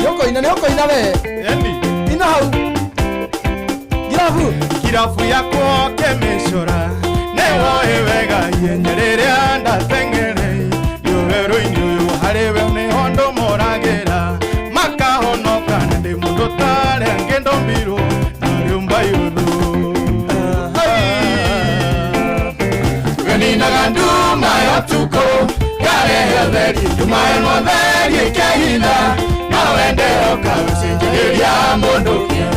Yoko ina we. Ina hau. Kirafu yako kemishora newoye wega yenyereria ndatengere yobero-ini uyu hariwe niho ndomoragera makahonoka na ndi mundu taria ngendo mbirwo na riu mbairuthu weninaga nduma ya tuko karehe theri tumayo no theri kehitha na wende hoka ucenjegeria mundu kio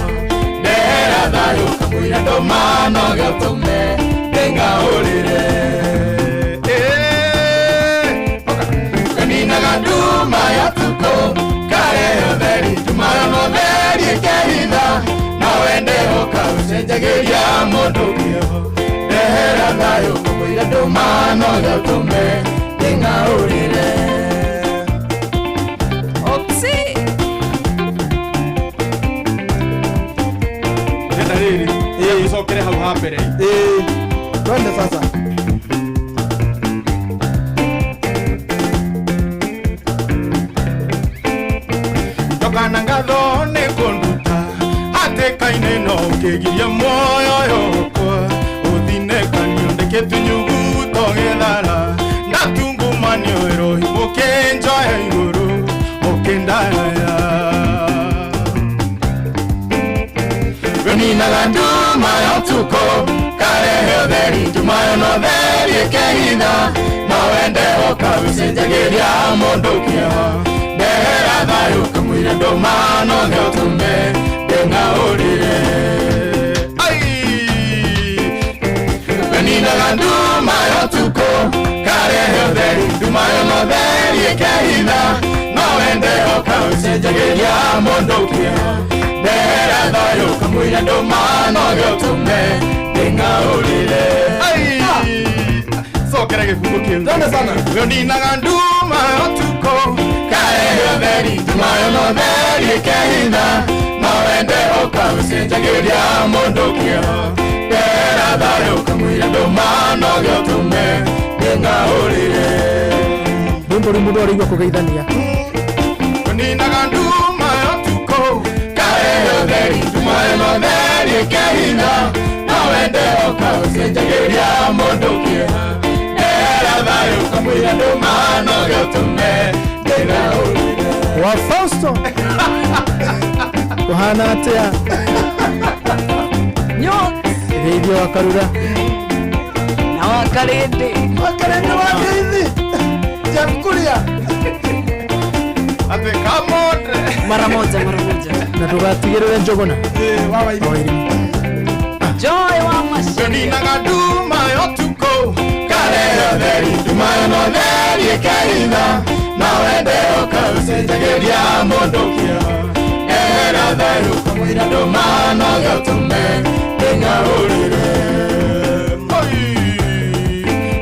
ndera thayo kamwira ndomano gyotume ndingaurire weninaga nduma ya tuko karehe theri tumayo no theri kehitha na wende hoka ucenjegeria mundu kio ndera thayo kamwira ndomano gyotume ndingaurire usokere hau hambere twende sasa ndokana ngatho nĩ kũnduta hatĩka-inĩ no ũkĩgiria muoyo yokwa ũthinekanio ndĩkĩtunyugu togethara ndatungumanio ĩrohi mũkĩnjoya igũrũ ũkĩndaya weninaga nduma ya tuko karehe theri tumayo no theri kehitha no wende hoka ucenjagiria mundu kio ndera thayo kamwira ndomano gyotume ndingaurire weninaga nduma ya tuko karehe theri tumayo no theri kehitha no wende hoka ucenjagiria mundu kio ndera thayo kamwira ndomano gyotume ndingaurire sokera gifungo kiu twende sana weninaga nduma ya tuko karehe theri tumayo no theri kehitha no wende hoka ucenjagiria mundu kio ndera thayo kamwira ndomano gyotume ndingaurire ndumbo ri mundu arigwa kugeithania weninaga nduma ya tuko karehe theri tumayo no theri kehitha no wende hoka ucenjagiria mundu kio ndera thayo kamwira ndomano gyotume ndingaurire wa Fausto kuhana atia Redio wakarura na wakarende wakeithi jakulia ate kamotre mara moja na tugatigirire njogona wawa joy wa mashini weninaga nduma ya tuko karehe theri tumayo no theri kehitha no wende hoka ucenjagiria mundu kio ndera thayo kamwira ndomano gyotume ndingaurire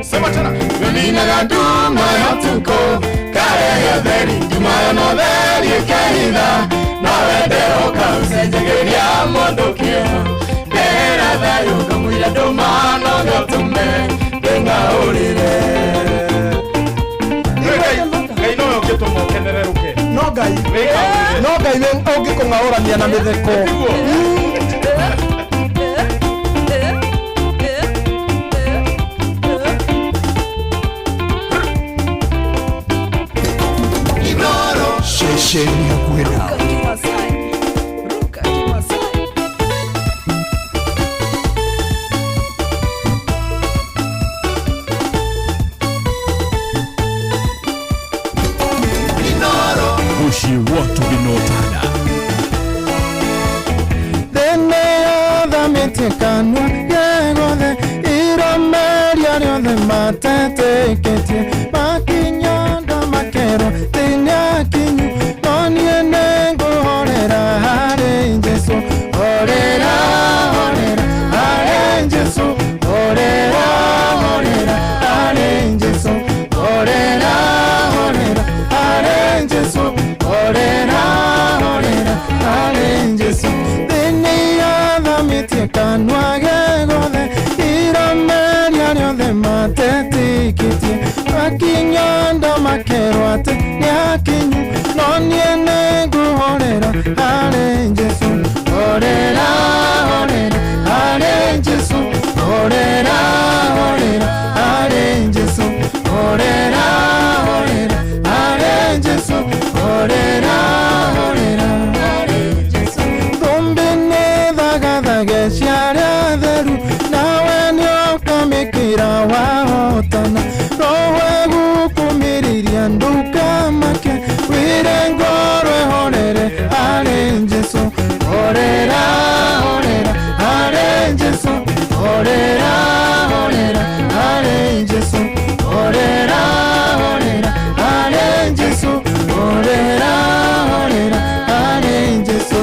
sema tena weninaga nduma ya tuko karehe theri tumayo no theri kehitha no wende hoka ucenjagiria mundu kio ndera thayo kamwira ndomano gyotume ndingaurire ngai no ũngĩtũma ũkenereruke no ngai ũngĩkũng'aũrania na mĩtheko Shesheni ya kwenda Bushi watu binotana thamĩtie kanua gegothe iromeria rĩothe matetekĩtie makinyondo makerwo tĩnĩakinyu no niĩ nĩngũhorera harĩ Jesũ horera horera harĩ Jesũ horera horera harĩ Jesũ horera horera harĩ Jesũ horera horera harĩ Jesũ thamĩtie kanua gegothe iromeria rĩothe matetikĩtie makinyondo makerwo atĩ nĩakinyu no niĩ nĩngũhorera harĩ Jesũ horera horera harĩ Jesũ horera horera harĩ Jesũ horera horera harĩ Jesũ horera horera harĩ Jesũ thũmbĩ nĩ thagathage ciarĩa theru nawe nĩũkamĩkĩra wahotana roho egũkũmĩrĩria ndũkamake wĩre ngoro ĩhorere harĩ Jesũ horera horera harĩ Jesũ horera horera harĩ Jesũ horera horera harĩ Jesũ horera horera harĩ Jesũ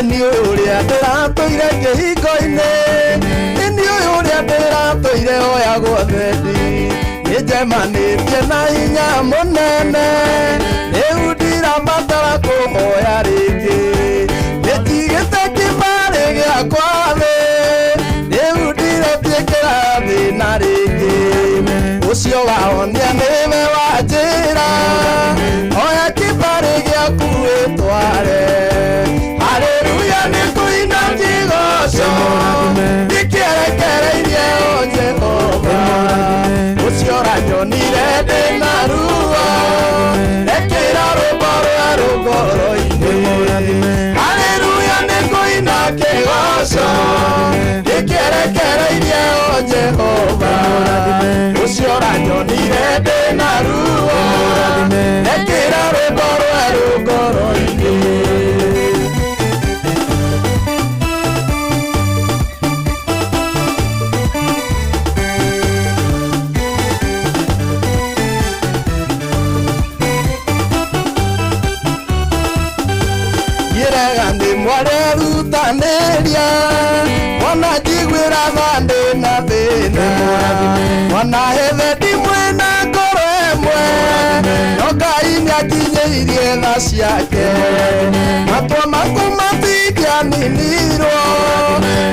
Ni uria ndĩratũire kĩhingo-inĩ, ni ũyũ ũrĩa ndĩratũire oya gwa thendi, nĩ tugemanĩtie na hinya mũnene rĩu ndirabatara kũhoya rĩngĩ nĩnjigĩte kĩbarĩ gĩakwa thĩ rĩu ndiretie kĩrathi na rĩngĩ ũcio wahonia nĩwe wanjĩra oya kĩbarĩ gĩaku wĩtware haleluya nĩ kũina kĩgoco ndikĩrekereirie o Jehova ũcio ranyonire ndĩ na ruo rekera rũmbo rwa rũngoro-inĩ haleluya nĩ kũina kĩgoco ndikĩrekereirie o Jehova ũcio ranyonire ndĩ na ruo rekera rũmbo rwa rũngoro-inĩ mwarerutanĩria mwana njiguĩra bandĩ na thĩna mwana hethe ndimwe na ngoro ĩmwe no Ngai nĩakinyĩirie tha ciake matwa maku matingĩaninirwo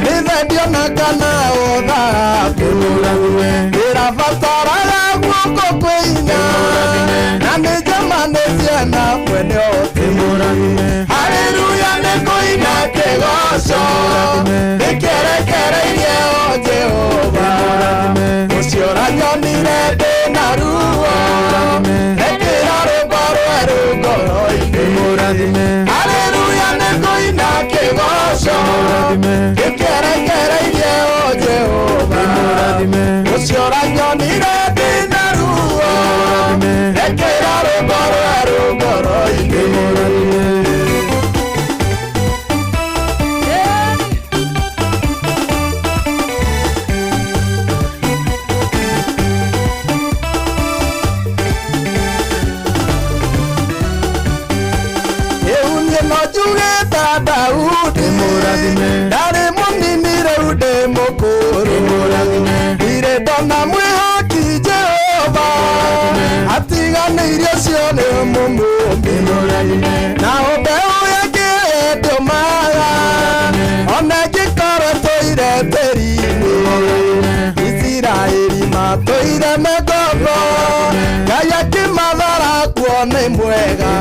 nĩthendio na kana ũthabu ndĩrabataraga guoko kwĩinya na nĩnjamanĩtie na mwene oti haleluya nĩkũina kĩgoco ndĩkĩrekereirie o Jehova ũcio ranyonire ndĩ na ruo rekera rũmbo rwerũ ngoro-inĩ haleluya nĩkũina kĩgoco ndĩkĩrekereirie o Jehova ũcio ranyonire ndĩ na ruo rekera rũmbo rwerũ ngoro-inĩ Daudi ndarĩ mũnini rĩu ndĩ mũkũrũ ndirĩ ndona mwĩhoki Jehova atiganĩirio cio nĩ mũmũmbi naho mbeũ yake ndĩũmaga ona ĩngĩkorwo tũire tĩri-inĩ Isiraeli matũire mĩgogo Ngai akĩmathara kuo nĩ mwega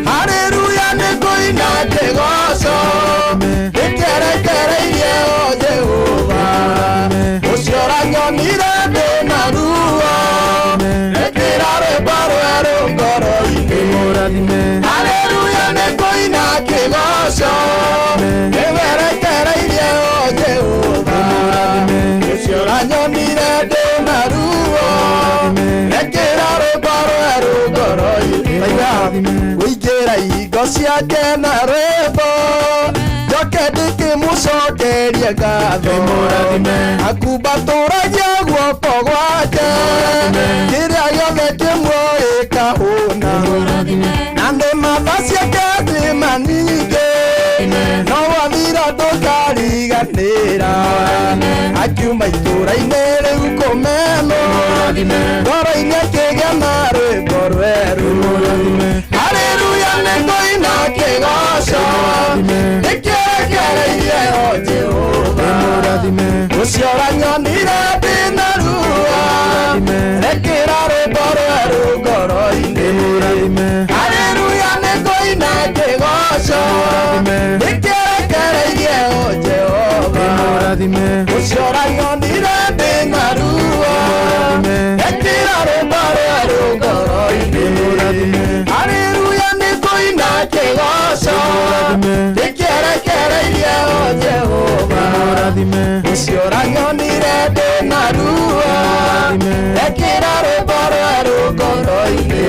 haleluya nĩkũina kĩgoco ndĩkĩrekereirie o Jehova ũcio ranyonire ndĩ na ruo rekera rwĩmbo rwerũ ngoro-inĩ haleluya nĩkũina kĩgoco ndĩwerekereirie o Jehova ũcio ranyonire ndĩ na ruo rekera rwĩmbo rwerũ ngoro-inĩ wĩingĩra ihingo ciake na rwĩmbo njoke ndĩkĩmũcokerie ngatho akumbatũragia guoko gwake kĩrĩa gĩothe kĩmuoĩka ũna na nĩ matha ciake thĩma ningĩ no wathira ndũkariganĩra akiuma itũra-inĩ rĩu kũmenwo ngoro-inĩ akĩgĩa na rwĩmbo rwerũ haleluya nĩkũina kĩgoco ndĩkĩrekereirie o Jehova ũcio ranyonire ndĩ na ruo rekera rwĩmbo rwerũ ngoro-inĩ haleluya nĩkũina kĩgoco ndĩkĩrekereirie o Jehova ũcio ranyonire ndĩ na ruo rekera rwĩmbo rwerũ ngoro-inĩ haleluya nĩkũina kĩgoco ndĩkĩrekereirie o Jehova ũcio ranyonire ndĩ na ruo rekera rwĩmbo rwerũ ngoro-inĩ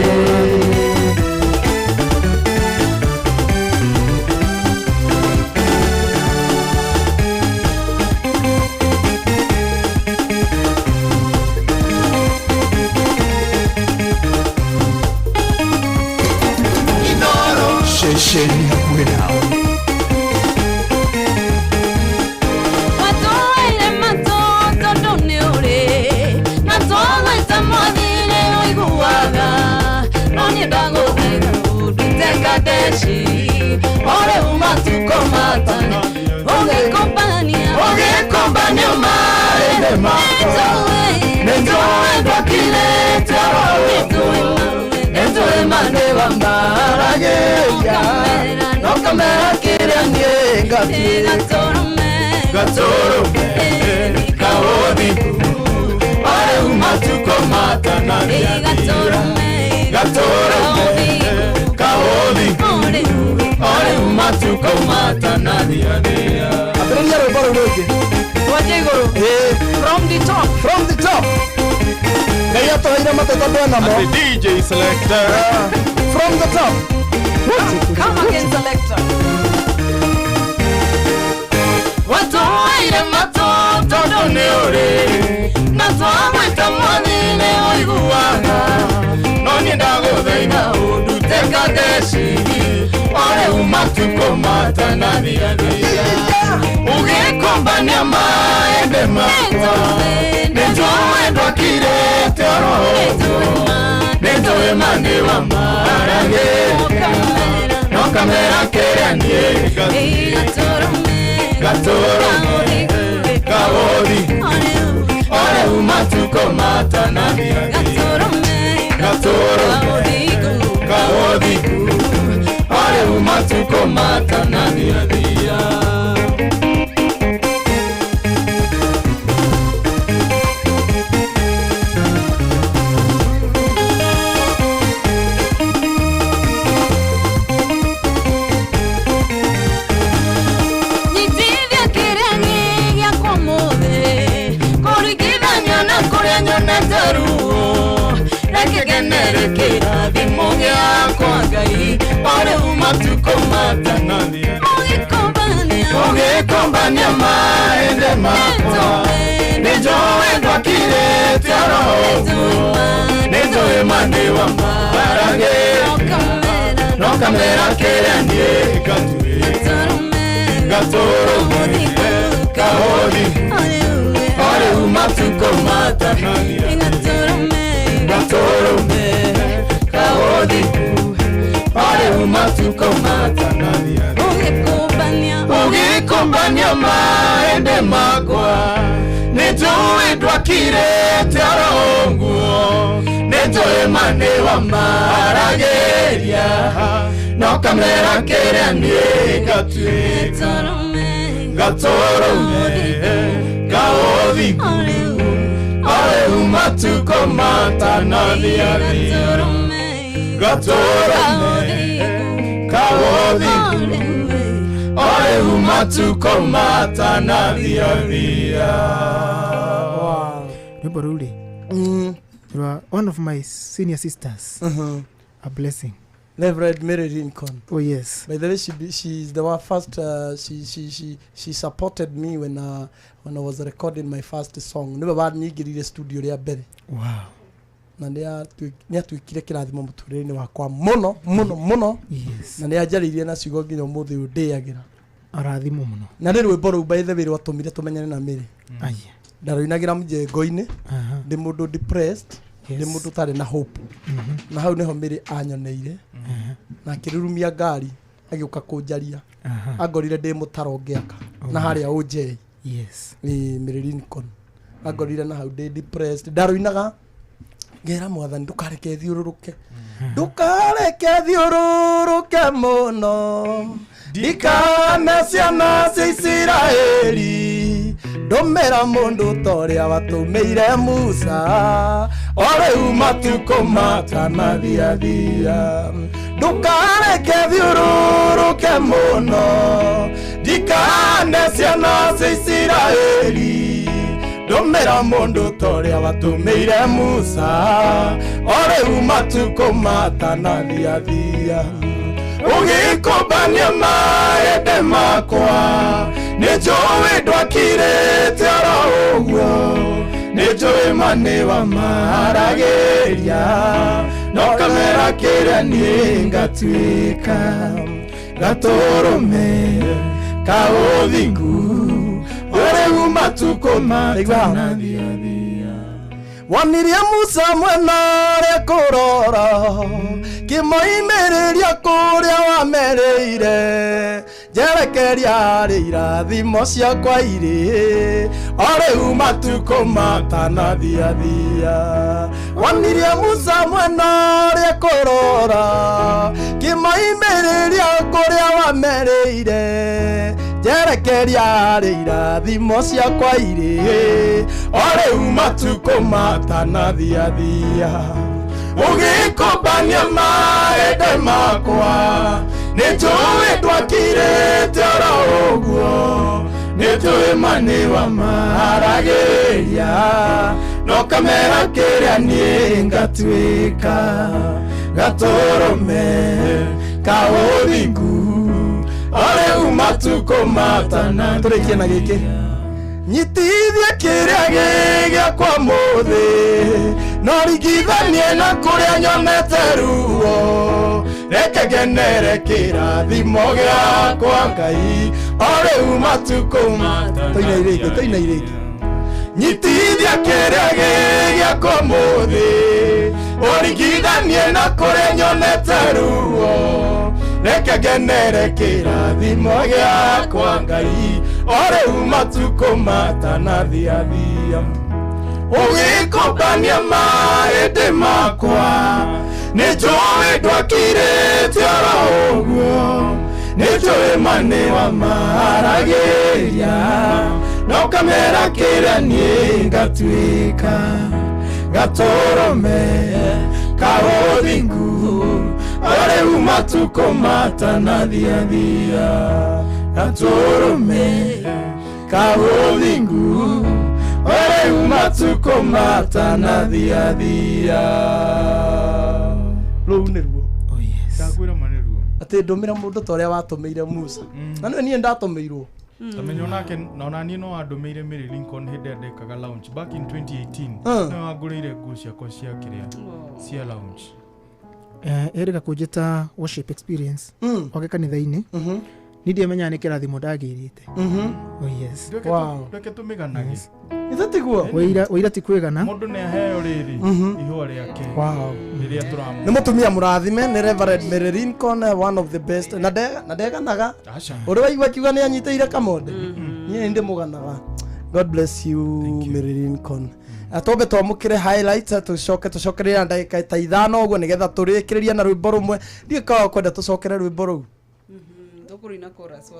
Shesheni hakuwe nao Watoe mato tondũ nĩ ũrĩ na twathĩte mwathi ndango thaitha uduteka deshi ore umatuko matana Ogikombania marende mako Nenjoe ndwakile tero Nenjoe mane wa marageria Nokamera kiria nye Gatorome Kaodiku Ore umatuko matana Gatorome Kaodiku Ore umatuko matana Abrilia lo boro loge. Wajegoro. From the top. From the top. Kaya to ina matata bwana mo. The DJ selector. From the top. Come again selector. Watu aire mato todo neore. Nato amwita mwani ne oiguana. Noni ndago deina uduteka deshi. Ore umatuko matana dia. Ugikombania maende makwa Nenjoe ndwakire tero Nenjoe mane wa marage Nokamera keria nie Gatorome Kaodi Ore umatuko matana Gatorome Kaodi Ore umatuko matana dia Ogikombania maende makwa Nenjoe ndwakire tero Nenjoe mane wa marage Nokamera keria nie Gatorome Kaodi Ore umatuko matana Gatorome Kaodi Ore umatuko matana Ogikombania maende makwa Nenjoe ndwakire tero Nenjoe mane wa marageria Nokamera keria nie Gatorome Kaodi Ore umatuko matana Gatorome Kaodi Ore umatuko matana Wow. Niboruli. You are one of my senior sisters. A blessing. Reverend Mary Lincoln. Oh yes. By the way, she's the one first. She supported me when I was recording my first song. Never bad nigiri studio ya bere. Wow. Na nä atwikire kä rathimo må tå rä inä wakwa må na nä anjaririe na ciugo nginya må thä å ndä agä ra arathimo må no na nä rwä mbo rå u baithe wä rä watå mire tå menyane na mä rä ndarå-inagä ra mjengo-inä ndä må ndå ndä må ndå tarä na hope na hau nä ho mä rä anyoneire na akä rurumia ngari agä å ka kå njaria angorire ndä må taro ngä aka na harä a å njei mä rä Lincoln angorire na hau ndä ndarå-inaga ngera mwathani ndukareke thiururuke muno ndikane ciana cia Isiraeli ndumira mundu toria watumeire Musa ore umatuko matana thia ndukareke thiururuke muno ndikane ciana cia Isiraeli ndumira mundu toria watumeire Musa ore umatuko matana thia ugikombania maende makwa nijoe ndwakirite oro uguo nijoe mane wa marageria no kamera kiria ni ngatwika gatorome kauthingu ore umatuko matana thia wanirie Musa mwena re kurora kimoimĩrĩria kũrĩa wamerĩire njerekeria rĩ irathimo ciakwa irĩ o rĩu matukũ matanathiathia wanirie Musa mwena ũrĩa kũrora kimoimĩrĩria kũrĩa wamerĩire njerekeria rĩ irathimo ciakwa irĩ o rĩu matukũ matanathiathia ũgĩkũmbania maende makwa nĩtũĩ twakirĩte oro ũguo nĩtũĩ manĩwa maragĩria no kamera kĩrĩa niĩ ngatuĩka gatũrũme ka ũthingu o rĩu matukũ matana tũrĩkie na gĩkĩ nyitithie kĩrĩa gĩgĩakwa mũthĩ no rigithanie na kũrĩa nyonete ruo reke ngenere kĩrathimo gĩakwa Ngai o rĩu matukũ toina irĩngĩ nyitithie kĩrĩa gĩgĩakwa mũthĩ ũrigithanie na kũrĩa nyonete ruo reke ngenere kĩrathimo gĩakwa Ngai o rĩu matukũ matanathiathia ũgĩkũmbania mahĩndĩ makwa nĩtũĩ twakirĩte oro ũguo nĩtũĩ manĩwa maragĩria no kamera kĩrĩa niĩ ngatuĩka gatũrũme ka ũthingu o rĩu matukũ matanathiathia gatũrũme ka ũthingu o rĩu matukũ matanathiathia rĩu nĩruo ndakwĩra ma nĩruo atĩ ndũmĩra mũndũ ta ũrĩa watũmĩire Musa na niĩ ndatũmĩirwo tamenyo nake na niĩ no andũmĩire Mary Lincoln hĩndĩ ĩrĩa ndekaga launch back in 2018 no wangũrĩire nguo ciakwa cia kĩrĩa cia launch erĩga kũnjĩta worship experience oke kanitha-inĩ ndiamenya nĩ kĩrathimo ndagĩrĩte yes ndeke tũmĩganage ithatiguo wĩira ti kwĩgana mũndũ nĩ aheo rĩrĩ ihũa rĩake rĩrĩa tũramũ nĩ mũtumia mũrathime nĩ Reverend Mary Lincoln one of the best na ndeganaga ũrĩ waigua kiuga nĩ anyitĩire kamonde niĩ ndĩ mũganaga God bless you Mary Lincoln atombe twamũkĩre highlights tũcokerera ndagĩka ta 5 ũguo nĩgetha tũrĩkĩrĩria na rwĩmbo rũmwe ndikaga kwenda tũcokere rwĩmbo rũu tukurina chorus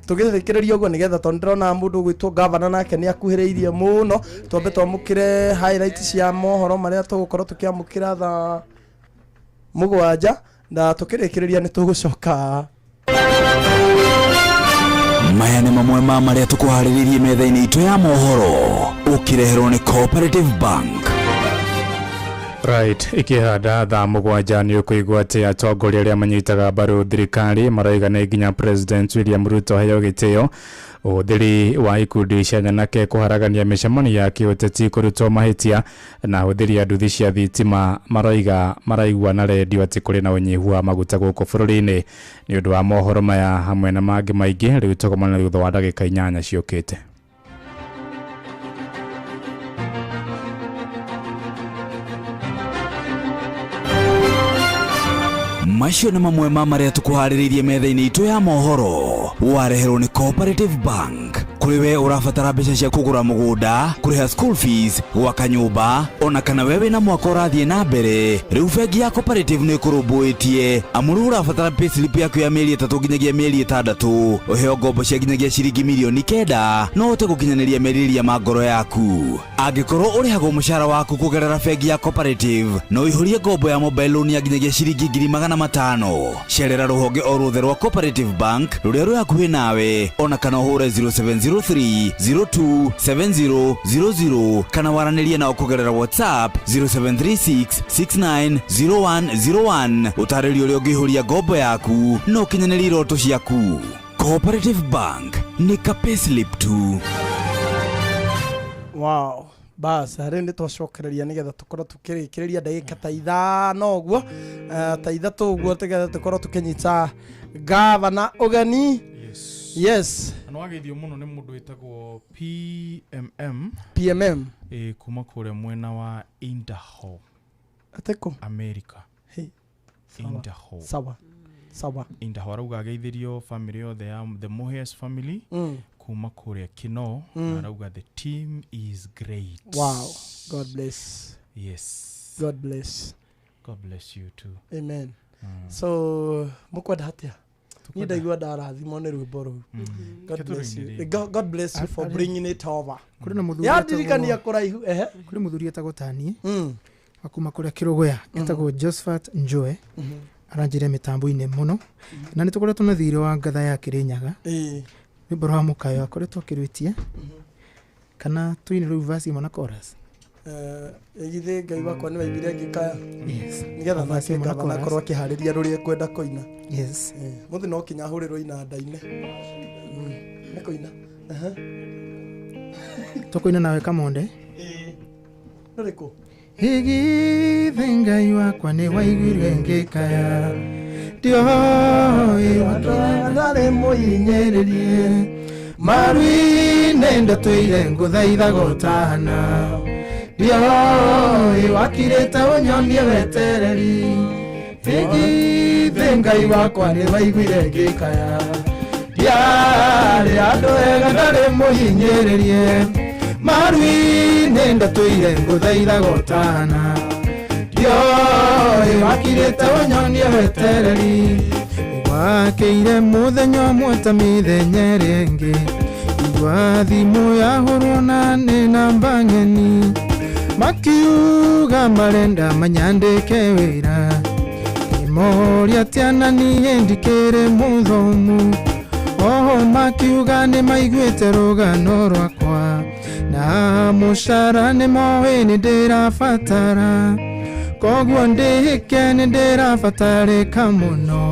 tugithikiriria uguo nigetha tondu ndirona mundu gwitwo governor nake ni akuhiriirie muno twambe twamukire highlights cia mohoro maria tugukorwo tukiamukira tha 7 na tukirikiriria ni tugucoka maya nĩ mamwe ma maria tukuharĩrĩirie metha-inĩ itũ ya mohoro ũkireherwo nĩ Cooperative Bank. Right, ikihanda thaa 7 ni ukuigwa atĩ atongoria arĩa manyitaga mbaru thirikari marauga nĩ nginya President William Ruto heo gĩtĩo ũhũthĩri wa ikundi cia nyanake kũharagania mĩcemanio ya kĩũteti kũrutwo mahĩtia na hũthĩri nduthi cia thitima maraigua na redio atĩ kũrĩ na ũnyihu wa maguta gũkũ bũrũri-inĩ. Nĩ ũndũ wa mohoro maya hamwe na mangĩ maingĩ rĩu tũkomana thutha wa ndagĩka 8 ciũkĩte. Macio nĩ mamwe ma maria tukuharĩrĩirie metha-inĩ itũ ya mohoro wareherwo nĩ Cooperative Bank. Kuri we urabatara mbeca cia kugura mugunda, kuriha school fees, gwaka nyumba, ona kana wewe na mwaka ũrathiĩ na mbere, riu bengi ya Cooperative nĩ kũrũmbũĩtie amuru urabatara payslip yaku ya mĩeri 3 nginyagia mĩeri 6 ũheo ngombo cia nginyagia ciringi mirioni 9 no ũte gũkinyanĩria merirĩria ma ngoro yaku. Angĩkorwo ũrĩhagwo mũcara waku kũgerera bengi ya Cooperative no ihũrie ngombo ya mobile loan ya nginyagia ciringi 500,000. Cerera rũhonge o ruothe rwa Cooperative Bank rũrĩa rwĩ hakuhĩ nawe, ona kana ũhũre 0703027000 kana waranĩrie nao kũgerera WhatsApp 0736690101 ũtarĩrio ũrĩa ũngĩihũria ngombo yaku no ũkinyanĩrie iroto ciaku. Cooperative Bank nĩ ka payslip tu. Wow, bas hari nĩ twacokereria nĩgetha tũkorwo tukĩrĩkĩrĩria ndagĩka ta 5 ũguo ta 3 ũguo tũgetha tũkorwo tũkĩnyita gavana ũgeni. Yes. No agithio muno nĩ mũndũ wĩtagwo PMM PMM kuma kũrĩa mwena wa Idaho ateko America. Hey. Indaho. Sawa. Indaho arauga ageithirio family yothe ya the Mohes family. Kuma kuria Kino. Arauga the team is great. Wow. God bless. Yes. God bless. God bless you too. Amen. So mukwenda hatia. Ni ndaigua ndarathimo nĩ rwĩmbo rũu. God bless you. God bless you for bringing it over. Kũrĩ na mũthuri yadirikania kũraihu kũrĩ mũthuri etagwo Tani akuma kũrĩa Kĩrũgũya etagwo Josephat Njoe aranjire mitambo-inĩ mũno na nĩ tũkoretwo na thirĩ wa ngatha ya Kĩrĩnyaga rwĩmbo rwa Mũkayo akoretwo akĩrũĩtie kana twine rũu verse imwe na chorus igithe Ngai wakwa nĩ waigire ngĩkaya nigetha thake ngavana korwo akĩharĩria rũrĩa kwenda kũina mũthĩ no kinya hũrĩrwo inanda-inĩ nĩ kũina tũkũina nawe Kamonde nũrĩkũ igithe Ngai wakwa nĩ waiguire ngĩkaya ndioĩ ndarĩ mũhinyĩrĩrie marui-inĩ ndatũire ngũthaitha gũtahana ndioĩ wakirĩte ũnyonie wetereri igithe Ngai wakwa nĩ waiguire ngĩkaya ndiarĩ andũ ega ndarĩ mũhinyĩrĩrie marui-inĩ ndatũire ngũthaitha gũtahana ndioĩ wakirĩte ũnyonie wetereri wakĩire mũthenya ũmwe ta mĩthenya ĩrĩa ĩngĩ igua thimũ yahũrwo na nĩ namba ng'eni makiuga marenda manyandĩke wĩra imoria tiana niĩ ndikĩrĩ mũthomu oho makiuga nĩ maiguĩte rũgano rwakwa na mũcara nĩ moĩ nĩ ndĩrabatara koguo ndĩhĩke nĩ ndĩrabatarĩka mũno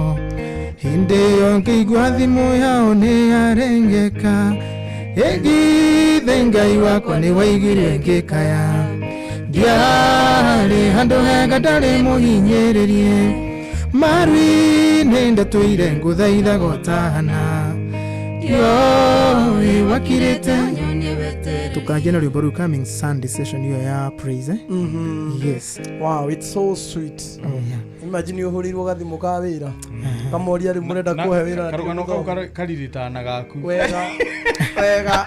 hĩndĩ ĩyo ngĩigua thimũ yao nĩ yarengeka igithe Ngai wakwa nĩ waiguire ngĩkaya ndiarĩ handũ hega ndarĩ mũhinyĩrĩrie marui-inĩ ndatũire ngũthaitha gũtahana ndioĩ wakirĩte tukanjia na rwĩmbo rũu coming Sunday session hiyo ya praise yes wow it's so sweet imagine ũhũrĩirwo gathimũ ka wĩra kamoria rĩ mũrenda kuhe wĩra karugano kau kariritana gaku wega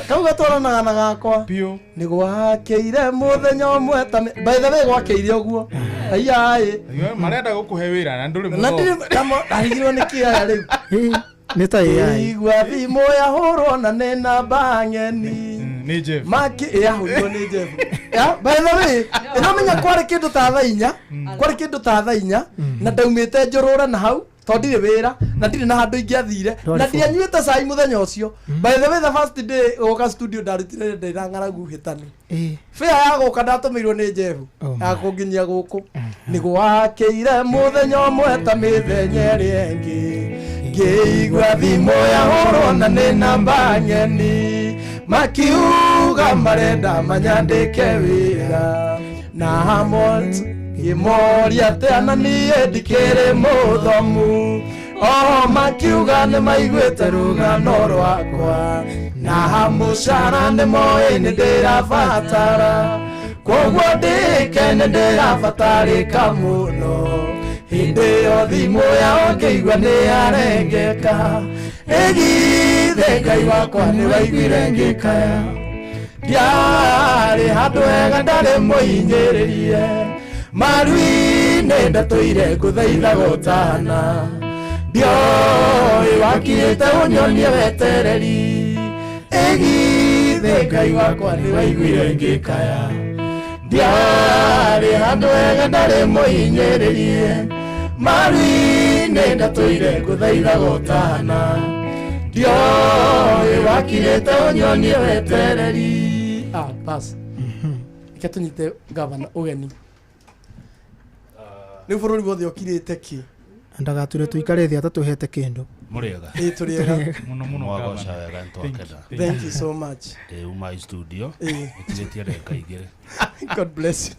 kau gatwaranaga na gakwa pio nĩ gwakĩire mũthenya ũmwe ta by the way gwakĩire ũguo aiyaĩ marenda gũkũhe wĩra na ndũrĩ mũno ndahigirwo nĩ kĩaya rĩu nĩ ta AI igua thimũ yahũrwo na nĩ namba ng'eni nĩ Jeff yahũrirwo nĩ Jeff by the way ĩnomenya kwarĩ kĩndũ ta thaa inya na ndaumĩte njũrũra na hau tondũ ndirĩ wĩra na ndirĩ na handũ ingĩathire na ndianyuĩte cai mũthenya ũcio by the way the first day gũka studio ndarutire ndĩra ng'aragu hĩtani fare ya gũka ndatũmĩirwo nĩ Jeff ya kũnginyia gũkũ nĩ gwakĩire mũthenya ũmwe ta mĩthenya ĩrĩa ĩngĩ ngĩigua thimũ yahũrwo na nĩ namba ng'eni makiuga marenda manyandĩke wĩra na hamwe ngĩmoria tena niĩ ndikĩrĩ mũthomu oho makiuga nĩ maiguĩte rũgano rwakwa na mũcara nĩ moĩ nĩ ndĩrabatara koguo ndĩke nĩ ndĩrabatarĩka mũno hĩndĩ ĩyo thimũ yao ngĩigua nĩ yarengeka igithe Ngai wakwa nĩ waiguire ngĩkaya ndiarĩ handũ hega ndarĩ mũhinyĩrĩrie marui-inĩ ndatũire ngũthaitha gũtahana ndioĩ wakirĩte ũnyonie wetereri igithe Ngai wakwa nĩ waiguire ngĩkaya ndiarĩ handũ hega ndarĩ mũhinyĩrĩrie marui-inĩ ndatũire ngũthaitha gũtahana ndioĩ wakirĩte ũnyonie wetereri bas reke tũnyite gavana ũgeni nĩ bũrũri wothe ũkirĩte kĩ ndagature tũikare thĩ atatũhete kĩndũ mũrĩega tũrĩega mũno mwagoca wega ntwakenda thank you so much uma studio ikirĩtie reka igĩrĩ God bless you